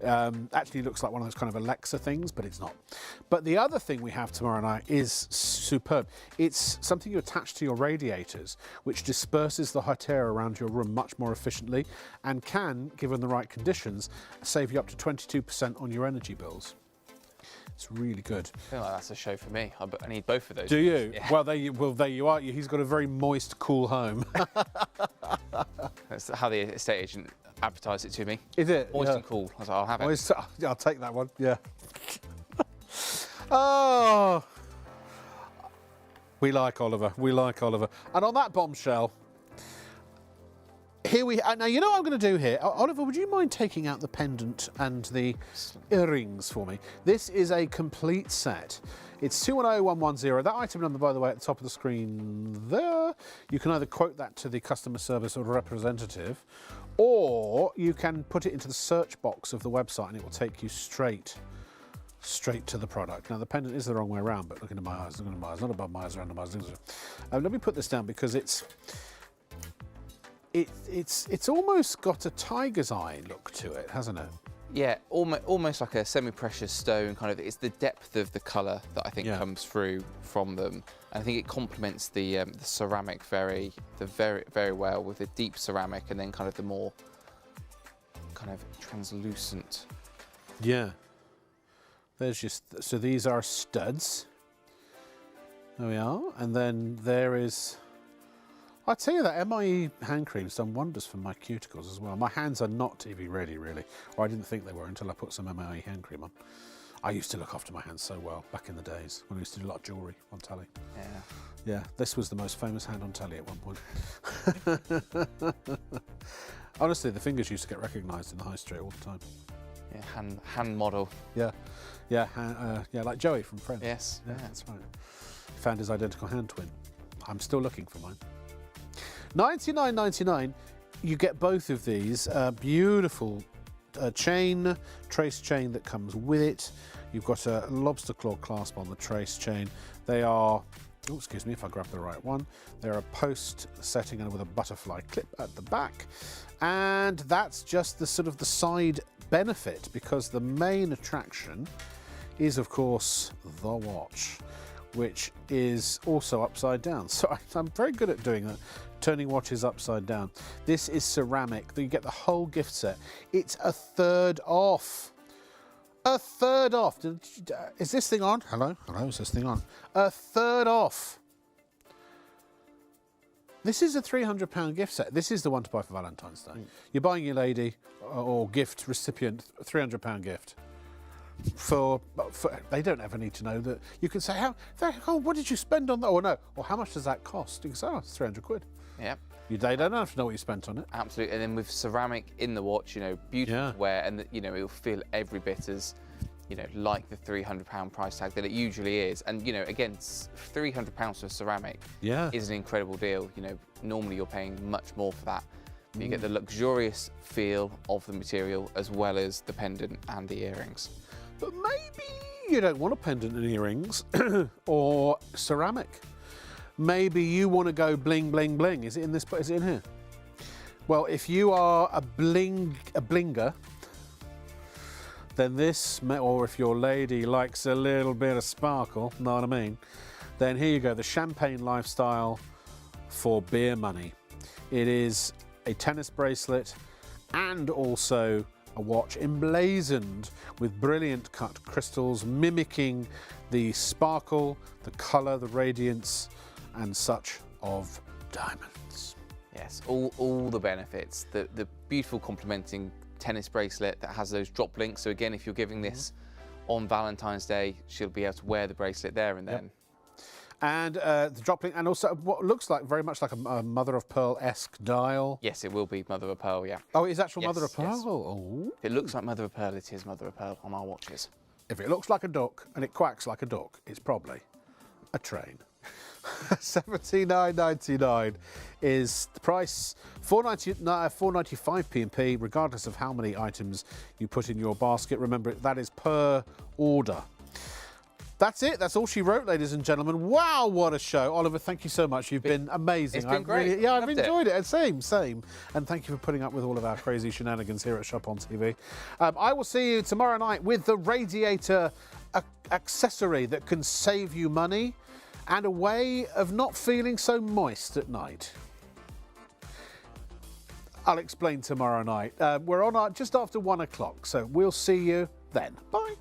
Actually, it looks like one of those kind of Alexa things, but it's not. But the other thing we have tomorrow night is superb. It's something you attach to your radiators, which disperses the hot air around your room much more efficiently and can, given the right conditions, save you up to 22% on your energy bills. It's really good. I feel like that's a show for me. I need both of those. Do you? Yeah. Well, there you are. He's got a very moist, cool home. That's how the estate agent advertised it to me. Is it? Moist Yeah. and cool. I was like, I'll have it. Moist, I'll take that one. Yeah. Oh, we like Oliver. We like Oliver. And on that bombshell, here we now. You know what I'm going to do here, Oliver? Would you mind taking out the pendant and the earrings for me? This is a complete set. It's 210110. That item number, by the way, at the top of the screen there. You can either quote that to the customer service or representative, or you can put it into the search box of the website, and it will take you straight to the product. Now the pendant is the wrong way around, but look into my eyes. Look into my eyes. Not above my eyes, around my eyes. Let me put this down because it's almost got a tiger's eye look to it, hasn't it? Yeah, almost like a semi-precious stone kind of. It's the depth of the colour that I think comes through from them, and I think it complements the ceramic very well with the deep ceramic and then kind of the more kind of translucent. Yeah. There's so these are studs. There we are, and then there is. I tell you that MIE hand cream's done wonders for my cuticles as well. My hands are not TV ready, really, or I didn't think they were until I put some MIE hand cream on. I used to look after my hands so well back in the days when I used to do a lot of jewellery on telly. Yeah, this was the most famous hand on telly at one point. Honestly, the fingers used to get recognised in the high street all the time. Yeah, hand model. Yeah, like Joey from Friends. Yes, yeah, that's right. Found his identical hand twin. I'm still looking for mine. $99.99, you get both of these. Beautiful trace chain that comes with it. You've got a lobster claw clasp on the trace chain. They are, oh, excuse me if I grab the right one. They're a post setting and with a butterfly clip at the back. And that's just the sort of the side benefit, because the main attraction is, of course, the watch, which is also upside down. So I'm very good at doing that, turning watches upside down. This is ceramic. You get the whole gift set. It's a third off. A third off. Is this thing on? Hello? Hello, is this thing on? A third off. This is a £300 gift set. This is the one to buy for Valentine's Day. You're buying your lady or gift recipient a £300 gift. for they don't ever need to know that. You can say, what did you spend on that? Or no, or how much does that cost? You can say, it's 300 quid. Yeah. They don't have to know what you spent on it. Absolutely. And then with ceramic in the watch, you know, beautiful to wear, and it'll feel every bit as, like the £300 price tag that it usually is. And again, £300 for ceramic is an incredible deal. Normally you're paying much more for that. But you get the luxurious feel of the material as well as the pendant and the earrings. But maybe you don't want a pendant and earrings or ceramic. Maybe you want to go bling, bling, bling. Is it in this? Is it in here? Well, if you are a blinger, then this, or if your lady likes a little bit of sparkle, know what I mean? Then here you go, the champagne lifestyle for beer money. It is a tennis bracelet and also a watch emblazoned with brilliant cut crystals mimicking the sparkle, the colour, the radiance and such of diamonds. Yes, all the benefits. The beautiful complementing tennis bracelet that has those drop links. So again, if you're giving this on Valentine's Day, she'll be able to wear the bracelet there and then. Yep. And the drop link, and also what looks like very much like a mother of pearl-esque dial. Yes, it will be mother of pearl, yeah. Oh, it is actual mother of pearl? Yes. Oh. If it looks like mother of pearl, it is mother of pearl on our watches. If it looks like a duck and it quacks like a duck, it's probably a train. $79.99 is the price. 4.95 P&P, regardless of how many items you put in your basket. Remember, that is per order. That's it. That's all she wrote, ladies and gentlemen. Wow, what a show. Oliver, thank you so much. You've been amazing. It's been great. Really, I've enjoyed it. Same. And thank you for putting up with all of our crazy shenanigans here at Shop on TV. I will see you tomorrow night with the radiator accessory that can save you money and a way of not feeling so moist at night. I'll explain tomorrow night. We're on just after 1 o'clock, so we'll see you then. Bye.